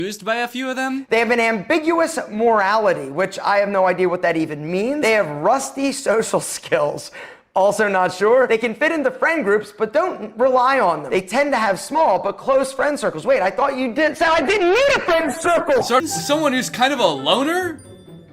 used by a few of them. They have an ambiguous morality, which I have no idea what that even means. They have rusty social skills. Also not sure. They can fit into friend groups, but don't rely on them. They tend to have small but close friend circles. Wait, I thought you did say I didn't need a friend circle! So someone who's kind of a loner?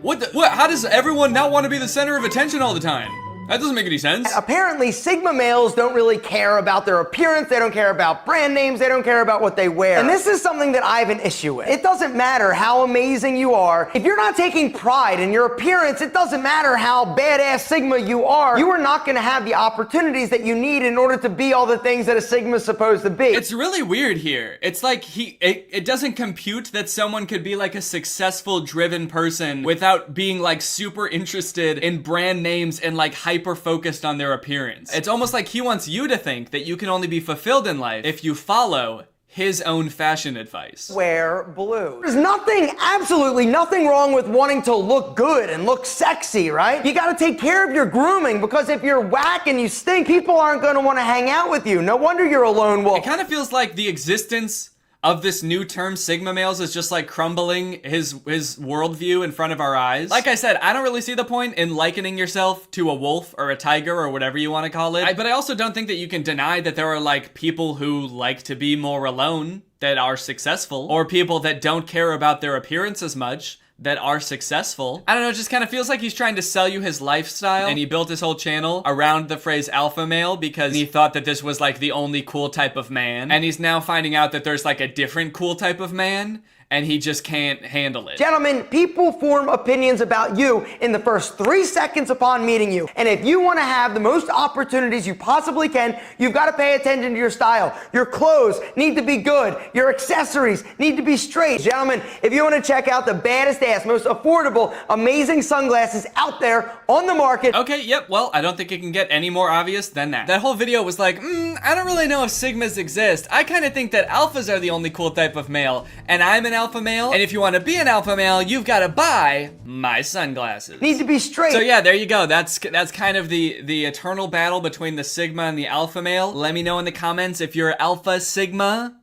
What? How does everyone not want to be the center of attention all the time? That doesn't make any sense. Apparently, Sigma males don't really care about their appearance. They don't care about brand names. They don't care about what they wear. And this is something that I have an issue with. It doesn't matter how amazing you are. If you're not taking pride in your appearance, it doesn't matter how badass Sigma you are not going to have the opportunities that you need in order to be all the things that a Sigma is supposed to be. It's really weird here. It's like it doesn't compute that someone could be like a successful, driven person without being like super interested in brand names and like hyper focused on their appearance. It's almost like he wants you to think that you can only be fulfilled in life if you follow his own fashion advice. Wear blue. There's nothing, absolutely nothing wrong with wanting to look good and look sexy, right? You gotta take care of your grooming, because if you're whack and you stink, people aren't gonna wanna hang out with you. No wonder you're a lone wolf. It kind of feels like the existence of this new term Sigma males is just like crumbling his worldview in front of our eyes. Like I said, I don't really see the point in likening yourself to a wolf or a tiger or whatever you want to call it. But I also don't think that you can deny that there are like people who like to be more alone that are successful, or people that don't care about their appearance as much that are successful. I don't know, it just kind of feels like he's trying to sell you his lifestyle, and he built his whole channel around the phrase alpha male because he thought that this was like the only cool type of man, and he's now finding out that there's like a different cool type of man, and he just can't handle it. Gentlemen, people form opinions about you in the first 3 seconds upon meeting you. And if you want to have the most opportunities you possibly can, you've got to pay attention to your style. Your clothes need to be good. Your accessories need to be straight. Gentlemen, if you want to check out the baddest ass, most affordable, amazing sunglasses out there on the market. Okay, yep, well, I don't think it can get any more obvious than that. That whole video was like, I don't really know if Sigmas exist. I kind of think that alphas are the only cool type of male, and I'm an alpha male, and if you want to be an alpha male, you've got to buy my sunglasses. Need to be straight. So yeah, there you go. That's kind of the eternal battle between the Sigma and the alpha male. Let me know in the comments if you're alpha, Sigma,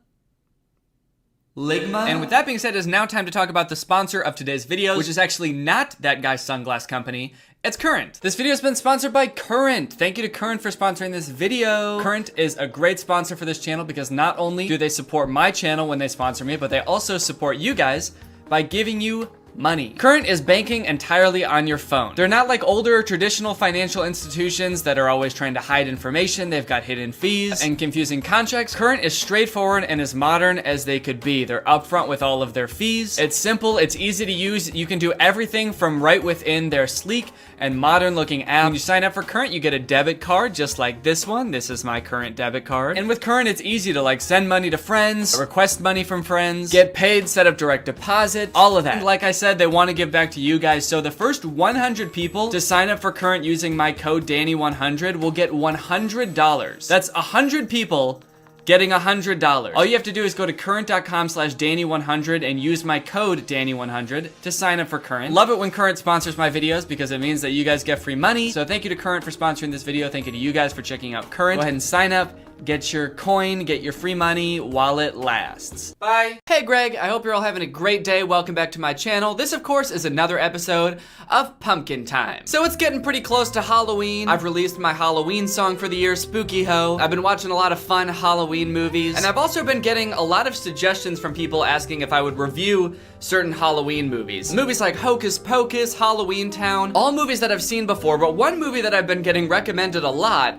Ligma. And with that being said, it's now time to talk about the sponsor of today's video, which is actually not that guy's sunglass company. It's Current. This video has been sponsored by Current. Thank you to Current for sponsoring this video. Current is a great sponsor for this channel because not only do they support my channel when they sponsor me, but they also support you guys by giving you money. Current is banking entirely on your phone. They're not like older traditional financial institutions that are always trying to hide information. They've got hidden fees and confusing contracts. Current is straightforward and as modern as they could be. They're upfront with all of their fees. It's simple, it's easy to use. You can do everything from right within their sleek and modern looking app. When you sign up for Current, you get a debit card just like this one. This is my Current debit card. And with Current, it's easy to like send money to friends, request money from friends, get paid, set up direct deposit, all of that. And like I said, they want to give back to you guys. So the first 100 people to sign up for Current using my code Danny100 will get $100. That's 100 people getting $100. All you have to do is go to current.com/Danny100 and use my code Danny100 to sign up for Current. Love it when Current sponsors my videos because it means that you guys get free money. So thank you to Current for sponsoring this video. Thank you to you guys for checking out Current. Go ahead and sign up. Get your coin, get your free money while it lasts. Bye. Hey Greg, I hope you're all having a great day. Welcome back to my channel. This of course is another episode of Pumpkin Time. So it's getting pretty close to Halloween. I've released my Halloween song for the year, Spooky Ho. I've been watching a lot of fun Halloween movies, and I've also been getting a lot of suggestions from people asking if I would review certain Halloween movies. Movies like Hocus Pocus, Halloween Town, all movies that I've seen before, but one movie that I've been getting recommended a lot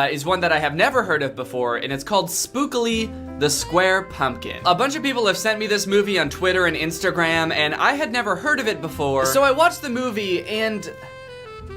is one that I have never heard of before, and it's called Spookily the Square Pumpkin. A bunch of people have sent me this movie on Twitter and Instagram, and I had never heard of it before. So I watched the movie, and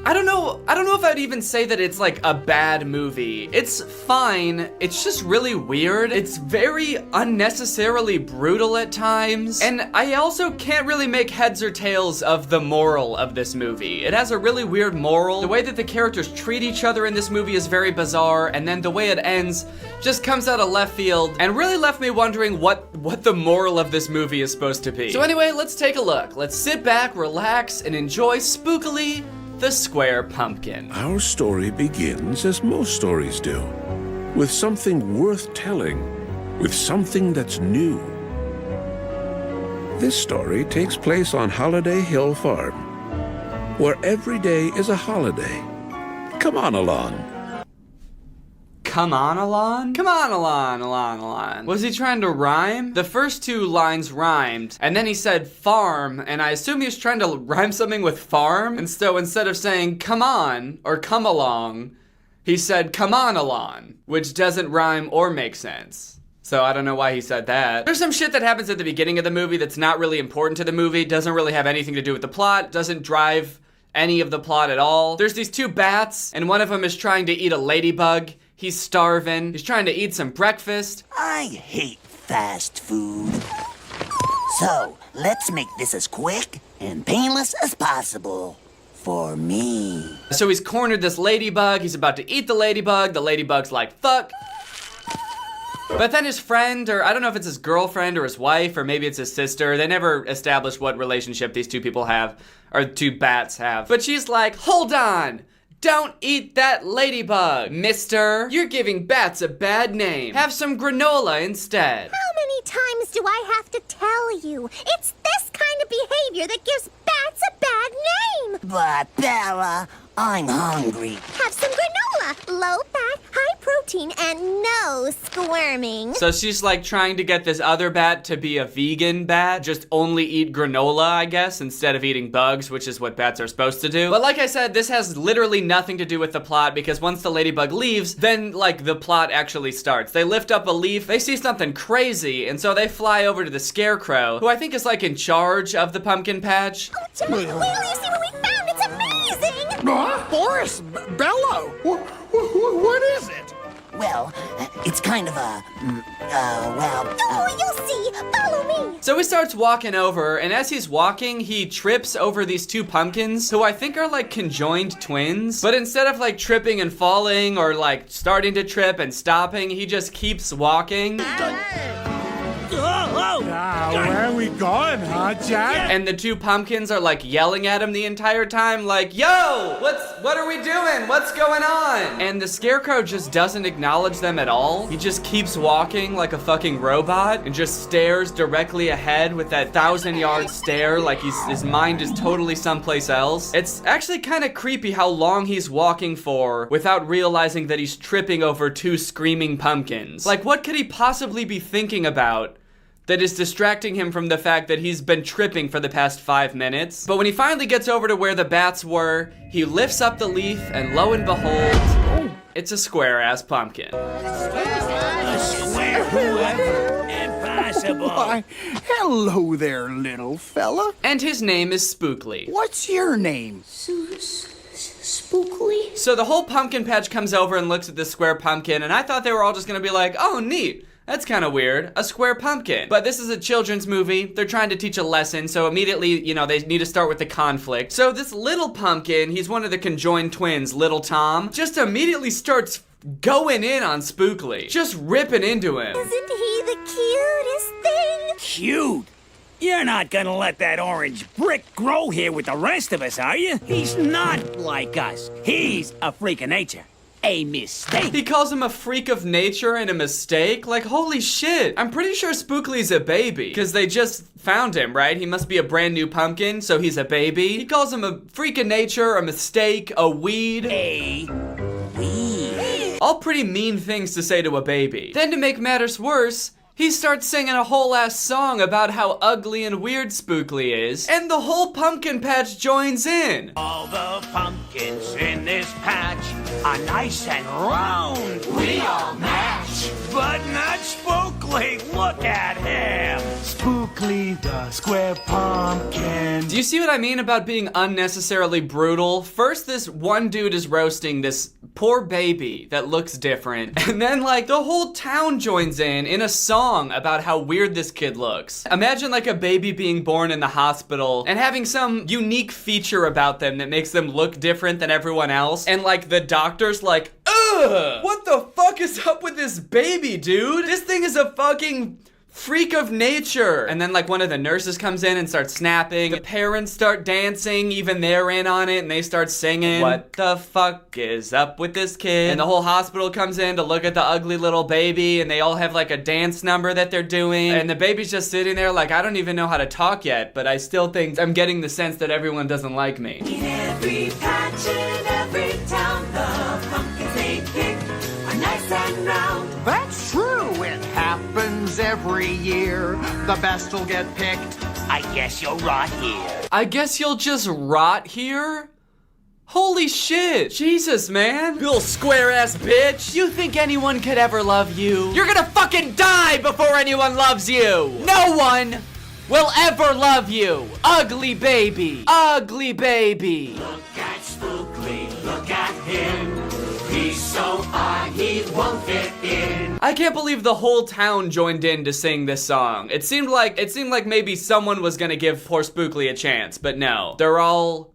I don't know if I'd even say that it's like a bad movie. It's fine, it's just really weird. It's very unnecessarily brutal at times, and I also can't really make heads or tails of the moral of this movie. It has a really weird moral. The way that the characters treat each other in this movie is very bizarre, and then the way it ends just comes out of left field and really left me wondering what the moral of this movie is supposed to be. So anyway, let's take a look. Let's sit back, relax, and enjoy Spookily the Square Pumpkin. Our story begins as most stories do, with something worth telling, with something that's new. This story takes place on Holiday Hill Farm, where every day is a holiday. Come on along. Come on, Alon? Come on, Alon. Was he trying to rhyme? The first two lines rhymed, and then he said farm, and I assume he was trying to rhyme something with farm. And so instead of saying come on or come along, he said come on, Alon, which doesn't rhyme or make sense. So I don't know why he said that. There's some shit that happens at the beginning of the movie that's not really important to the movie, doesn't really have anything to do with the plot, doesn't drive any of the plot at all. There's these two bats, and one of them is trying to eat a ladybug. He's starving. He's trying to eat some breakfast. I hate fast food. So, let's make this as quick and painless as possible. For me. So he's cornered this ladybug. He's about to eat the ladybug. The ladybug's like, fuck. But then his friend, or I don't know if it's his girlfriend or his wife, or maybe it's his sister. They never established what relationship these two people have, or two bats have. But she's like, hold on. Don't eat that ladybug, mister. You're giving bats a bad name. Have some granola instead. How many times do I have to tell you? It's this kind of behavior that gives bats a bad name. But Bella, I'm hungry. Have some granola. Low fat, high protein, and no squirming. So she's like trying to get this other bat to be a vegan bat, just only eat granola, I guess, instead of eating bugs, which is what bats are supposed to do. But like I said, this has literally nothing to do with the plot, because once the ladybug leaves, then like the plot actually starts. They lift up a leaf, they see something crazy, and so they fly over to the scarecrow, who I think is like in charge of the pumpkin patch. Oh, Timmy, wait till you see what we found. It's amazing. Boris, Bella, what is it? Well, it's kind of a, Don't worry, you'll see. Follow me. So he starts walking over, and as he's walking, he trips over these two pumpkins, who I think are like conjoined twins. But instead of like tripping and falling, or like starting to trip and stopping, he just keeps walking. Where are we going, huh, Jack? And the two pumpkins are like yelling at him the entire time, like, yo, what are we doing? What's going on? And the scarecrow just doesn't acknowledge them at all. He just keeps walking like a fucking robot and just stares directly ahead with that 1,000-yard stare, like his mind is totally someplace else. It's actually kind of creepy how long he's walking for without realizing that he's tripping over two screaming pumpkins. Like, what could he possibly be thinking about that is distracting him from the fact that he's been tripping for the past 5 minutes? But when he finally gets over to where the bats were, he lifts up the leaf, and lo and behold, it's a square-ass pumpkin. square whoever impossible. Why, hello there, little fella. And his name is Spookly. What's your name? Spookly? So the whole pumpkin patch comes over and looks at this square pumpkin, and I thought they were all just gonna be like, oh, neat. That's kind of weird, a square pumpkin. But this is a children's movie. They're trying to teach a lesson, so immediately, you know, they need to start with the conflict. So this little pumpkin, he's one of the conjoined twins, little Tom, just immediately starts going in on Spookly, just ripping into him. Isn't he the cutest thing? Cute? You're not gonna let that orange brick grow here with the rest of us, are you? He's not like us. He's a freak of nature. A mistake. He calls him a freak of nature and a mistake? Like, holy shit. I'm pretty sure Spookly's a baby, because they just found him, right? He must be a brand new pumpkin, so he's a baby. He calls him a freak of nature, a mistake, a weed. A weed. All pretty mean things to say to a baby. Then to make matters worse, he starts singing a whole ass song about how ugly and weird Spookly is, and the whole pumpkin patch joins in. All the pumpkins in this patch are nice and round. We all match. But not Spookly. Look at him. Spookly the square pumpkin. Do you see what I mean about being unnecessarily brutal? First, this one dude is roasting this poor baby that looks different, and then like the whole town joins in a song about how weird this kid looks. Imagine like a baby being born in the hospital and having some unique feature about them that makes them look different than everyone else, and like the doctor's like, ugh, what the fuck is up with this baby, dude? This thing is a fucking freak of nature. And then like one of the nurses comes in and starts snapping. The parents start dancing, even they're in on it, and they start singing. What the fuck is up with this kid? And the whole hospital comes in to look at the ugly little baby, and they all have like a dance number that they're doing. And the baby's just sitting there like, I don't even know how to talk yet, but I still think I'm getting the sense that everyone doesn't like me. In every patch, in every town, the pumpkins they pick are nice and round. That's true. It happens every year. The best will get picked. I guess you'll rot here. I guess you'll just rot here? Holy shit! Jesus, man! You little square-ass bitch! You think anyone could ever love you? You're gonna fucking die before anyone loves you! No one will ever love you! Ugly baby! Ugly baby! Look at Spookly, look at him. He's so odd, he won't fit in. I can't believe the whole town joined in to sing this song. It seemed like maybe someone was gonna give poor Spookly a chance, but no. They're all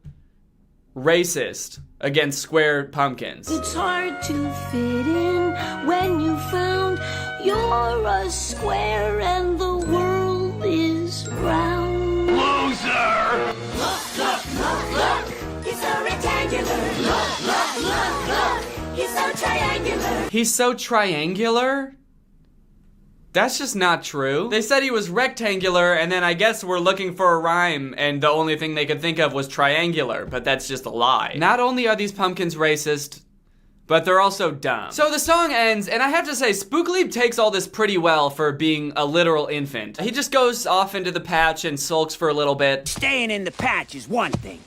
racist against square pumpkins. It's hard to fit in when you found you're a square and the world is round. Loser! Look, look, look, look. He's so rectangular. Look, look, look, look. He's so triangular. He's so triangular? That's just not true. They said he was rectangular, and then I guess we're looking for a rhyme, and the only thing they could think of was triangular, but that's just a lie. Not only are these pumpkins racist, but they're also dumb. So the song ends, and I have to say, Spookly takes all this pretty well for being a literal infant. He just goes off into the patch and sulks for a little bit. Staying in the patch is one thing,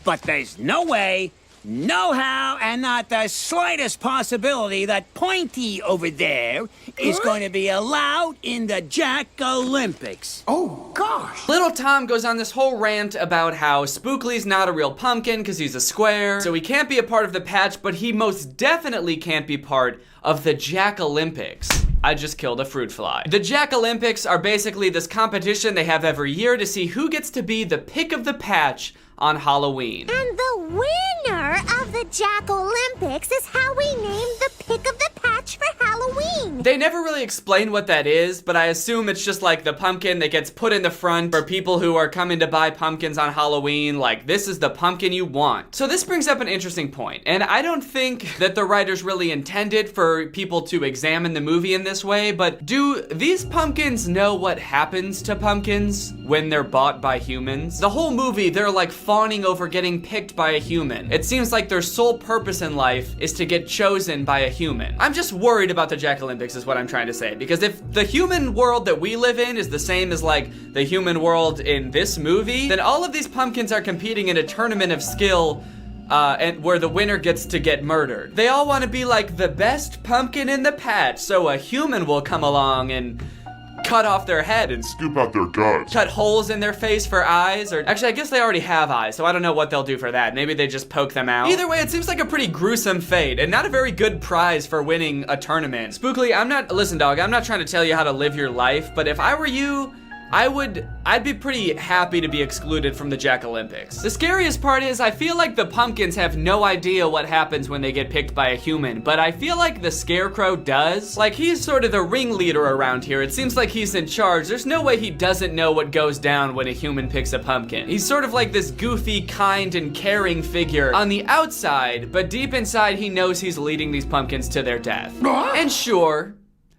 but there's no way, no how, and not the slightest possibility that Pointy over there is going to be allowed in the Jack Olympics. Oh, gosh. Little Tom goes on this whole rant about how Spookly's not a real pumpkin because he's a square, so he can't be a part of the patch, but he most definitely can't be part of the Jack Olympics. I just killed a fruit fly. The Jack Olympics are basically this competition they have every year to see who gets to be the pick of the patch on Halloween. And the winner of the Jack Olympics is how we named the pick of the patch for Halloween. They never really explain what that is, but I assume it's just like the pumpkin that gets put in the front for people who are coming to buy pumpkins on Halloween, like this is the pumpkin you want. So this brings up an interesting point, and I don't think that the writers really intended for people to examine the movie in this way, but do these pumpkins know what happens to pumpkins when they're bought by humans? The whole movie, they're like fawning over getting picked by a human. It seems like their sole purpose in life is to get chosen by a human. I'm just worried about the Jack Olympics is what I'm trying to say, because if the human world that we live in is the same as like the human world in this movie, then all of these pumpkins are competing in a tournament of skill and where the winner gets to get murdered. They all want to be like the best pumpkin in the patch, so a human will come along and cut off their head and scoop out their guts. Cut holes in their face for eyes, or actually I guess they already have eyes, so I don't know what they'll do for that. Maybe they just poke them out. Either way, it seems like a pretty gruesome fate and not a very good prize for winning a tournament. Spookly, listen dog, I'm not trying to tell you how to live your life, but if I were you, I'd be pretty happy to be excluded from the Jack Olympics. The scariest part is I feel like the pumpkins have no idea what happens when they get picked by a human, but I feel like the Scarecrow does. Like, he's sort of the ringleader around here. It seems like he's in charge. There's no way he doesn't know what goes down when a human picks a pumpkin. He's sort of like this goofy, kind, and caring figure on the outside, but deep inside he knows he's leading these pumpkins to their death. And sure,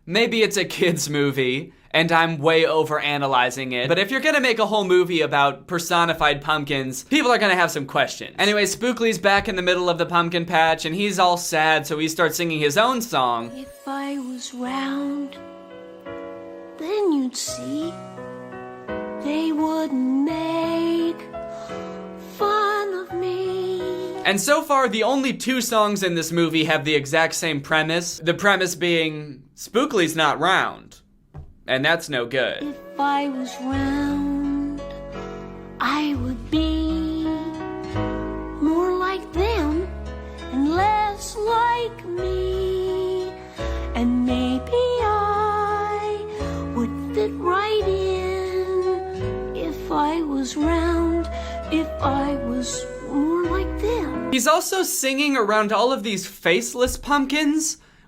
maybe it's a kid's movie, and I'm way over analyzing it, but if you're gonna make a whole movie about personified pumpkins, people are gonna have some questions. Anyway, Spookly's back in the middle of the pumpkin patch, and he's all sad, so he starts singing his own song. If I was round, then you'd see they wouldn't make fun of me. And so far, the only two songs in this movie have the exact same premise. The premise being, Spookly's not round. And that's no good. If I was round, I would be more like them and less like me. And maybe I would fit right in if I was round, if I was more like them. He's also singing around all of these faceless pumpkins,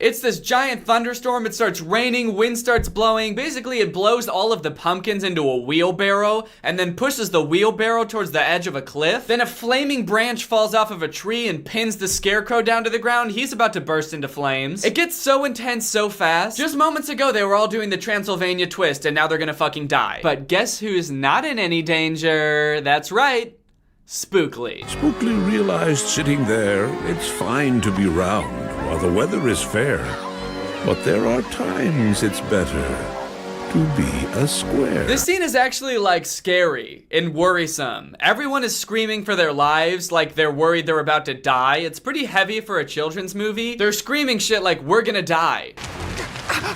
It's this giant thunderstorm. It starts raining, wind starts blowing. Basically, it blows all of the pumpkins into a wheelbarrow and then pushes the wheelbarrow towards the edge of a cliff. Then a flaming branch falls off of a tree and pins the scarecrow down to the ground. He's about to burst into flames. It gets so intense so fast. Just moments ago, they were all doing the Transylvania twist, and now they're gonna fucking die. But guess who's not in any danger? That's right. Spookly. Spookly realized sitting there, it's fine to be round while the weather is fair. But there are times it's better to be a square. This scene is actually like scary and worrisome. Everyone is screaming for their lives like they're worried they're about to die. It's pretty heavy for a children's movie. They're screaming shit like, we're gonna die.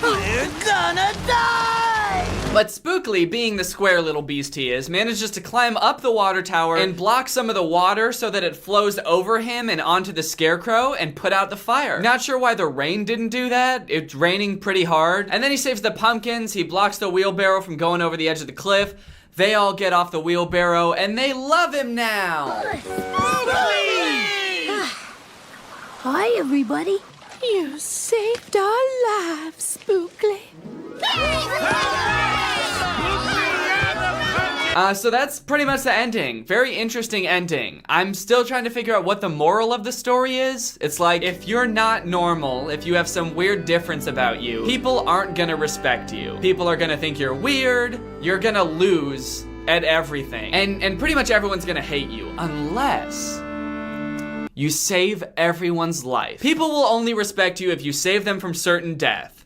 We're gonna die! But Spookly, being the square little beast he is, manages to climb up the water tower and block some of the water so that it flows over him and onto the scarecrow and put out the fire. Not sure why the rain didn't do that. It's raining pretty hard. And then he saves the pumpkins. He blocks the wheelbarrow from going over the edge of the cliff. They all get off the wheelbarrow and they love him now. Hi, everybody. You saved our lives, Spookly. So that's pretty much the ending. Very interesting ending. I'm still trying to figure out what the moral of the story is. It's like, if you're not normal, if you have some weird difference about you, people aren't gonna respect you. People are gonna think you're weird, you're gonna lose at everything. And pretty much everyone's gonna hate you, unless you save everyone's life. People will only respect you if you save them from certain death,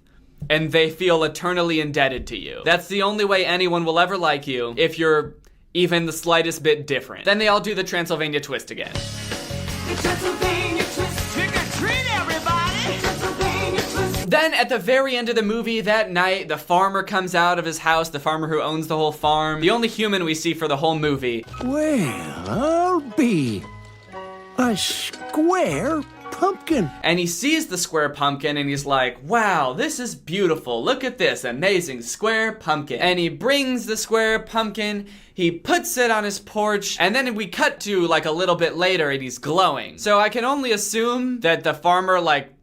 and they feel eternally indebted to you. That's the only way anyone will ever like you, if you're even the slightest bit different. Then they all do the Transylvania twist again. The Transylvania twist. Trick or treat, everybody. The Transylvania twist. Then at the very end of the movie that night, the farmer comes out of his house, the farmer who owns the whole farm, the only human we see for the whole movie. Well, I'll be a square pumpkin. And he sees the square pumpkin and he's like, wow, this is beautiful. Look at this amazing square pumpkin. And he brings the square pumpkin, he puts it on his porch, and then we cut to like a little bit later and he's glowing. So I can only assume that the farmer like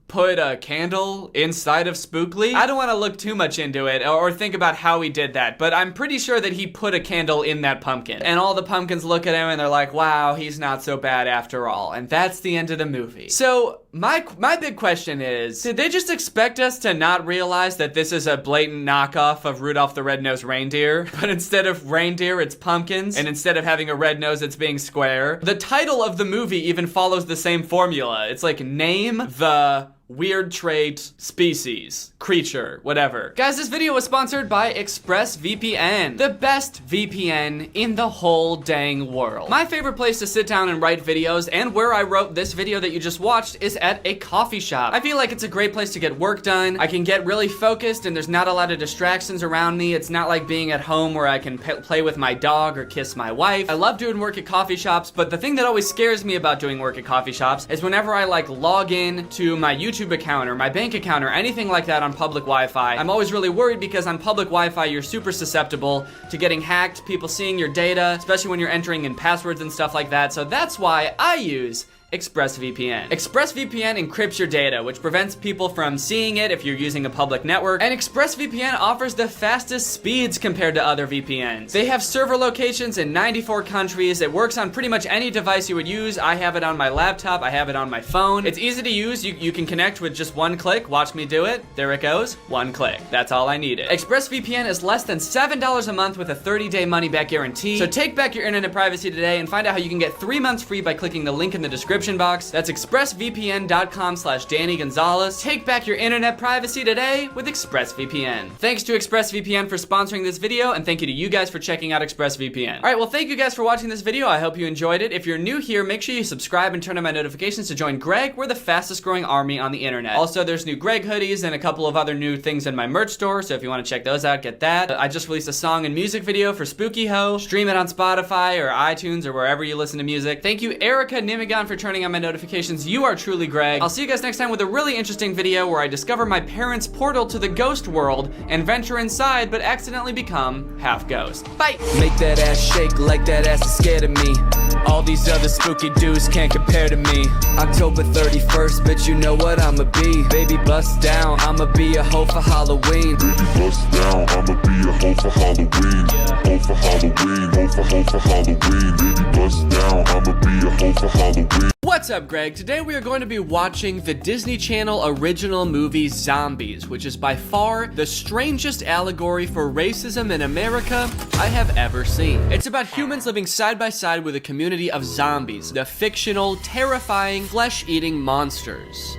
put a candle inside of Spookly. I don't want to look too much into it or think about how he did that, but I'm pretty sure that he put a candle in that pumpkin. And all the pumpkins look at him and they're like, wow, he's not so bad after all. And that's the end of the movie. So my big question is, did they just expect us to not realize that this is a blatant knockoff of Rudolph the Red-Nosed Reindeer? But instead of reindeer, it's pumpkins. And instead of having a red nose, it's being square. The title of the movie even follows the same formula. It's like, name the weird trait, species, creature, whatever. Guys, this video was sponsored by ExpressVPN, the best VPN in the whole dang world. My favorite place to sit down and write videos, and where I wrote this video that you just watched, is at a coffee shop. I feel like it's a great place to get work done. I can get really focused and there's not a lot of distractions around me. It's not like being at home where I can play with my dog or kiss my wife. I love doing work at coffee shops, but the thing that always scares me about doing work at coffee shops is whenever I like log in to my YouTube account or my bank account or anything like that on public Wi-Fi, I'm always really worried because on public Wi-Fi you're super susceptible to getting hacked, people seeing your data, especially when you're entering in passwords and stuff like that. So that's why I use ExpressVPN. ExpressVPN encrypts your data, which prevents people from seeing it if you're using a public network, and ExpressVPN offers the fastest speeds compared to other VPNs. They have server locations in 94 countries. It works on pretty much any device you would use. I have it on my laptop, I have it on my phone. It's easy to use. You can connect with just one click. Watch me do it. There it goes. One click. That's all I needed. ExpressVPN is less than $7 a month with a 30-day money-back guarantee. So take back your internet privacy today and find out how you can get 3 months free by clicking the link in the description box. That's expressvpn.com/Danny Gonzalez. Take back your internet privacy today with ExpressVPN. Thanks to ExpressVPN for sponsoring this video, and thank you to you guys for checking out ExpressVPN. All right, well, thank you guys for watching this video. I hope you enjoyed it. If you're new here, make sure you subscribe and turn on my notifications to join Greg. We're the fastest growing army on the internet. Also, there's new Greg hoodies and a couple of other new things in my merch store, so if you want to check those out, get that. I just released a song and music video for Spooky Ho. Stream it on Spotify or iTunes or wherever you listen to music. Thank you, Erica Nimigan, for turning on my notifications. You are truly Greg. I'll see you guys next time with a really interesting video where I discover my parents' portal to the ghost world and venture inside but accidentally become half ghost. Bye! Make that ass shake like that ass is scared of me. All these other spooky dudes can't compare to me. October 31st, bitch, you know what I'ma be. Baby, bust down, I'ma be a hoe for Halloween. Baby, bust down, I'ma be a hoe for Halloween. Hoe for Halloween, hoe for Halloween. Baby, bust down, I'ma be a hoe for Halloween. What's up, Greg? Today we are going to be watching the Disney Channel original movie Zombies, which is by far the strangest allegory for racism in America I have ever seen. It's about humans living side by side with a community of zombies, the fictional, terrifying, flesh-eating monsters.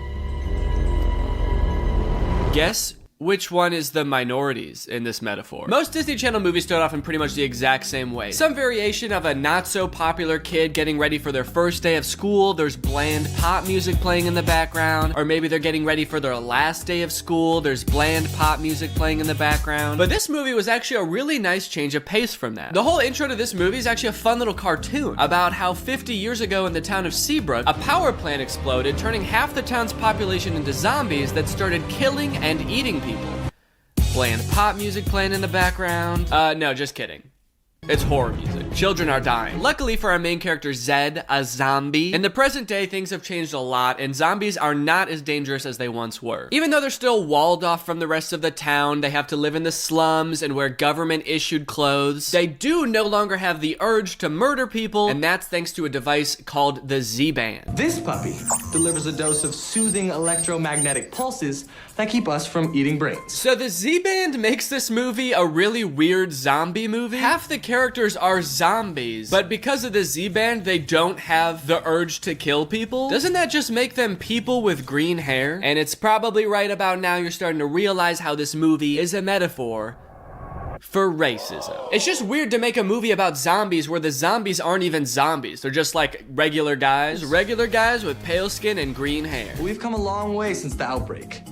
Guess which one is the minorities in this metaphor? Most Disney Channel movies start off in pretty much the exact same way. Some variation of a not so popular kid getting ready for their first day of school. There's bland pop music playing in the background. Or maybe they're getting ready for their last day of school. There's bland pop music playing in the background. But this movie was actually a really nice change of pace from that. The whole intro to this movie is actually a fun little cartoon about how 50 years ago in the town of Seabrook, a power plant exploded, turning half the town's population into zombies that started killing and eating people. Bland pop music playing in the background. No, just kidding. It's horror music. Children are dying. Luckily for our main character, Zed, a zombie, in the present day, things have changed a lot, and zombies are not as dangerous as they once were. Even though they're still walled off from the rest of the town, they have to live in the slums and wear government-issued clothes, they do no longer have the urge to murder people, and that's thanks to a device called the Z-Band. This puppy delivers a dose of soothing electromagnetic pulses that keep us from eating brains. So the Z-Band makes this movie a really weird zombie movie. Half the characters are zombies, but because of the Z-Band, they don't have the urge to kill people. Doesn't that just make them people with green hair? And it's probably right about now you're starting to realize how this movie is a metaphor for racism. It's just weird to make a movie about zombies where the zombies aren't even zombies. They're just like regular guys with pale skin and green hair. We've come a long way since the outbreak,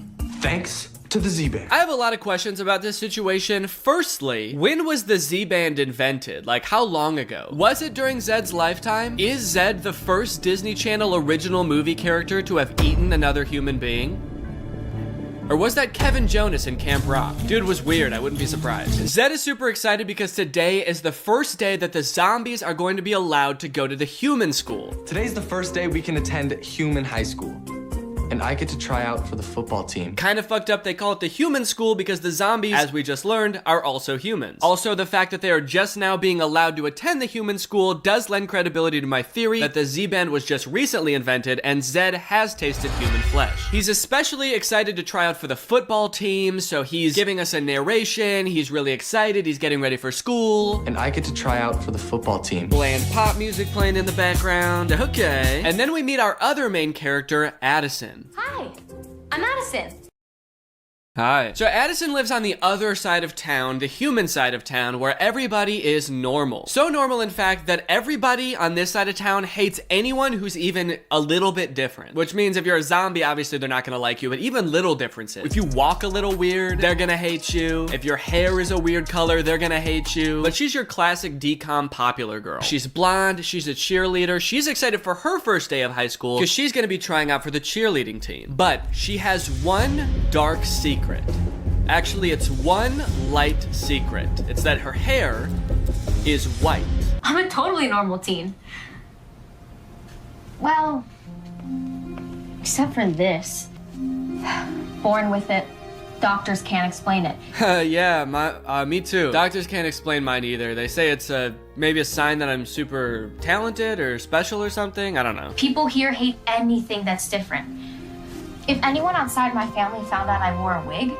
thanks to the Z-Band. I have a lot of questions about this situation. Firstly, when was the Z-Band invented? Like, how long ago? Was it during Zed's lifetime? Is Zed the first Disney Channel original movie character to have eaten another human being? Or was that Kevin Jonas in Camp Rock? Dude was weird, I wouldn't be surprised. Zed is super excited because today is the first day that the zombies are going to be allowed to go to the human school. Today's the first day we can attend human high school. And I get to try out for the football team. Kind of fucked up they call it the human school because the zombies, as we just learned, are also humans. Also, the fact that they are just now being allowed to attend the human school does lend credibility to my theory that the Z-Band was just recently invented and Zed has tasted human flesh. He's especially excited to try out for the football team, so he's giving us a narration, he's really excited, he's getting ready for school. And I get to try out for the football team. Bland pop music playing in the background, okay. And then we meet our other main character, Addison. Hi, I'm Addison. Hi. So Addison lives on the other side of town, the human side of town, where everybody is normal. So normal, in fact, that everybody on this side of town hates anyone who's even a little bit different. Which means if you're a zombie, obviously they're not gonna like you, but even little differences. If you walk a little weird, they're gonna hate you. If your hair is a weird color, they're gonna hate you. But she's your classic decom popular girl. She's blonde, she's a cheerleader, she's excited for her first day of high school because she's gonna be trying out for the cheerleading team. But she has one dark secret. Actually, it's one light secret. It's that her hair is white. I'm a totally normal teen. Well, except for this. Born with it. Doctors can't explain it. Yeah, me too. Doctors can't explain mine either. They say it's maybe a sign that I'm super talented or special or something. I don't know. People here hate anything that's different. If anyone outside my family found out I wore a wig,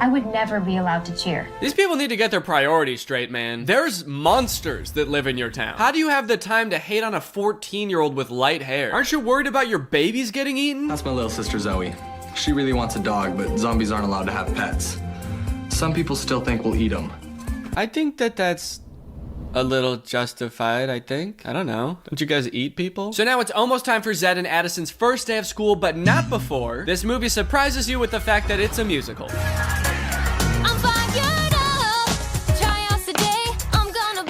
I would never be allowed to cheer. These people need to get their priorities straight, man. There's monsters that live in your town. How do you have the time to hate on a 14-year-old with light hair? Aren't you worried about your babies getting eaten? That's my little sister Zoe. She really wants a dog, but zombies aren't allowed to have pets. Some people still think we'll eat them. I think that's a little justified, I think. I don't know. Don't you guys eat people? So now it's almost time for Zed and Addison's first day of school, but not before. This movie surprises you with the fact that it's a musical.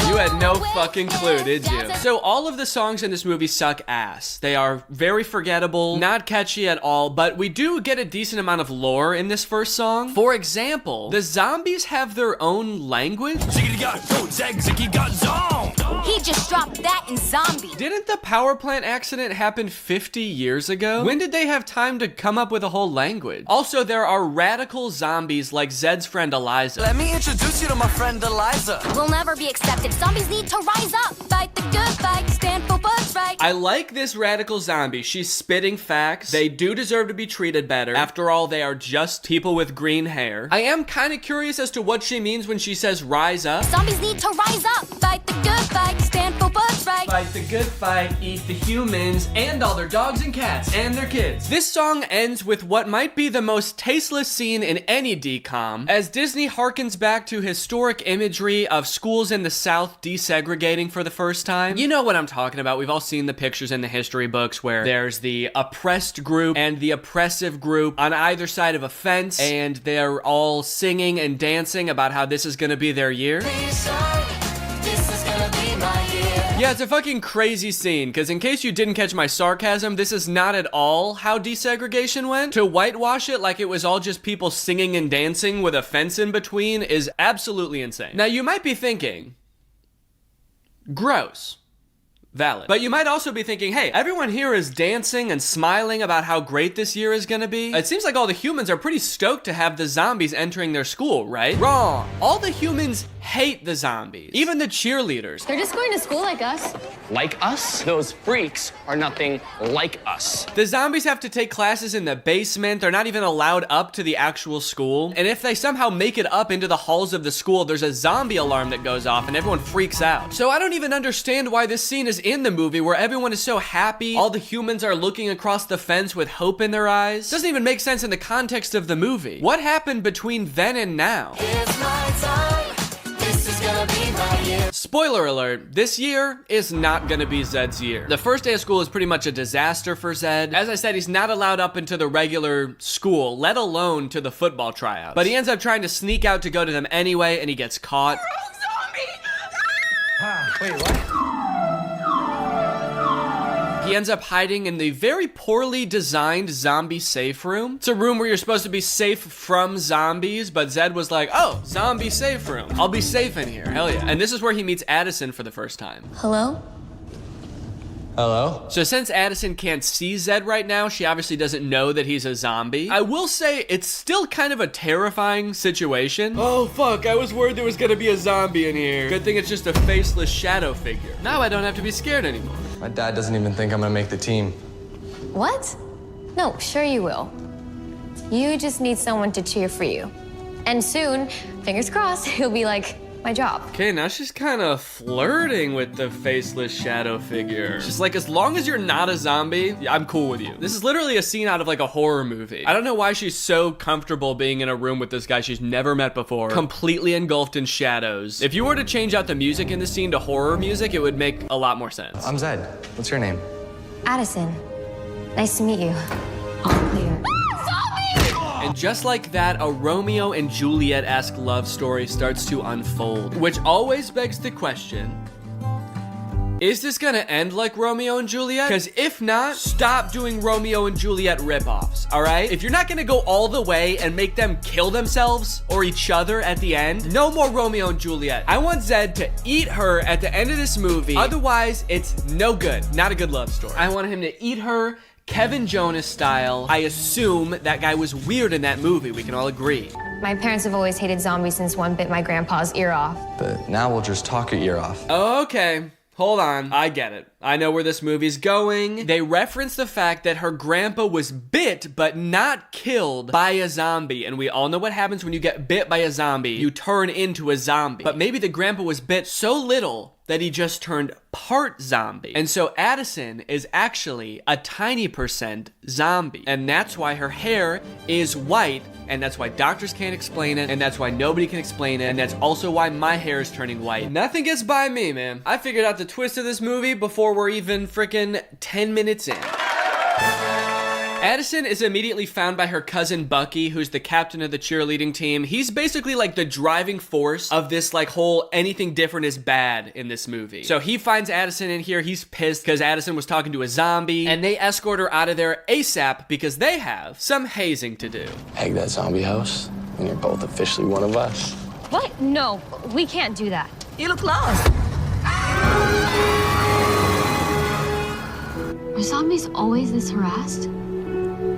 You had no fucking clue, did you? So all of the songs in this movie suck ass. They are very forgettable, not catchy at all, but we do get a decent amount of lore in this first song. For example, the zombies have their own language. He just dropped that in Zombie. Didn't the power plant accident happen 50 years ago? When did they have time to come up with a whole language? Also, there are radical zombies like Zed's friend Eliza. Let me introduce you to my friend Eliza. We'll never be accepted. Zombies need to rise up. Fight the good fight. Stand for what's right. I like this radical zombie. She's spitting facts. They do deserve to be treated better. After all, they are just people with green hair. I am kind of curious as to what she means when she says rise up. Zombies need to rise up. Fight the good fight. Stand for what's right. Fight the good fight, eat the humans, and all their dogs and cats, and their kids. This song ends with what might be the most tasteless scene in any DCOM, as Disney harkens back to historic imagery of schools in the South desegregating for the first time. You know what I'm talking about. We've all seen the pictures in the history books where there's the oppressed group and the oppressive group on either side of a fence, and they're all singing and dancing about how this is gonna be their year. Yeah, it's a fucking crazy scene, because in case you didn't catch my sarcasm, this is not at all how desegregation went. To whitewash it like it was all just people singing and dancing with a fence in between is absolutely insane. Now, you might be thinking, gross. Valid. But you might also be thinking, hey, everyone here is dancing and smiling about how great this year is gonna be. It seems like all the humans are pretty stoked to have the zombies entering their school, right? Wrong. All the humans hate the zombies. Even the cheerleaders. They're just going to school like us. Like us? Those freaks are nothing like us. The zombies have to take classes in the basement. They're not even allowed up to the actual school. And if they somehow make it up into the halls of the school, there's a zombie alarm that goes off and everyone freaks out. So I don't even understand why this scene is in the movie where everyone is so happy. All the humans are looking across the fence with hope in their eyes. Doesn't even make sense in the context of the movie. What happened between then and now? It's my time. This is gonna be my year. Spoiler alert, this year is not gonna be Zed's year. The first day of school is pretty much a disaster for Zed. As I said, he's not allowed up into the regular school, let alone to the football tryouts. But he ends up trying to sneak out to go to them anyway, and he gets caught. Wait, what? He ends up hiding in the very poorly designed zombie safe room. It's a room where you're supposed to be safe from zombies, but Zed was like, oh, zombie safe room. I'll be safe in here, hell yeah. And this is where he meets Addison for the first time. Hello? Hello? So since Addison can't see Zed right now, she obviously doesn't know that he's a zombie. I will say it's still kind of a terrifying situation. Oh fuck, I was worried there was gonna be a zombie in here. Good thing it's just a faceless shadow figure. Now I don't have to be scared anymore. My dad doesn't even think I'm gonna make the team. What? No, sure you will. You just need someone to cheer for you. And soon, fingers crossed, he'll be like, my job. Okay, now she's kind of flirting with the faceless shadow figure. She's like, as long as you're not a zombie, I'm cool with you. This is literally a scene out of like a horror movie. I don't know why she's so comfortable being in a room with this guy she's never met before, completely engulfed in shadows. If you were to change out the music in the scene to horror music, it would make a lot more sense. I'm Zed. What's your name? Addison, nice to meet you. All clear. And just like that, a Romeo and Juliet-esque love story starts to unfold, which always begs the question, is this gonna end like Romeo and Juliet? Because if not, stop doing Romeo and Juliet ripoffs, all right? If you're not gonna go all the way and make them kill themselves or each other at the end, no more Romeo and Juliet. I want Zed to eat her at the end of this movie. Otherwise, it's no good. Not a good love story. I want him to eat her Kevin Jonas style. I assume that guy was weird in that movie. We can all agree. My parents have always hated zombies since one bit my grandpa's ear off. But now we'll just talk your ear off. Okay. Hold on, I get it. I know where this movie's going. They reference the fact that her grandpa was bit but not killed by a zombie. And we all know what happens when you get bit by a zombie. You turn into a zombie. But maybe the grandpa was bit so little that he just turned part zombie. And so Addison is actually a tiny percent zombie. And that's why her hair is white, and that's why doctors can't explain it, and that's why nobody can explain it, and that's also why my hair is turning white. Nothing gets by me, man. I figured out the twist of this movie before we're even freaking 10 minutes in. Addison is immediately found by her cousin Bucky, who's the captain of the cheerleading team. He's basically like the driving force of this like whole anything different is bad in this movie. So he finds Addison in here. He's pissed because Addison was talking to a zombie, and they escort her out of there ASAP because they have some hazing to do. Egg that zombie house, and you're both officially one of us. What? No, we can't do that. You look lost. Are zombies always this harassed?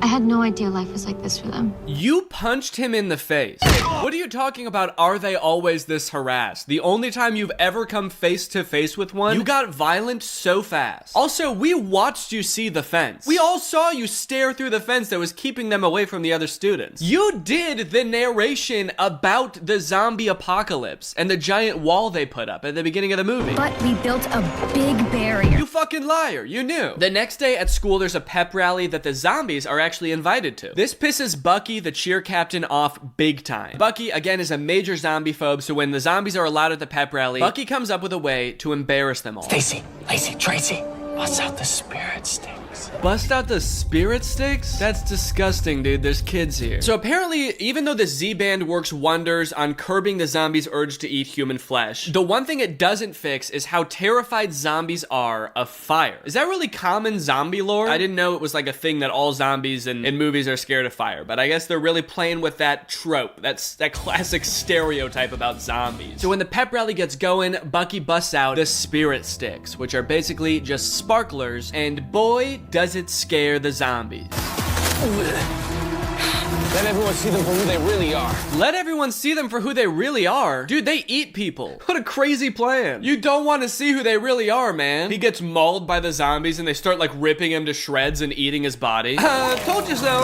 I had no idea life was like this for them. You punched him in the face. What are you talking about? Are they always this harassed? The only time you've ever come face to face with one, you got violent so fast. Also, we watched you see the fence. We all saw you stare through the fence that was keeping them away from the other students. You did the narration about the zombie apocalypse and the giant wall they put up at the beginning of the movie. But we built a big barrier. You fucking liar, you knew. The next day at school, there's a pep rally that the zombies are actually invited to. This pisses Bucky, the cheer captain, off big time. Bucky, again, is a major zombie phobe, so when the zombies are allowed at the pep rally, Bucky comes up with a way to embarrass them all. Stacy, Lacey, Tracy, bust out the spirit sticks. Bust out the spirit sticks? That's disgusting, dude. There's kids here. So apparently, even though the Z-Band works wonders on curbing the zombies' urge to eat human flesh, the one thing it doesn't fix is how terrified zombies are of fire. Is that really common zombie lore? I didn't know it was like a thing that all zombies in movies are scared of fire, but I guess they're really playing with that trope. That's that classic stereotype about zombies. So when the pep rally gets going, Bucky busts out the spirit sticks, which are basically just sparklers, and boy, does it scare the zombies. Let everyone see them for who they really are. Let everyone see them for who they really are? Dude, they eat people. What a crazy plan. You don't want to see who they really are, man. He gets mauled by the zombies and they start like ripping him to shreds and eating his body. Told you so.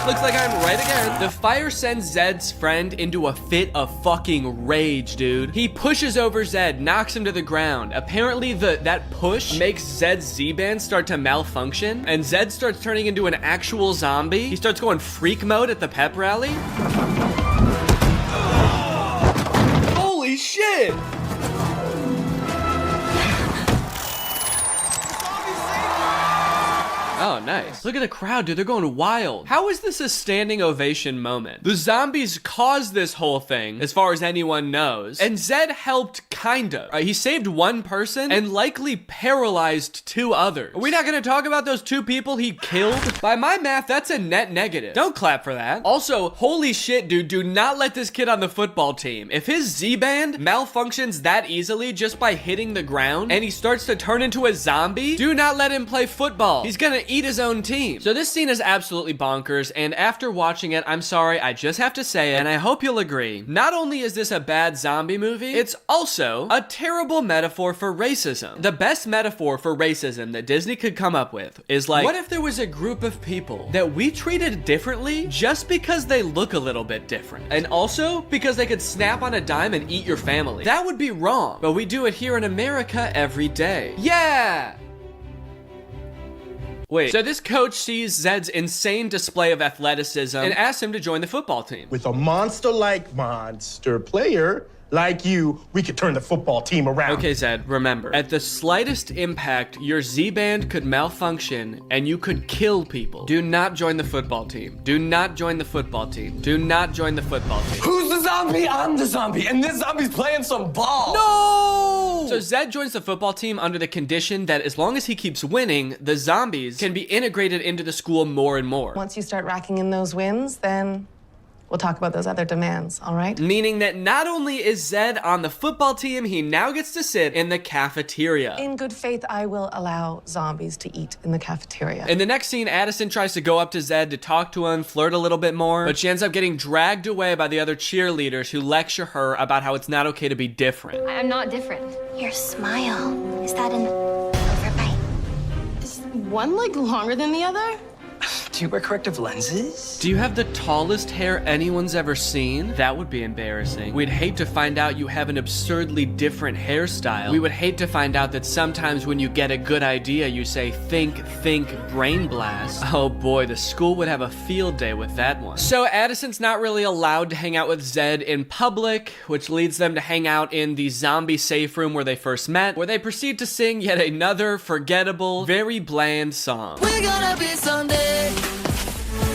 Looks like I'm right again. The fire sends Zed's friend into a fit of fucking rage, dude. He pushes over Zed, knocks him to the ground. Apparently that push makes Zed's Z-Band start to malfunction, and Zed starts turning into an actual zombie. He starts going freak mode at the pep rally. Holy shit! Oh, nice. Look at the crowd, dude. They're going wild. How is this a standing ovation moment? The zombies caused this whole thing, as far as anyone knows, and Zed helped kinda. He saved one person and likely paralyzed two others. Are we not gonna talk about those two people he killed? By my math, that's a net negative. Don't clap for that. Also, holy shit, dude, do not let this kid on the football team. If his Z-Band malfunctions that easily just by hitting the ground and he starts to turn into a zombie, do not let him play football. He's gonna eat his own team. So this scene is absolutely bonkers, and after watching it, I'm sorry, I just have to say it, and I hope you'll agree. Not only is this a bad zombie movie, it's also a terrible metaphor for racism. The best metaphor for racism that Disney could come up with is like, what if there was a group of people that we treated differently just because they look a little bit different, and also because they could snap on a dime and eat your family? That would be wrong, but we do it here in America every day. Yeah! Wait, so this coach sees Zed's insane display of athleticism and asks him to join the football team. With a monster-like monster player like you, we could turn the football team around. Okay, Zed, remember, at the slightest impact, your Z-Band could malfunction and you could kill people. Do not join the football team. Do not join the football team. Do not join the football team. Who's the zombie? I'm the zombie, and this zombie's playing some ball. No! So Zed joins the football team under the condition that as long as he keeps winning, the zombies can be integrated into the school more and more. Once you start racking in those wins, then we'll talk about those other demands, all right? Meaning that not only is Zed on the football team, he now gets to sit in the cafeteria. In good faith, I will allow zombies to eat in the cafeteria. In the next scene, Addison tries to go up to Zed to talk to him, flirt a little bit more, but she ends up getting dragged away by the other cheerleaders who lecture her about how it's not okay to be different. I'm not different. Your smile. Is that an overbite? Is one leg longer than the other? Do you wear corrective lenses? Do you have the tallest hair anyone's ever seen? That would be embarrassing. We'd hate to find out you have an absurdly different hairstyle. We would hate to find out that sometimes when you get a good idea, you say, think, brain blast. Oh boy, the school would have a field day with that one. So Addison's not really allowed to hang out with Zed in public, which leads them to hang out in the zombie safe room where they first met, where they proceed to sing yet another forgettable, very bland song. We're gonna be someday.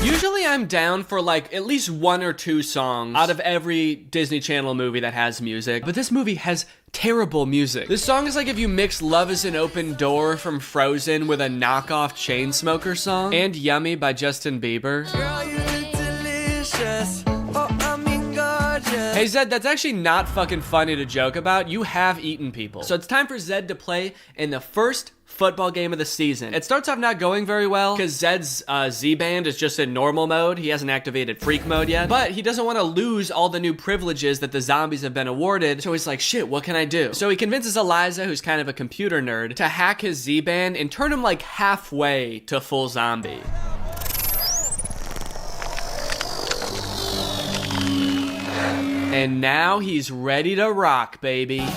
Usually I'm down for like at least one or two songs out of every Disney Channel movie that has music, but this movie has terrible music. This song is like if you mix Love is an Open Door from Frozen with a knockoff Chainsmokers song, and Yummy by Justin Bieber. Girl, you look delicious. Oh, I mean gorgeous. Hey Zed, that's actually not fucking funny to joke about. You have eaten people. So it's time for Zed to play in the first football game of the season. It starts off not going very well because Zed's Z-band is just in normal mode. He hasn't activated freak mode yet, but he doesn't want to lose all the new privileges that the zombies have been awarded. So he's like, shit, what can I do? So he convinces Eliza, who's kind of a computer nerd, to hack his Z-band and turn him like halfway to full zombie. And now he's ready to rock, baby.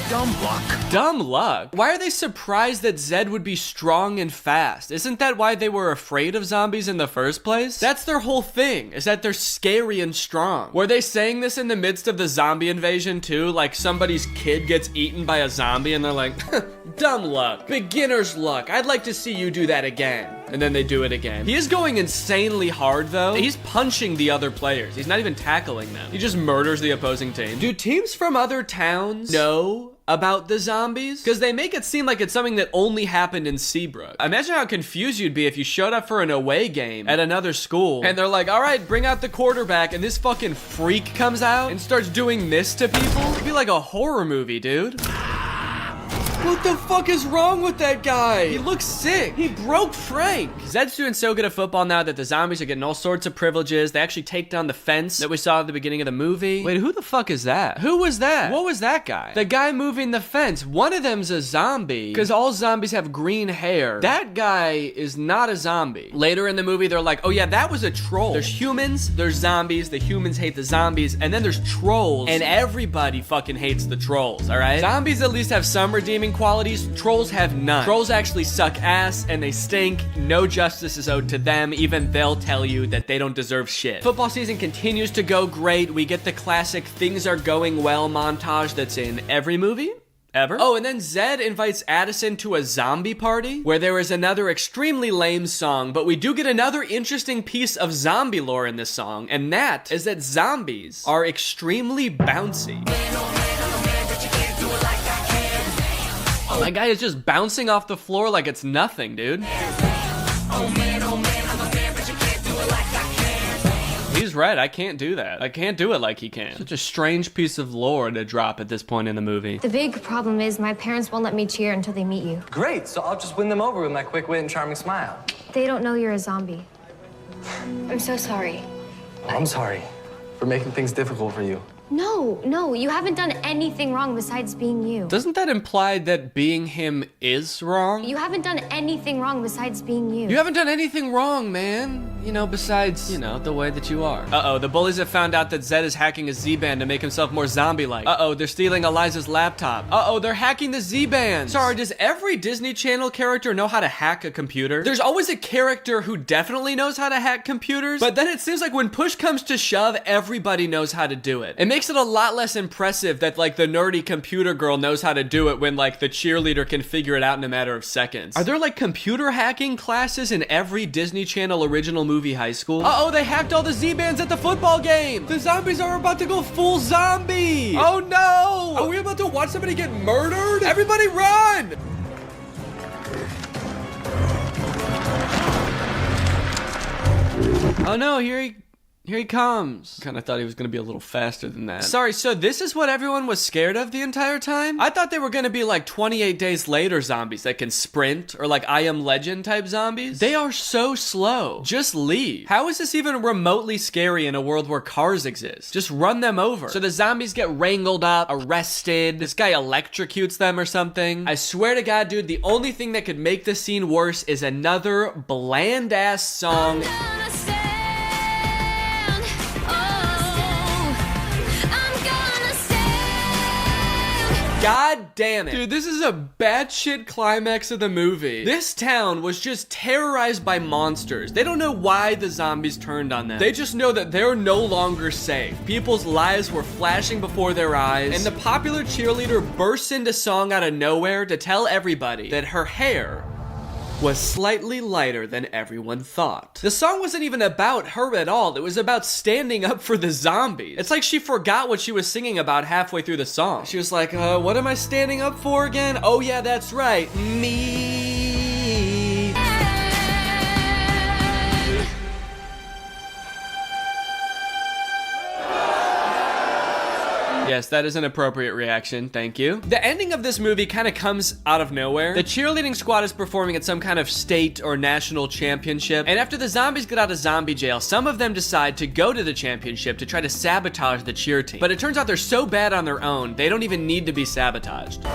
Dumb luck. Dumb luck? Why are they surprised that Zed would be strong and fast? Isn't that why they were afraid of zombies in the first place? That's their whole thing, is that they're scary and strong. Were they saying this in the midst of the zombie invasion too? Like somebody's kid gets eaten by a zombie and they're like, dumb luck, beginner's luck. I'd like to see you do that again. And then they do it again. He is going insanely hard though. He's punching the other players. He's not even tackling them. He just murders the opposing team. Do teams from other towns know about the zombies? Because they make it seem like it's something that only happened in Seabrook. Imagine how confused you'd be if you showed up for an away game at another school and they're like, all right, bring out the quarterback, and this fucking freak comes out and starts doing this to people. It'd be like a horror movie, dude. What the fuck is wrong with that guy? He looks sick. He broke Frank. Zed's doing so good at football now that the zombies are getting all sorts of privileges. They actually take down the fence that we saw at the beginning of the movie. Wait, who the fuck is that? Who was that? What was that guy? The guy moving the fence. One of them's a zombie because all zombies have green hair. That guy is not a zombie. Later in the movie, they're like, oh yeah, that was a troll. There's humans, there's zombies, the humans hate the zombies, and then there's trolls, and everybody fucking hates the trolls, all right? Zombies at least have some redeeming qualities. Trolls have none. Trolls actually suck ass and they stink. No justice is owed to them. Even they'll tell you that they don't deserve shit. Football season continues to go great. We get the classic things are going well montage that's in every movie ever. Oh, and then Zed invites Addison to a zombie party where there is another extremely lame song, but we do get another interesting piece of zombie lore in this song, and that is that zombies are extremely bouncy. My guy is just bouncing off the floor like it's nothing, dude. He's right, I can't do that. I can't do it like he can. Such a strange piece of lore to drop at this point in the movie. The big problem is my parents won't let me cheer until they meet you. Great, so I'll just win them over with my quick wit and charming smile. They don't know you're a zombie. I'm so sorry. I'm sorry for making things difficult for you. No, you haven't done anything wrong besides being you. Doesn't that imply that being him is wrong? You haven't done anything wrong besides being you. You haven't done anything wrong, man. You know, besides, you know, the way that you are. Uh-oh, the bullies have found out that Zed is hacking his Z-band to make himself more zombie-like. Uh-oh, they're stealing Eliza's laptop. Uh-oh, they're hacking the Z-band. Sorry, does every Disney Channel character know how to hack a computer? There's always a character who definitely knows how to hack computers, but then it seems like when push comes to shove, everybody knows how to do it. It makes it a lot less impressive that like the nerdy computer girl knows how to do it when like the cheerleader can figure it out in a matter of seconds. Are there like computer hacking classes in every Disney Channel original movie high school? Uh-oh, they hacked all the Z-bands at the football game. The zombies are about to go full zombie. Oh no! Are we about to watch somebody get murdered? Everybody run! Oh no, here he comes. Kind of thought he was going to be a little faster than that. Sorry, so this is what everyone was scared of the entire time? I thought they were going to be like 28 Days Later zombies that can sprint, or like I Am Legend type zombies. They are so slow. Just leave. How is this even remotely scary in a world where cars exist? Just run them over. So the zombies get wrangled up, arrested. This guy electrocutes them or something. I swear to God, dude, the only thing that could make this scene worse is another bland-ass song. God damn it. Dude, this is a batshit climax of the movie. This town was just terrorized by monsters. They don't know why the zombies turned on them. They just know that they're no longer safe. People's lives were flashing before their eyes, and the popular cheerleader bursts into song out of nowhere to tell everybody that her hair was slightly lighter than everyone thought. The song wasn't even about her at all. It was about standing up for the zombies. It's like she forgot what she was singing about halfway through the song. She was like, what am I standing up for again? Oh yeah, that's right. Me. Yes, that is an appropriate reaction. Thank you. The ending of this movie kind of comes out of nowhere. The cheerleading squad is performing at some kind of state or national championship, and after the zombies get out of zombie jail, some of them decide to go to the championship to try to sabotage the cheer team. But it turns out they're so bad on their own, they don't even need to be sabotaged.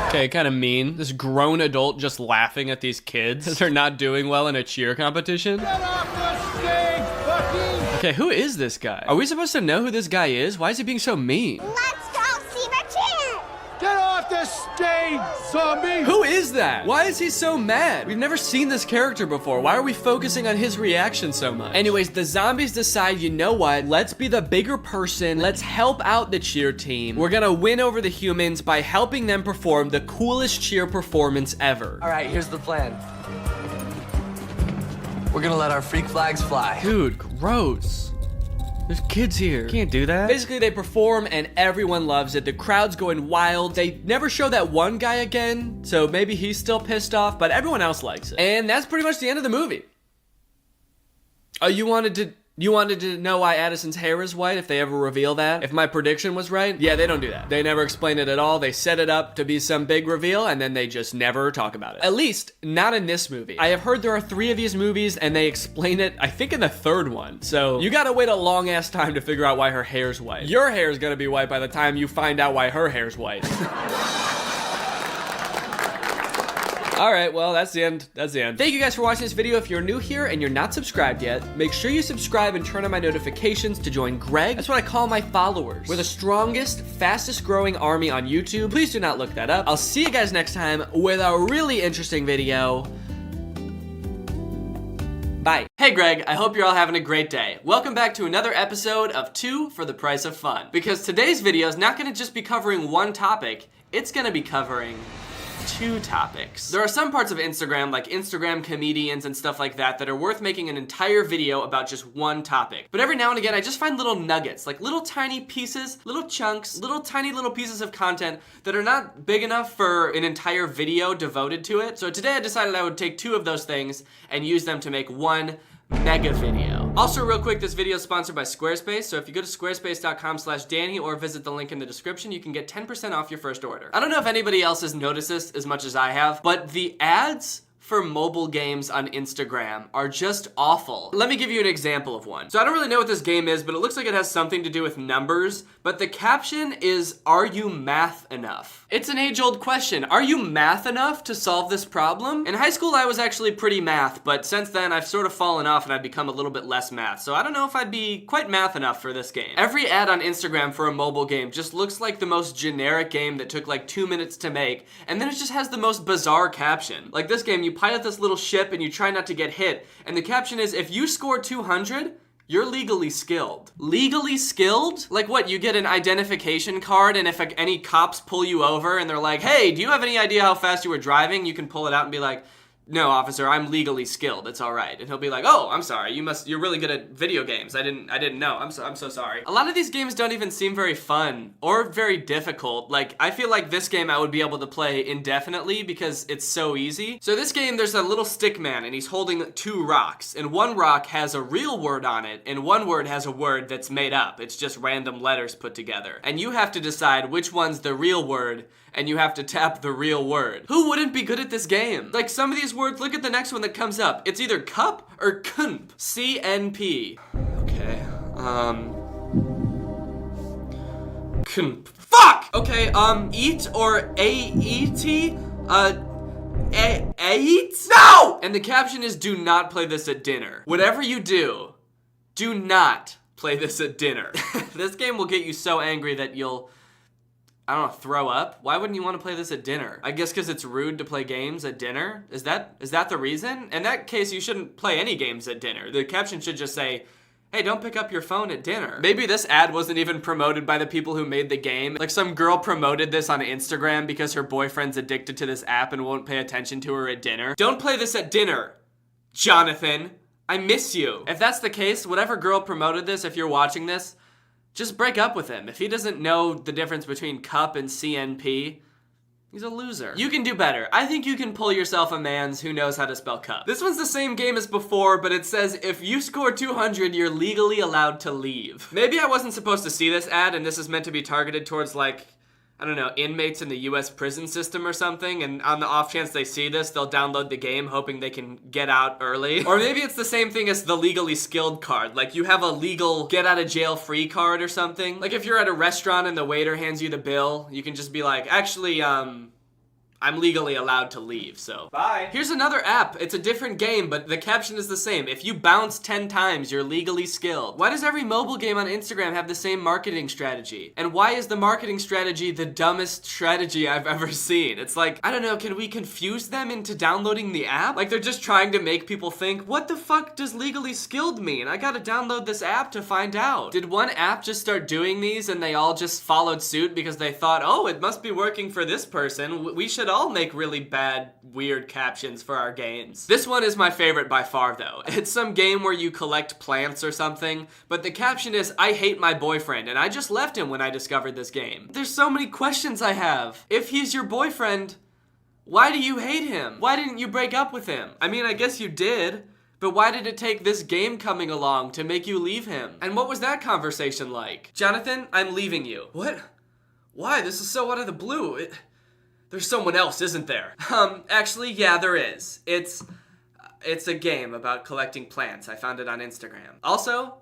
Okay, kind of mean. This grown adult just laughing at these kids because they're not doing well in a cheer competition. Get off the stage, Bucky! Okay, who is this guy? Are we supposed to know who this guy is? Why is he being so mean? Let's go see the cheer! Get off the stage, zombie! Who is that? Why is he so mad? We've never seen this character before. Why are we focusing on his reaction so much? Anyways, the zombies decide, you know what? Let's be the bigger person. Let's help out the cheer team. We're gonna win over the humans by helping them perform the coolest cheer performance ever. All right, here's the plan. We're gonna let our freak flags fly. Dude, gross. There's kids here. Can't do that. Basically, they perform and everyone loves it. The crowd's going wild. They never show that one guy again, so maybe he's still pissed off, but everyone else likes it. And that's pretty much the end of the movie. Oh, you wanted to know why Addison's hair is white, if they ever reveal that? If my prediction was right? Yeah, they don't do that. They never explain it at all. They set it up to be some big reveal, and then they just never talk about it. At least, not in this movie. I have heard there are 3 of these movies, and they explain it, I think, in the 3rd one. So, you gotta wait a long-ass time to figure out why her hair's white. Your hair's gonna be white by the time you find out why her hair's white. All right, well, that's the end. That's the end. Thank you guys for watching this video. If you're new here and you're not subscribed yet, make sure you subscribe and turn on my notifications to join Greg. That's what I call my followers. We're the strongest, fastest growing army on YouTube. Please do not look that up. I'll see you guys next time with a really interesting video. Bye. Hey Greg, I hope you're all having a great day. Welcome back to another episode of 2 for the Price of Fun. Because today's video is not gonna just be covering one topic, it's gonna be covering 2 topics. There are some parts of Instagram, like Instagram comedians and stuff like that, that are worth making an entire video about just one topic. But every now and again, I just find little nuggets, like little tiny pieces, little chunks, little tiny little pieces of content that are not big enough for an entire video devoted to it. So today I decided I would take 2 of those things and use them to make one mega video. Also, real quick, this video is sponsored by Squarespace, so if you go to squarespace.com/Danny or visit the link in the description, you can get 10% off your first order. I don't know if anybody else has noticed this as much as I have, but the ads for mobile games on Instagram are just awful. Let me give you an example of one. So I don't really know what this game is, but it looks like it has something to do with numbers, but the caption is, "Are you math enough?" It's an age-old question. Are you math enough to solve this problem? In high school, I was actually pretty math, but since then, I've sort of fallen off and I've become a little bit less math, so I don't know if I'd be quite math enough for this game. Every ad on Instagram for a mobile game just looks like the most generic game that took like 2 minutes to make, and then it just has the most bizarre caption. Like this game, you pilot this little ship and you try not to get hit, and the caption is, "If you score 200, you're legally skilled." Legally skilled? Like what, you get an identification card and if any cops pull you over and they're like, "Hey, do you have any idea how fast you were driving?" You can pull it out and be like, "No, officer, I'm legally skilled. It's all right." And he'll be like, "Oh, I'm sorry. You're really good at video games. I didn't know. I'm so sorry." A lot of these games don't even seem very fun or very difficult. Like, I feel like this game I would be able to play indefinitely because it's so easy. So this game, there's a little stick man and he's holding 2 rocks, and one rock has a real word on it and one word has a word that's made up. It's just random letters put together. And you have to decide which one's the real word, and you have to tap the real word. Who wouldn't be good at this game? Like some of these words, look at the next one that comes up. It's either cup or cnp. C-N-P. Okay, cnp. Fuck! Okay, eat or A-E-T? Eat? No! And the caption is, "Do not play this at dinner." Whatever you do not play this at dinner. This game will get you so angry that you'll, I don't know, throw up? Why wouldn't you want to play this at dinner? I guess because it's rude to play games at dinner? Is that the reason? In that case, you shouldn't play any games at dinner. The caption should just say, "Hey, don't pick up your phone at dinner." Maybe this ad wasn't even promoted by the people who made the game. Like some girl promoted this on Instagram because her boyfriend's addicted to this app and won't pay attention to her at dinner. Don't play this at dinner, Jonathan. I miss you. If that's the case, whatever girl promoted this, if you're watching this, just break up with him. If he doesn't know the difference between cup and CNP, He's a loser. You can do better. I think you can pull yourself a mans who knows how to spell cup. This one's the same game as before, but it says if you score 200, you're legally allowed to leave. Maybe I wasn't supposed to see this ad and this is meant to be targeted towards like, I don't know, inmates in the US prison system or something, and on the off chance they see this, they'll download the game hoping they can get out early. Or maybe it's the same thing as the legally skilled card. Like you have a legal get out of jail free card or something. Like if you're at a restaurant and the waiter hands you the bill, you can just be like, actually, I'm legally allowed to leave, so bye. Here's another app. It's a different game, but the caption is the same. If you bounce 10 times, you're legally skilled. Why does every mobile game on Instagram have the same marketing strategy? And why is the marketing strategy the dumbest strategy I've ever seen? It's like, I don't know, can we confuse them into downloading the app? Like they're just trying to make people think, what the fuck does legally skilled mean? I gotta download this app to find out. Did one app just start doing these and they all just followed suit because they thought, oh, it must be working for this person. We should all make really bad, weird captions for our games. This one is my favorite by far though. It's some game where you collect plants or something, but the caption is, I hate my boyfriend, and I just left him when I discovered this game. There's so many questions I have. If he's your boyfriend, why do you hate him? Why didn't you break up with him? I mean, I guess you did, but why did it take this game coming along to make you leave him? And what was that conversation like? Jonathan, I'm leaving you. What? Why? This is so out of the blue. There's someone else, isn't there? Actually, yeah, there is. It's a game about collecting plants. I found it on Instagram. Also,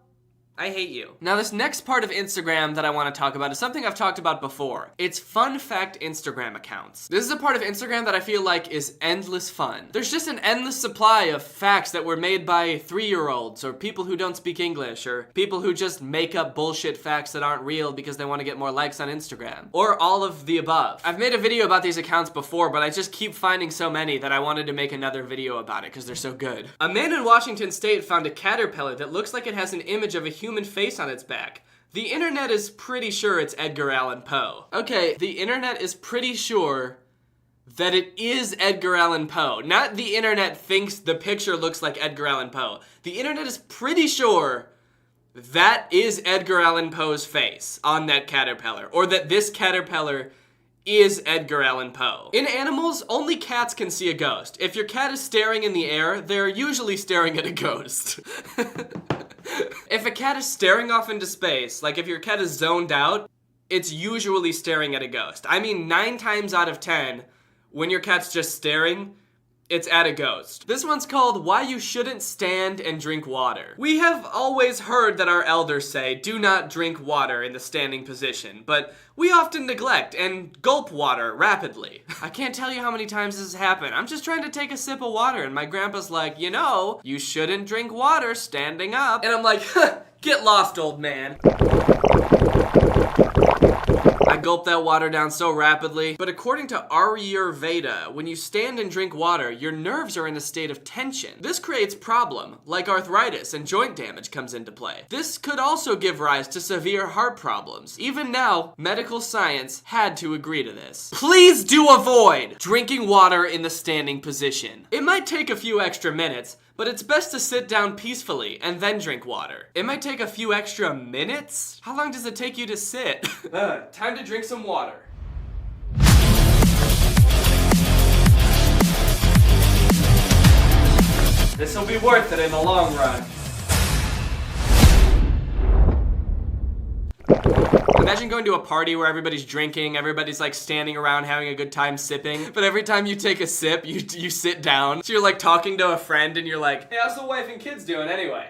I hate you. Now this next part of Instagram that I want to talk about is something I've talked about before. It's fun fact Instagram accounts. This is a part of Instagram that I feel like is endless fun. There's just an endless supply of facts that were made by 3-year-olds or people who don't speak English or people who just make up bullshit facts that aren't real because they want to get more likes on Instagram. Or all of the above. I've made a video about these accounts before, but I just keep finding so many that I wanted to make another video about it because they're so good. A man in Washington State found a caterpillar that looks like it has an image of a human face on its back. The internet is pretty sure it's Edgar Allan Poe. Okay, the internet is pretty sure that it is Edgar Allan Poe. Not the internet thinks the picture looks like Edgar Allan Poe. The internet is pretty sure that is Edgar Allan Poe's face on that caterpillar, or that this caterpillar is Edgar Allan Poe. In animals, only cats can see a ghost. If your cat is staring in the air, they're usually staring at a ghost. If a cat is staring off into space, like if your cat is zoned out, it's usually staring at a ghost. I mean, 9 times out of 10, when your cat's just staring, it's at a ghost. This one's called Why You Shouldn't Stand and Drink Water. We have always heard that our elders say, do not drink water in the standing position, but we often neglect and gulp water rapidly. I can't tell you how many times this has happened. I'm just trying to take a sip of water and my grandpa's like, you know, you shouldn't drink water standing up. And I'm like, get lost, old man. I gulped that water down so rapidly. But according to Ayurveda, when you stand and drink water, your nerves are in a state of tension. This creates problem, like arthritis and joint damage comes into play. This could also give rise to severe heart problems. Even now, medical science had to agree to this. Please do avoid drinking water in the standing position. It might take a few extra minutes, but it's best to sit down peacefully and then drink water. It might take a few extra minutes? How long does it take you to sit? Time to drink some water. This'll be worth it in the long run. Imagine going to a party where everybody's drinking, everybody's like standing around having a good time sipping, but every time you take a sip, you sit down. So you're like talking to a friend and you're like, hey, how's the wife and kids doing anyway?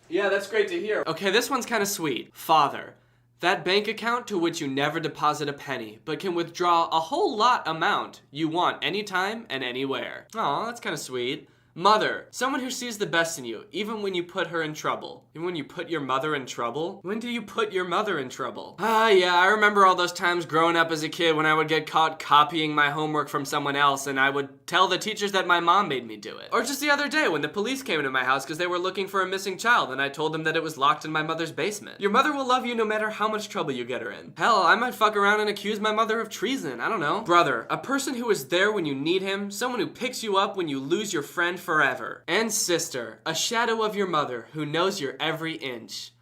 Yeah, that's great to hear. Okay, this one's kind of sweet. Father, that bank account to which you never deposit a penny, but can withdraw a whole lot amount you want anytime and anywhere. Aw, that's kind of sweet. Mother, someone who sees the best in you, even when you put her in trouble. Even when you put your mother in trouble? When do you put your mother in trouble? Yeah, I remember all those times growing up as a kid when I would get caught copying my homework from someone else and I would tell the teachers that my mom made me do it. Or just the other day when the police came into my house because they were looking for a missing child and I told them that it was locked in my mother's basement. Your mother will love you no matter how much trouble you get her in. Hell, I might fuck around and accuse my mother of treason, I don't know. Brother, a person who is there when you need him, someone who picks you up when you lose your friend forever. And sister, a shadow of your mother who knows your every inch.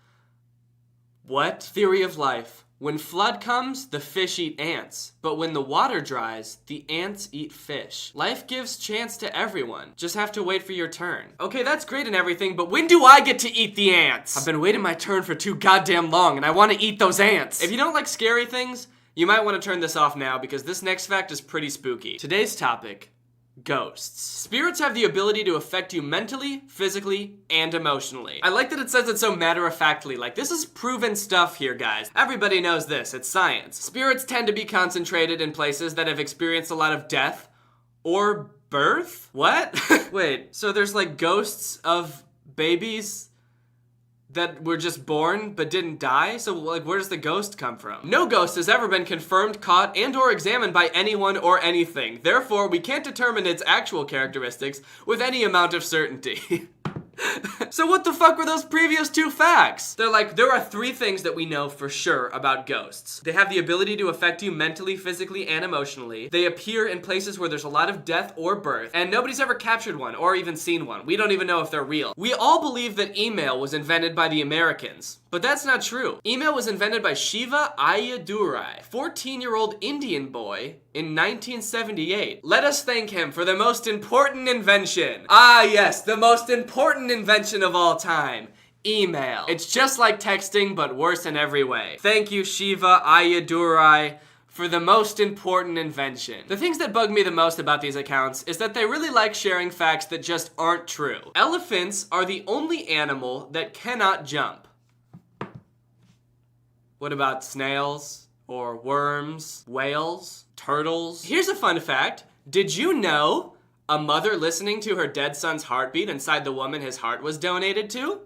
What? Theory of life. When flood comes, the fish eat ants. But when the water dries, the ants eat fish. Life gives chance to everyone. Just have to wait for your turn. Okay, that's great and everything, but when do I get to eat the ants? I've been waiting my turn for too goddamn long, and I want to eat those ants. If you don't like scary things, you might want to turn this off now because this next fact is pretty spooky. Today's topic: ghosts. Spirits have the ability to affect you mentally, physically, and emotionally. I like that it says it so matter-of-factly, like this is proven stuff here, guys. Everybody knows this, it's science. Spirits tend to be concentrated in places that have experienced a lot of death or birth? What? Wait, so there's like ghosts of babies that were just born but didn't die? So like, where does the ghost come from? No ghost has ever been confirmed, caught, and or examined by anyone or anything. Therefore, we can't determine its actual characteristics with any amount of certainty. So what the fuck were those previous two facts? They're like, there are 3 things that we know for sure about ghosts. They have the ability to affect you mentally, physically, and emotionally. They appear in places where there's a lot of death or birth, and nobody's ever captured one or even seen one. We don't even know if they're real. We all believe that email was invented by the Americans, but that's not true. Email was invented by Shiva Ayadurai, 14-year-old Indian boy in 1978. Let us thank him for the most important invention. Ah yes, the most important invention of all time. Email. It's just like texting, but worse in every way. Thank you, Shiva Ayadurai, for the most important invention. The things that bug me the most about these accounts is that they really like sharing facts that just aren't true. Elephants are the only animal that cannot jump. What about snails? Or worms? Whales? Turtles? Here's a fun fact. Did you know a mother listening to her dead son's heartbeat inside the woman his heart was donated to?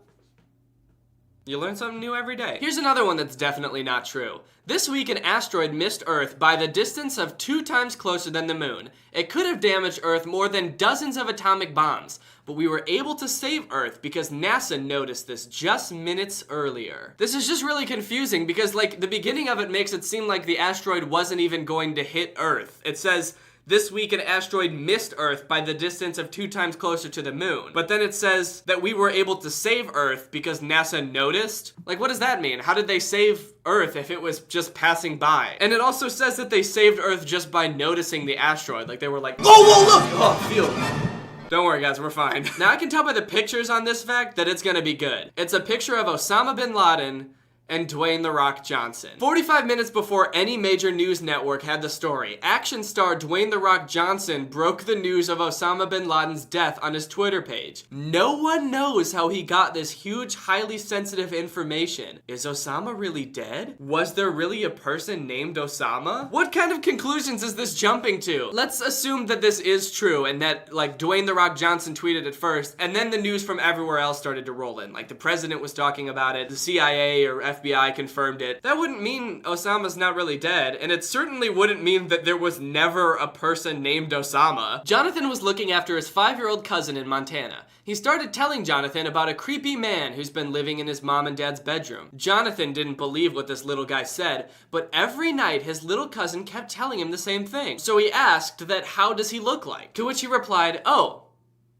You learn something new every day. Here's another one that's definitely not true. This week, an asteroid missed Earth by the distance of 2 times closer than the moon. It could have damaged Earth more than dozens of atomic bombs, but we were able to save Earth because NASA noticed this just minutes earlier. This is just really confusing because, like, the beginning of it makes it seem like the asteroid wasn't even going to hit Earth. It says, this week, an asteroid missed Earth by the distance of 2 times closer to the moon. But then it says that we were able to save Earth because NASA noticed? Like, what does that mean? How did they save Earth if it was just passing by? And it also says that they saved Earth just by noticing the asteroid. Like, they were like, oh, whoa, look! Oh, phew. Don't worry, guys, we're fine. Now, I can tell by the pictures on this fact that it's gonna be good. It's a picture of Osama bin Laden and Dwayne "The Rock" Johnson. 45 minutes before any major news network had the story, action star Dwayne "The Rock" Johnson broke the news of Osama bin Laden's death on his Twitter page. No one knows how he got this huge, highly sensitive information. Is Osama really dead? Was there really a person named Osama? What kind of conclusions is this jumping to? Let's assume that this is true and that, like, Dwayne "The Rock" Johnson tweeted it first, and then the news from everywhere else started to roll in. Like, the president was talking about it, the CIA or FBI confirmed it. That wouldn't mean Osama's not really dead, and it certainly wouldn't mean that there was never a person named Osama. Jonathan was looking after his 5-year-old cousin in Montana. He started telling Jonathan about a creepy man who's been living in his mom and dad's bedroom. Jonathan didn't believe what this little guy said, but every night his little cousin kept telling him the same thing. So he asked that, how does he look like? To which he replied, oh,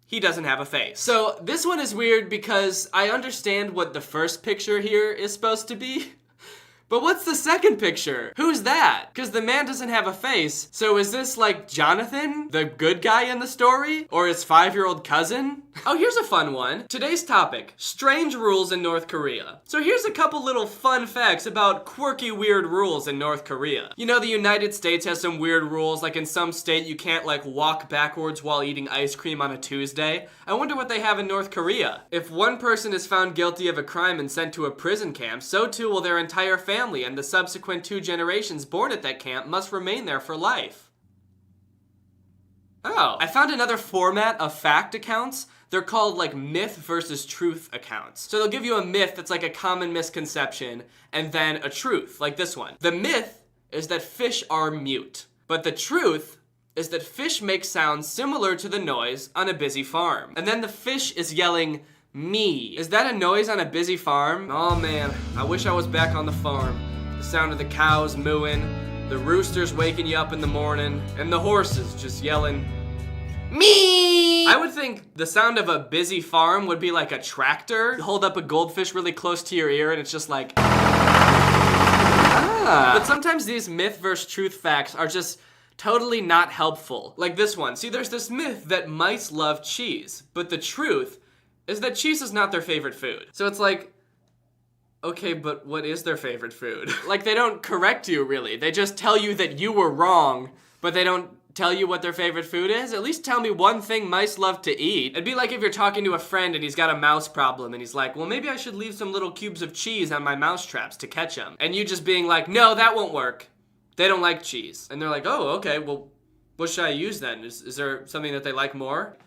he doesn't have a face. So this one is weird because I understand what the first picture here is supposed to be. But what's the second picture? Who's that? Because the man doesn't have a face. So is this like Jonathan, the good guy in the story? Or his 5-year-old cousin? Oh, here's a fun one. Today's topic, strange rules in North Korea. So here's a couple little fun facts about quirky, weird rules in North Korea. You know, the United States has some weird rules, like in some state you can't like walk backwards while eating ice cream on a Tuesday. I wonder what they have in North Korea. If one person is found guilty of a crime and sent to a prison camp, so too will their entire family, and the subsequent 2 generations born at that camp must remain there for life. Oh, I found another format of fact accounts. They're called like myth versus truth accounts. So they'll give you a myth that's like a common misconception, and then a truth, like this one. The myth is that fish are mute, but the truth is that fish make sounds similar to the noise on a busy farm. And then the fish is yelling, me. Is that a noise on a busy farm? Oh man, I wish I was back on the farm. The sound of the cows mooing, the roosters waking you up in the morning, and the horses just yelling, me! I would think the sound of a busy farm would be like a tractor. You hold up a goldfish really close to your ear and it's just like... But sometimes these myth versus truth facts are just totally not helpful. Like this one. See, there's this myth that mice love cheese, but the truth is that cheese is not their favorite food. So it's like, okay, but what is their favorite food? Like, they don't correct you, really. They just tell you that you were wrong, but they don't tell you what their favorite food is. At least tell me one thing mice love to eat. It'd be like if you're talking to a friend and he's got a mouse problem and he's like, well, maybe I should leave some little cubes of cheese on my mouse traps to catch them. And you just being like, no, that won't work. They don't like cheese. And they're like, oh, okay, well, what should I use then? Is there something that they like more?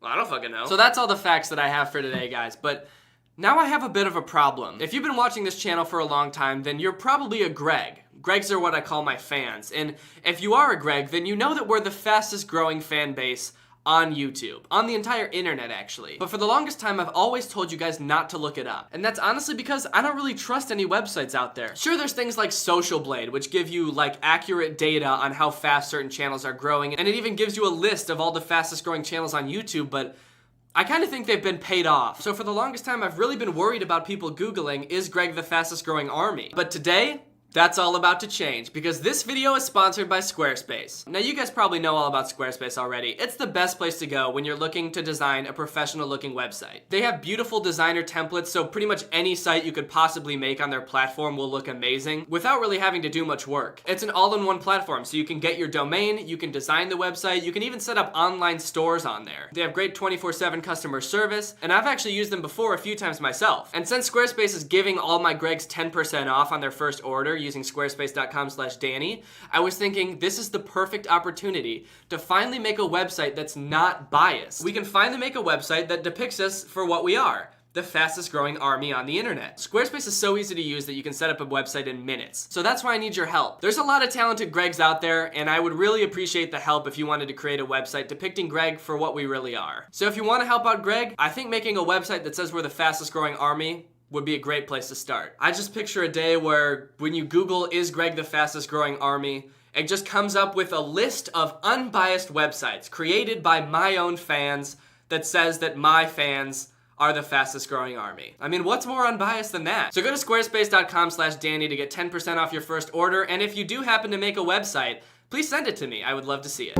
Well, I don't fucking know. So that's all the facts that I have for today, guys. But now I have a bit of a problem. If you've been watching this channel for a long time, then you're probably a Greg. Gregs are what I call my fans. And if you are a Greg, then you know that we're the fastest growing fan base on YouTube. On the entire internet, actually. But for the longest time, I've always told you guys not to look it up. And that's honestly because I don't really trust any websites out there. Sure, there's things like Social Blade, which give you like accurate data on how fast certain channels are growing. And it even gives you a list of all the fastest growing channels on YouTube, but I kind of think they've been paid off. So for the longest time, I've really been worried about people Googling, is Greg the fastest growing army? But today, that's all about to change, because this video is sponsored by Squarespace. Now, you guys probably know all about Squarespace already. It's the best place to go when you're looking to design a professional looking website. They have beautiful designer templates, so pretty much any site you could possibly make on their platform will look amazing without really having to do much work. It's an all-in-one platform, so you can get your domain, you can design the website, you can even set up online stores on there. They have great 24/7 customer service, and I've actually used them before a few times myself. And since Squarespace is giving all my Gregs 10% off on their first order using squarespace.com/Danny, I was thinking this is the perfect opportunity to finally make a website that's not biased. We can finally make a website that depicts us for what we are, the fastest growing army on the internet. Squarespace is so easy to use that you can set up a website in minutes. So that's why I need your help. There's a lot of talented Gregs out there, and I would really appreciate the help if you wanted to create a website depicting Greg for what we really are. So if you want to help out Greg, I think making a website that says we're the fastest growing army would be a great place to start. I just picture a day where when you Google, is Greg the fastest growing army, it just comes up with a list of unbiased websites created by my own fans that says that my fans are the fastest growing army. I mean, what's more unbiased than that? So go to squarespace.com/Danny to get 10% off your first order, and if you do happen to make a website, please send it to me. I would love to see it.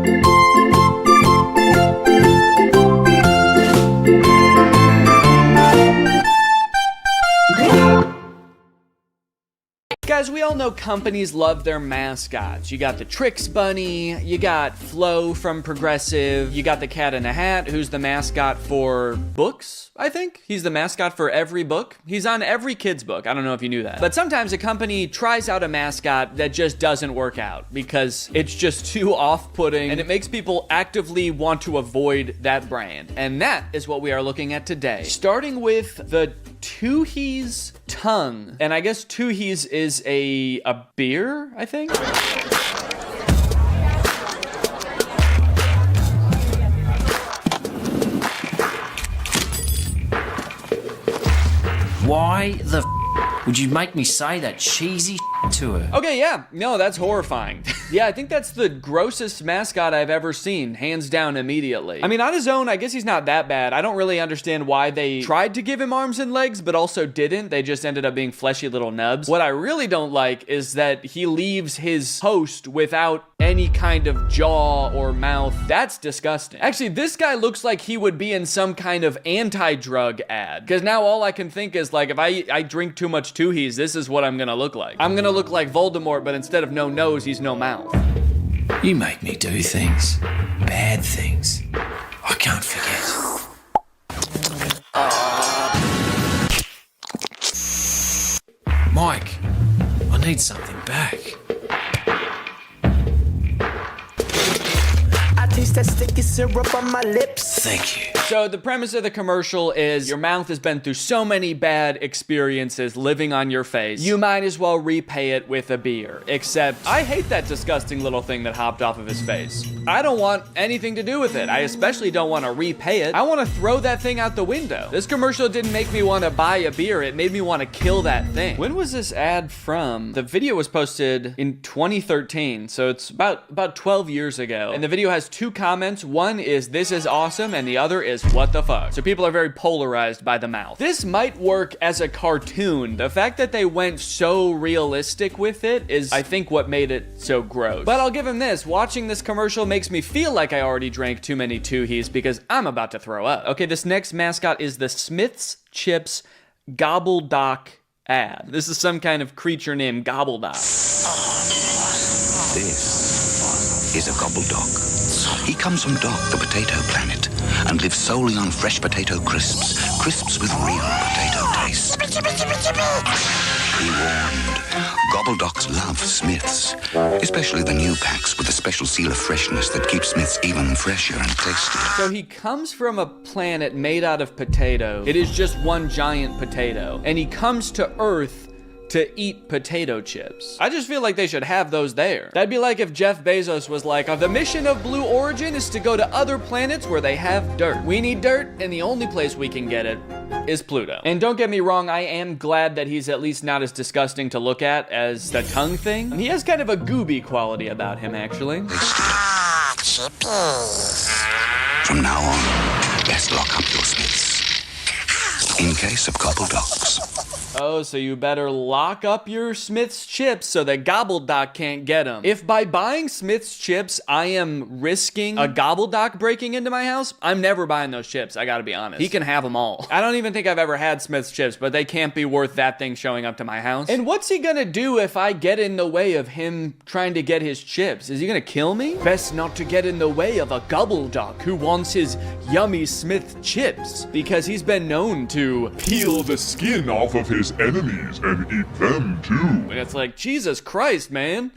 Guys, we all know companies love their mascots. You got the Trix Bunny, you got Flo from Progressive, you got the Cat in a Hat, who's the mascot for books, I think. He's the mascot for every book. He's on every kid's book. I don't know if you knew that. But sometimes a company tries out a mascot that just doesn't work out because it's just too off-putting and it makes people actively want to avoid that brand. And that is what we are looking at today. Starting with the Tooheys tongue. And I guess Tooheys is a beer, I think? Why the would you make me say that cheesy to her? Okay, yeah. No, that's horrifying. Yeah, I think that's the grossest mascot I've ever seen, hands down immediately. I mean, on his own, I guess he's not that bad. I don't really understand why they tried to give him arms and legs, but also didn't. They just ended up being fleshy little nubs. What I really don't like is that he leaves his host without any kind of jaw or mouth. That's disgusting. Actually, this guy looks like he would be in some kind of anti-drug ad. Because now all I can think is, like, if I drink too much Tooheys, this is what I'm gonna look like. I'm gonna look like Voldemort, but instead of no nose, he's no mouth. You make me do things. Bad things. I can't forget. Mike, I need something back. I taste that sticky syrup on my lips. Thank you. So the premise of the commercial is your mouth has been through so many bad experiences living on your face, you might as well repay it with a beer. Except, I hate that disgusting little thing that hopped off of his face. I don't want anything to do with it. I especially don't want to repay it. I want to throw that thing out the window. This commercial didn't make me want to buy a beer. It made me want to kill that thing. When was this ad from? The video was posted in 2013, so it's about 12 years ago. And the video has two comments. One is, "This is awesome," and the other is, is what the fuck. So people are very polarized by the mouth. This might work as a cartoon. The fact that they went so realistic with it is, I think, what made it so gross. But I'll give him this. Watching this commercial makes me feel like I already drank too many Tooheys because I'm about to throw up. Okay, this next mascot is the Smith's Chips Gobbledoc ad. This is some kind of creature named Gobbledoc. This is a gobbledoc. He comes from Doc, the potato planet, and lives solely on fresh potato crisps. Crisps with real potato taste. Be warned, gobbledocs love Smiths, especially the new packs with a special seal of freshness that keeps Smiths even fresher and tastier. So he comes from a planet made out of potato. It is just one giant potato. And he comes to Earth to eat potato chips. I just feel like they should have those there. That'd be like if Jeff Bezos was like, the mission of Blue Origin is to go to other planets where they have dirt. We need dirt, and the only place we can get it is Pluto. And don't get me wrong, I am glad that he's at least not as disgusting to look at as the tongue thing. He has kind of a gooby quality about him, actually. From now on, best lock up your Smiths. In case of gobbledocs. Oh, so you better lock up your Smith's chips so that Gobbledoc can't get them. If by buying Smith's chips, I am risking a Gobbledoc breaking into my house, I'm never buying those chips, I gotta be honest. He can have them all. I don't even think I've ever had Smith's chips, but they can't be worth that thing showing up to my house. And what's he gonna do if I get in the way of him trying to get his chips? Is he gonna kill me? Best not to get in the way of a Gobbledoc who wants his yummy Smith chips, because he's been known to peel the skin off of his enemies and eat them too. And it's like, Jesus Christ, man.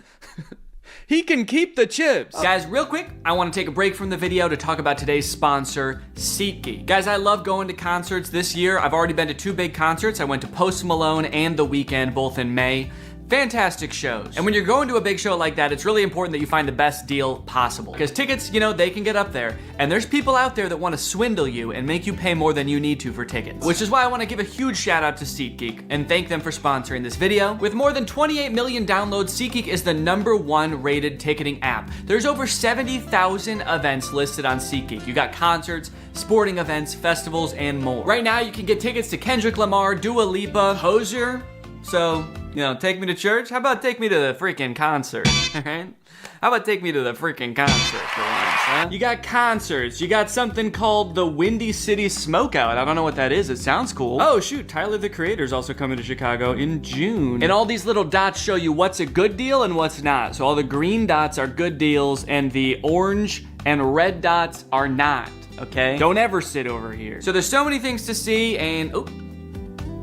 He can keep the chips. Guys, real quick, I want to take a break from the video to talk about today's sponsor, SeatGeek. Guys, I love going to concerts this year. I've already been to 2 big concerts. I went to Post Malone and The Weeknd, both in May. Fantastic shows. And when you're going to a big show like that, it's really important that you find the best deal possible. Because tickets, you know, they can get up there. And there's people out there that want to swindle you and make you pay more than you need to for tickets. Which is why I want to give a huge shout out to SeatGeek and thank them for sponsoring this video. With more than 28 million downloads, SeatGeek is the #1 rated ticketing app. There's over 70,000 events listed on SeatGeek. You got concerts, sporting events, festivals, and more. Right now, you can get tickets to Kendrick Lamar, Dua Lipa, Hozier. So, you know, take me to church? How about take me to the freaking concert, alright? How about take me to the freaking concert for once, huh? You got concerts, you got something called the Windy City Smokeout. I don't know what that is, it sounds cool. Oh shoot, Tyler the Creator's also coming to Chicago in June. And all these little dots show you what's a good deal and what's not. So all the green dots are good deals and the orange and red dots are not, okay? Don't ever sit over here. So there's so many things to see and, oh,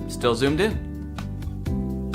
still zoomed in.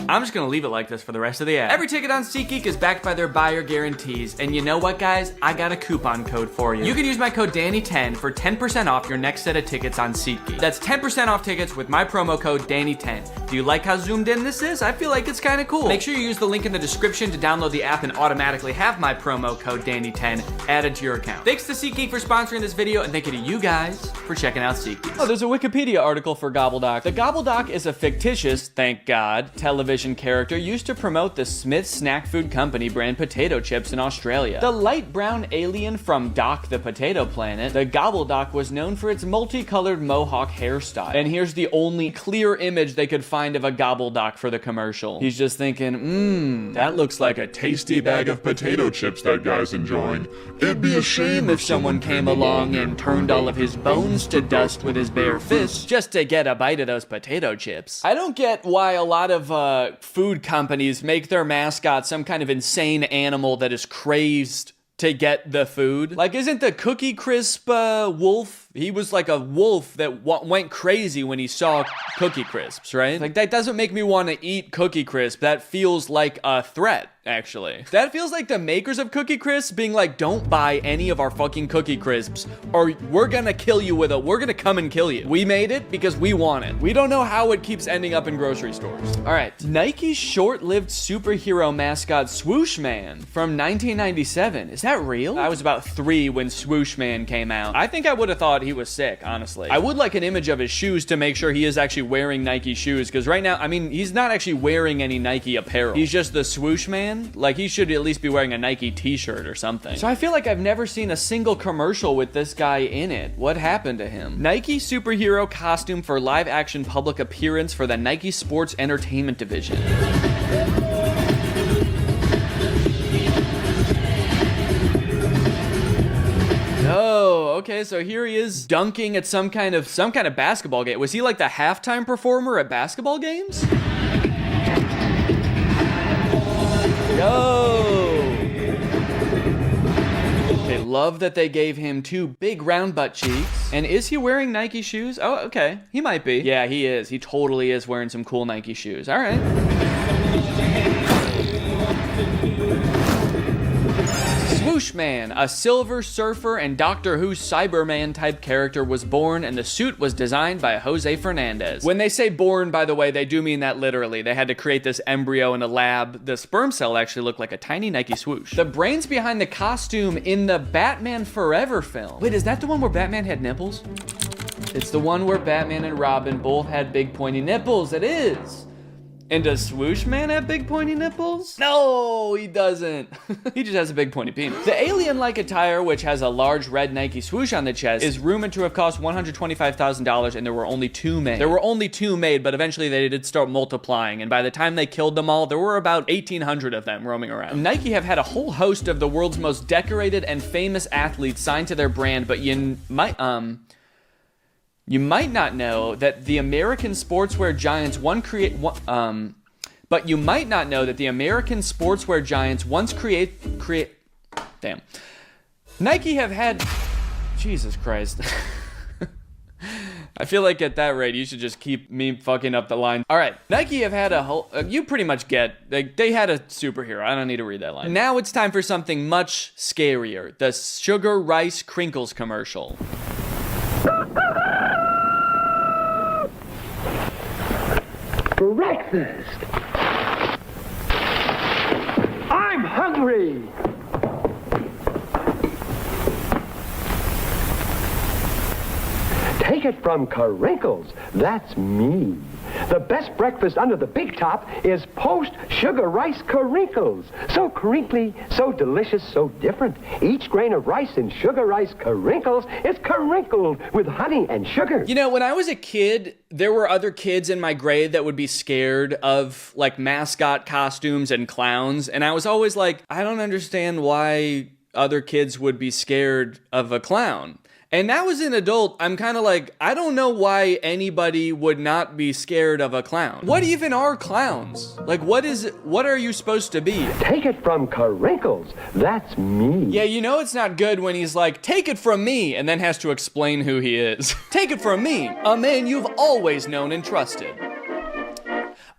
I'm just gonna leave it like this for the rest of the ad. Every ticket on SeatGeek is backed by their buyer guarantees. And you know what, guys? I got a coupon code for you. You can use my code Danny10 for 10% off your next set of tickets on SeatGeek. That's 10% off tickets with my promo code Danny10. Do you like how zoomed in this is? I feel like it's kind of cool. Make sure you use the link in the description to download the app and automatically have my promo code Danny10 added to your account. Thanks to SeatGeek for sponsoring this video, and thank you to you guys for checking out SeatGeek. Oh, there's a Wikipedia article for Gobbledoc. The Gobbledoc is a fictitious, thank God, television character used to promote the Smith Snack Food Company brand potato chips in Australia. The light brown alien from Doc the Potato Planet, the Gobbledoc was known for its multicolored mohawk hairstyle. And here's the only clear image they could find of a Gobbledoc for the commercial. He's just thinking, that looks like a tasty bag of potato chips that guy's enjoying. It'd be a shame if someone came along and turned all of his bones to dust with his bare fists just to get a bite of those potato chips. I don't get why a lot of food companies make their mascot some kind of insane animal that is crazed to get the food. Like, isn't the Cookie Crisp wolf? He was like a wolf that went crazy when he saw Cookie Crisps, right? Like, that doesn't make me want to eat Cookie Crisp. That feels like a threat, actually. That feels like the makers of Cookie Crisps being like, don't buy any of our fucking Cookie Crisps or we're gonna kill you with it. We're gonna come and kill you. We made it because we want it. We don't know how it keeps ending up in grocery stores. All right, Nike's short-lived superhero mascot Swoosh Man from 1997. Is that real? I was about 3 when Swoosh Man came out. I think I would have thought he was sick, honestly. I would like an image of his shoes to make sure he is actually wearing Nike shoes, because right now, I mean, he's not actually wearing any Nike apparel. He's just the Swoosh Man. Batman. Like, he should at least be wearing a Nike t-shirt or something. So I feel like I've never seen a single commercial with this guy in it. What happened to him? Nike superhero costume for live action public appearance for the Nike Sports Entertainment Division. Oh, okay, so here he is dunking at some kind of basketball game. Was he like the halftime performer at basketball games? Yo! Okay, love that they gave him 2 big round butt cheeks. And is he wearing Nike shoes? Oh, okay, he might be. Yeah, he is. He totally is wearing some cool Nike shoes. All right. Swoosh Man, a Silver Surfer and Doctor Who Cyberman type character, was born, and the suit was designed by Jose Fernandez. When they say born, by the way, they do mean that literally. They had to create this embryo in a lab. The sperm cell actually looked like a tiny Nike swoosh. The brains behind the costume in the Batman Forever film. Wait, is that the one where Batman had nipples? It's the one where Batman and Robin both had big pointy nipples. It is. And does Swoosh Man have big pointy nipples? No, he doesn't. He just has a big pointy penis. The alien-like attire, which has a large red Nike swoosh on the chest, is rumored to have cost $125,000, and there were only 2 made. There were only 2 made, but eventually they did start multiplying, and by the time they killed them all, there were about 1,800 of them roaming around. Nike have had a whole host of the world's most decorated and famous athletes signed to their brand, but you might not know that the American sportswear giants damn. Nike have had, Jesus Christ. I feel like at that rate, you should just keep me fucking up the line. All right, Nike have had a whole, you pretty much get, they had a superhero. I don't need to read that line. Now it's time for something much scarier. The Sugar Rice Crinkles commercial. Breakfast! I'm hungry! Take it from Crinkles. That's me. The best breakfast under the big top is Post Sugar Rice Crinkles. So crinkly, so delicious, so different. Each grain of rice in Sugar Rice Crinkles is crinkled with honey and sugar. You know, when I was a kid, there were other kids in my grade that would be scared of like mascot costumes and clowns. And I was always like, I don't understand why other kids would be scared of a clown. And now as an adult, I'm kind of like, I don't know why anybody would not be scared of a clown. What even are clowns? Like, what are you supposed to be? Take it from Crinkles. That's me. Yeah, you know it's not good when he's like, take it from me, and then has to explain who he is. Take it from me, a man you've always known and trusted.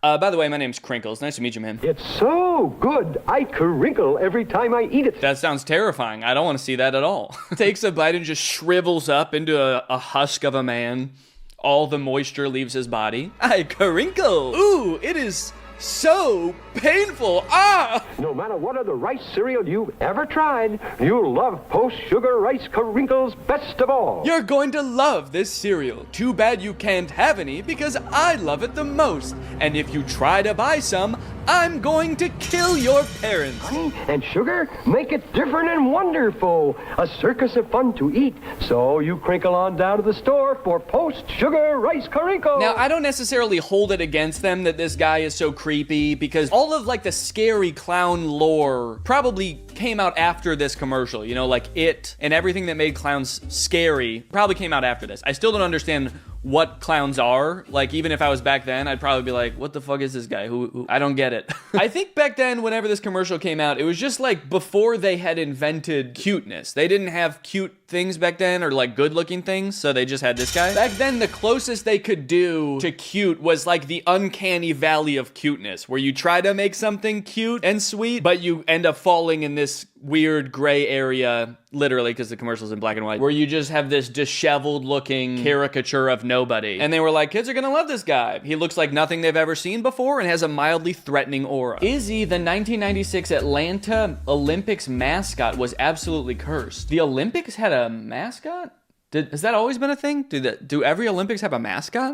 By the way, my name's Crinkles. Nice to meet you, man. It's so good, I crinkle every time I eat it. That sounds terrifying. I don't want to see that at all. Takes a bite and just shrivels up into a husk of a man. All the moisture leaves his body. I crinkle. Ooh, it is so painful. Ah! No matter what other rice cereal you've ever tried, you'll love Post Sugar Rice Crinkles best of all. You're going to love this cereal. Too bad you can't have any because I love it the most. And if you try to buy some, I'm going to kill your parents. Honey and sugar make it different and wonderful. A circus of fun to eat. So you crinkle on down to the store for Post Sugar Rice Crinkles. Now, I don't necessarily hold it against them that this guy is so creepy because all of like the scary clown lore probably came out after this commercial. You know, like It and everything that made clowns scary probably came out after this. I still don't understand what clowns are. Like, even if I was back then, I'd probably be like, what the fuck is this guy? Who? I don't get it. I think back then, whenever this commercial came out, it was just like before they had invented cuteness. They didn't have cute things back then or like good looking things, so they just had this guy. Back then, the closest they could do to cute was like the uncanny valley of cuteness, where you try to make something cute and sweet, but you end up falling in this weird gray area, literally, because the commercial's in black and white, where you just have this disheveled looking caricature of nobody. And they were like, kids are gonna love this guy. He looks like nothing they've ever seen before and has a mildly threatening aura. Izzy, the 1996 Atlanta Olympics mascot, was absolutely cursed. The Olympics had a mascot? Has that always been a thing? Do every Olympics have a mascot?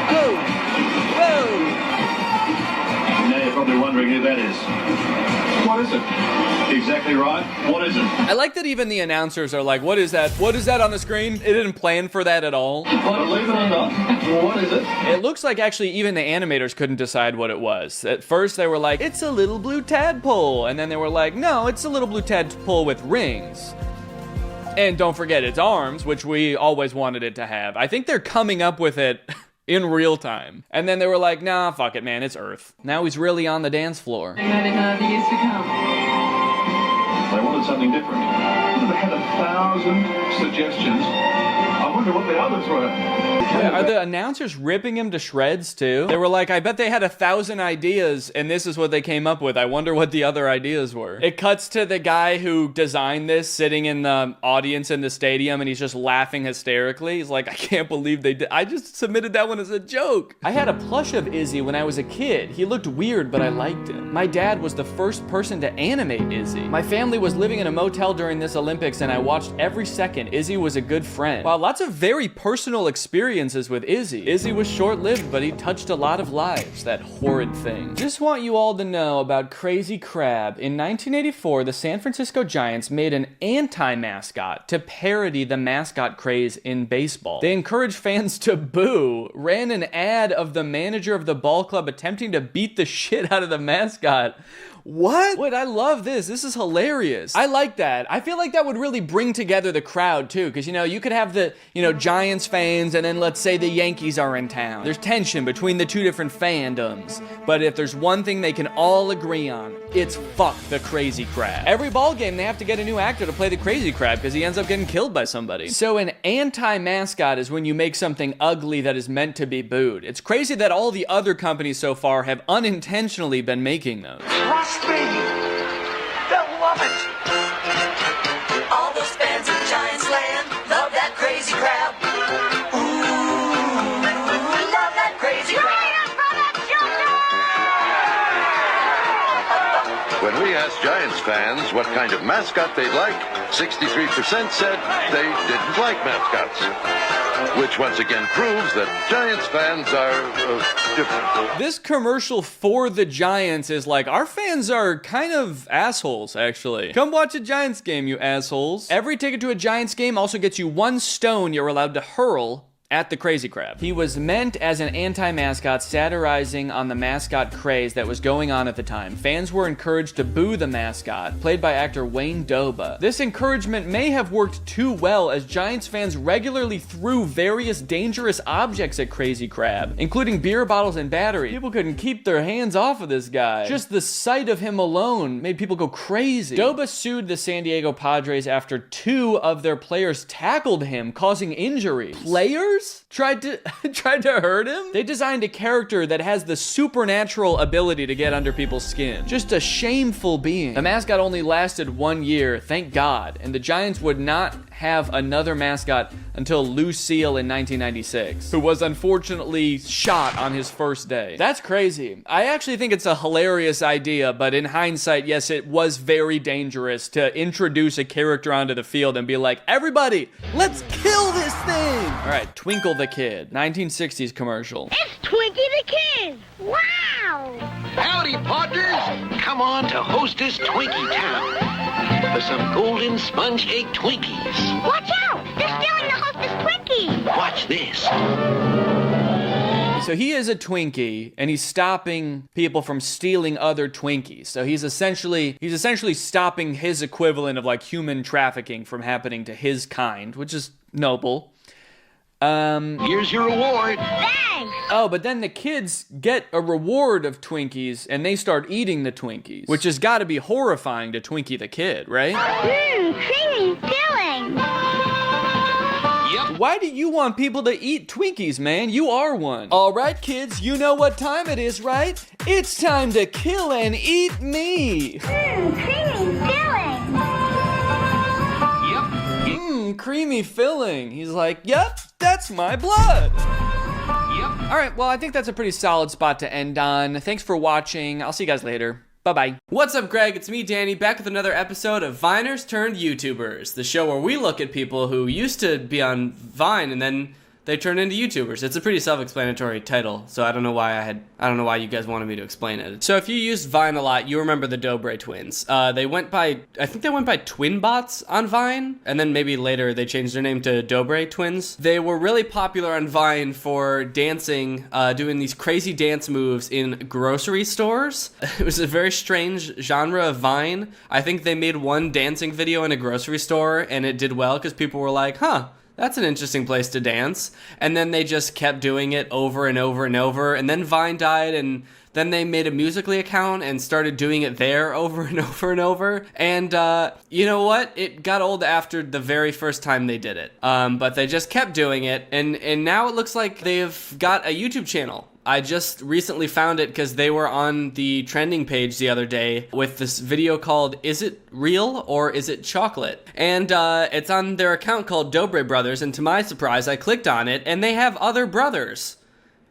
Oh, probably wondering who that is. What is it? Exactly right. What is it? I like that even the announcers are like, what is that? What is that on the screen? It didn't plan for that at all. Believe it or not, what is it? It looks like actually even the animators couldn't decide what it was. At first they were like, it's a little blue tadpole. And then they were like, no, it's a little blue tadpole with rings. And don't forget its arms, which we always wanted it to have. I think they're coming up with it in real time. And then they were like, nah, fuck it, man, it's Earth. Now he's really on the dance floor. They wanted something different. They had 1,000 suggestions. I wonder what the others were. Are the announcers ripping him to shreds too? They were like, I bet they had 1,000 ideas and this is what they came up with. I wonder what the other ideas were. It cuts to the guy who designed this sitting in the audience in the stadium and he's just laughing hysterically. He's like, I can't believe they did. I just submitted that one as a joke. I had a plush of Izzy when I was a kid. He looked weird, but I liked him. My dad was the first person to animate Izzy. My family was living in a motel during this Olympics and I watched every second. Izzy was a good friend. Wow, lots of very personal experiences with Izzy. Izzy was short-lived, but he touched a lot of lives, that horrid thing. Just want you all to know about Crazy Crab. In 1984, the San Francisco Giants made an anti-mascot to parody the mascot craze in baseball. They encouraged fans to boo, ran an ad of the manager of the ball club attempting to beat the shit out of the mascot. What? Wait, I love this. This is hilarious. I like that. I feel like that would really bring together the crowd too, because, you know, you could have the, Giants fans and then let's say the Yankees are in town. There's tension between the two different fandoms. But if there's one thing they can all agree on, it's fuck the Crazy Crab. Every ball game, they have to get a new actor to play the Crazy Crab because he ends up getting killed by somebody. So an anti-mascot is when you make something ugly that is meant to be booed. It's crazy that all the other companies so far have unintentionally been making those. Trust me, they'll love it. All those fans in Giants land love that Crazy Crab. Ooh, love that Crazy Crab. When we asked Giants fans what kind of mascot they'd like, 63% said they didn't like mascots. Which once again proves that Giants fans are different. This commercial for the Giants is like, our fans are kind of assholes, actually. Come watch a Giants game, you assholes. Every ticket to a Giants game also gets you 1 stone you're allowed to hurl at the Crazy Crab. He was meant as an anti-mascot satirizing on the mascot craze that was going on at the time. Fans were encouraged to boo the mascot, played by actor Wayne Doba. This encouragement may have worked too well as Giants fans regularly threw various dangerous objects at Crazy Crab, including beer bottles and batteries. People couldn't keep their hands off of this guy. Just the sight of him alone made people go crazy. Doba sued the San Diego Padres after 2 of their players tackled him, causing injuries. Players? Tried to hurt him? They designed a character that has the supernatural ability to get under people's skin. Just a shameful being. The mascot only lasted 1 year, thank God, and the Giants would not have another mascot until Lucille in 1996, who was unfortunately shot on his first day. That's crazy. I actually think it's a hilarious idea, but in hindsight, yes, it was very dangerous to introduce a character onto the field and be like, everybody, let's kill this thing! All right, Twinkle the Kid, 1960s commercial. It's Twinkie the Kid! Wow! Howdy, partners! Come on to Hostess Twinkie Town for some golden sponge cake Twinkies. Watch out! They're stealing the Hostess Twinkie! Watch this. So he is a Twinkie, and he's stopping people from stealing other Twinkies. So he's essentially stopping his equivalent of like human trafficking from happening to his kind, which is noble. Here's your reward. Thanks! Oh, but then the kids get a reward of Twinkies, and they start eating the Twinkies, which has got to be horrifying to Twinkie the Kid, right? Creamy filling! Yep. Why do you want people to eat Twinkies, man? You are one. All right, kids, you know what time it is, right? It's time to kill and eat me. Creamy filling! Yep. Creamy filling. He's like, yep, that's my blood. Yep. All right, well, I think that's a pretty solid spot to end on. Thanks for watching. I'll see you guys later. Bye-bye. What's up, Greg? It's me, Danny, back with another episode of Viners Turned YouTubers, the show where we look at people who used to be on Vine and then they turn into YouTubers. It's a pretty self-explanatory title, so I don't know why you guys wanted me to explain it. So if you used Vine a lot, you remember the Dobre twins. I think they went by Twin Bots on Vine, and then maybe later they changed their name to Dobre twins. They were really popular on Vine for dancing, doing these crazy dance moves in grocery stores. It was a very strange genre of Vine. I think they made one dancing video in a grocery store, and it did well because people were like, huh, that's an interesting place to dance. And then they just kept doing it over and over and over. And then Vine died, and then they made a Musical.ly account and started doing it there over and over and over. And you know what? It got old after the very first time they did it. But they just kept doing it. And now it looks like they've got a YouTube channel. I just recently found it because they were on the trending page the other day with this video called Is It Real or Is It Chocolate? And it's on their account called Dobre Brothers, and to my surprise, I clicked on it and they have other brothers.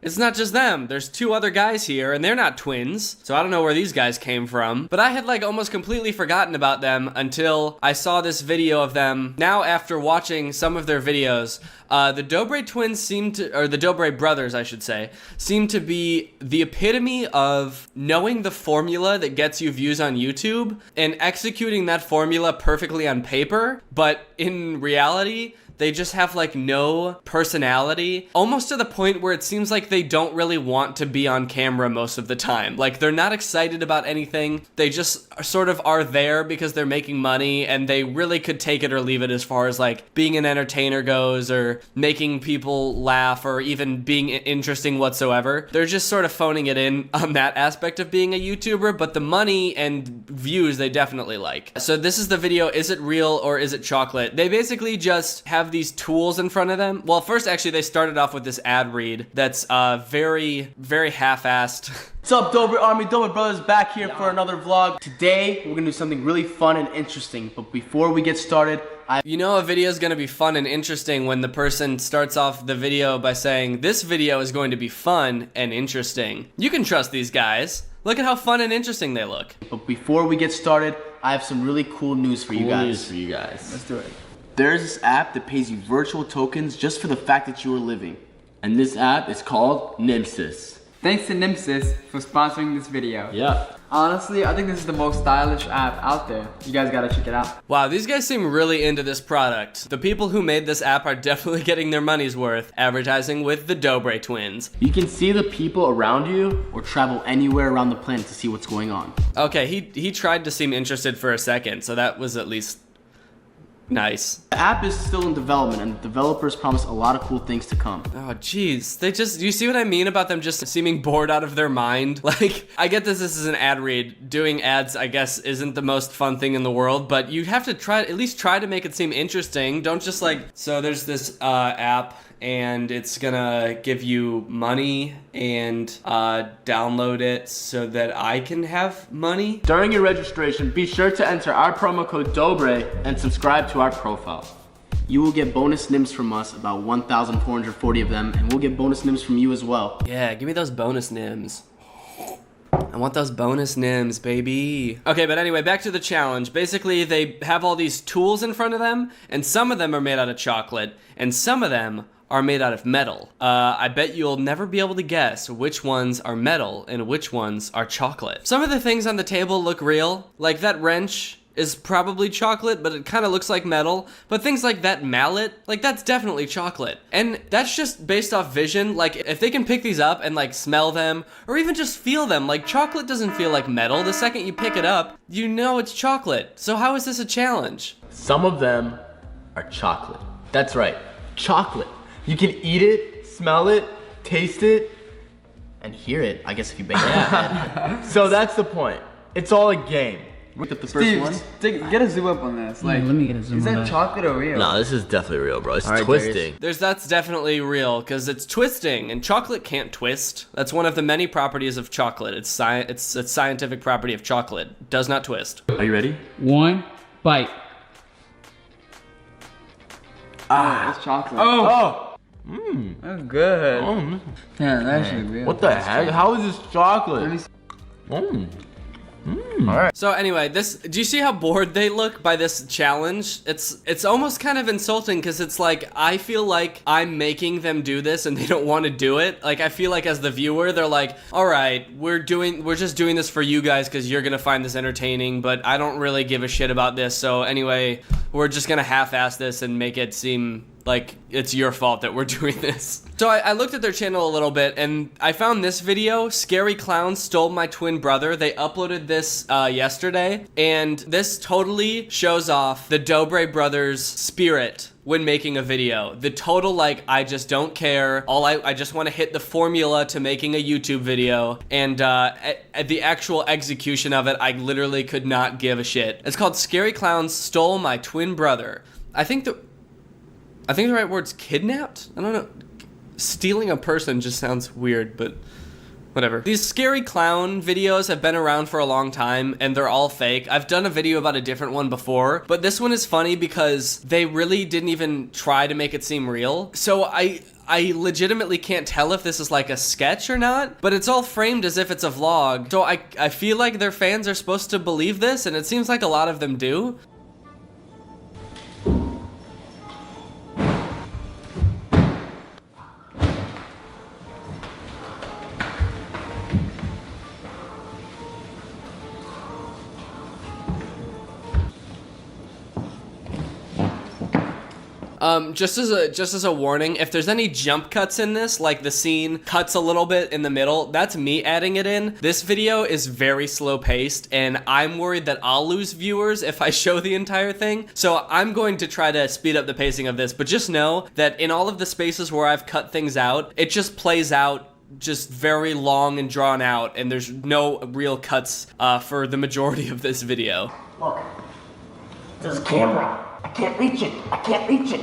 It's not just them. There's two other guys here, and they're not twins, so I don't know where these guys came from. But I had like almost completely forgotten about them until I saw this video of them. Now, after watching some of their videos, the Dobre twins or the Dobre brothers, I should say, seem to be the epitome of knowing the formula that gets you views on YouTube and executing that formula perfectly on paper, but in reality, they just have like no personality, almost to the point where it seems like they don't really want to be on camera most of the time. Like they're not excited about anything. They just sort of are there because they're making money, and they really could take it or leave it as far as like being an entertainer goes or making people laugh or even being interesting whatsoever. They're just sort of phoning it in on that aspect of being a YouTuber, but the money and views they definitely like. So this is the video, Is It Real or Is It Chocolate? They basically just have these tools in front of them. Well, first actually they started off with this ad read that's very, very half-assed. What's up, Dobre Army? Dobre Brothers back here for another vlog. Today we're gonna do something really fun and interesting, but before we get started, you know a video is going to be fun and interesting when the person starts off the video by saying, this video is going to be fun and interesting. You can trust these guys. Look at how fun and interesting they look. But before we get started, I have some really cool news for you guys. Let's do it. There's this app that pays you virtual tokens just for the fact that you are living. And this app is called Nimsys. Thanks to Nimsys for sponsoring this video. Yeah. Honestly, I think this is the most stylish app out there. You guys gotta check it out. Wow, these guys seem really into this product. The people who made this app are definitely getting their money's worth advertising with the Dobre twins. You can see the people around you or travel anywhere around the planet to see what's going on. Okay, he tried to seem interested for a second, so that was at least nice. The app is still in development, and the developers promise a lot of cool things to come. Oh, jeez. You see what I mean about them just seeming bored out of their mind? Like, I get this is an ad read. Doing ads, I guess, isn't the most fun thing in the world, but you have to at least try to make it seem interesting. Don't just like, so there's this app, and it's gonna give you money and download it so that I can have money. During your registration, be sure to enter our promo code Dobre and subscribe to our profile. You will get bonus NIMS from us, about 1,440 of them, and we'll get bonus NIMS from you as well. Yeah, give me those bonus NIMS. I want those bonus NIMS, baby. Okay, but anyway, back to the challenge. Basically, they have all these tools in front of them, and some of them are made out of chocolate, and some of them are made out of metal. I bet you'll never be able to guess which ones are metal and which ones are chocolate. Some of the things on the table look real, like that wrench is probably chocolate, but it kind of looks like metal. But things like that mallet, like that's definitely chocolate. And that's just based off vision. Like if they can pick these up and like smell them or even just feel them, like chocolate doesn't feel like metal. The second you pick it up, you know it's chocolate. So how is this a challenge? Some of them are chocolate. That's right, chocolate. You can eat it, smell it, taste it, and hear it, I guess if you bang your head. So that's the point. It's all a game. Look at the first one. Get a zoom up on this. Like, let me get a zoom is that chocolate or real? No, this is definitely real, bro. It's right, twisting. That's definitely real because it's twisting, and chocolate can't twist. That's one of the many properties of chocolate. It's a scientific property of chocolate. It does not twist. Are you ready? One bite. It's chocolate. Oh! That's good. Yeah, that's actually real. What the heck? How is this chocolate? Alright. So anyway, do you see how bored they look by this challenge? It's almost kind of insulting because it's like, I feel like I'm making them do this and they don't want to do it. Like, I feel like as the viewer, they're like, all right, we're just doing this for you guys because you're gonna find this entertaining, but I don't really give a shit about this. So anyway, we're just gonna half-ass this and make it seem like it's your fault that we're doing this. So I looked at their channel a little bit and I found this video, Scary Clowns Stole My Twin Brother. They uploaded this yesterday, and this totally shows off the Dobre brothers' spirit when making a video. The total, like, I just don't care. I just want to hit the formula to making a YouTube video, and at the actual execution of it, I literally could not give a shit. It's called Scary Clowns Stole My Twin Brother. I think the right word's kidnapped? I don't know. Stealing a person just sounds weird, but whatever. These scary clown videos have been around for a long time, and they're all fake. I've done a video about a different one before, but this one is funny because they really didn't even try to make it seem real. So I legitimately can't tell if this is like a sketch or not, but it's all framed as if it's a vlog. So I feel like their fans are supposed to believe this, and it seems like a lot of them do. Just as a warning, if there's any jump cuts in this, like the scene cuts a little bit in the middle, that's me adding it in. This video is very slow paced, and I'm worried that I'll lose viewers if I show the entire thing. So I'm going to try to speed up the pacing of this, but just know that in all of the spaces where I've cut things out, it just plays out just very long and drawn out, and there's no real cuts for the majority of this video. Look, there's a camera. I can't reach it. I can't reach it.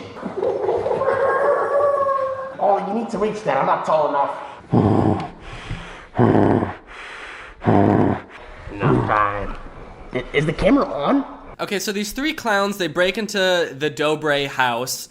Oh, you need to reach that. I'm not tall enough. Enough time. Is the camera on? Okay, so these three clowns, they break into the Dobre house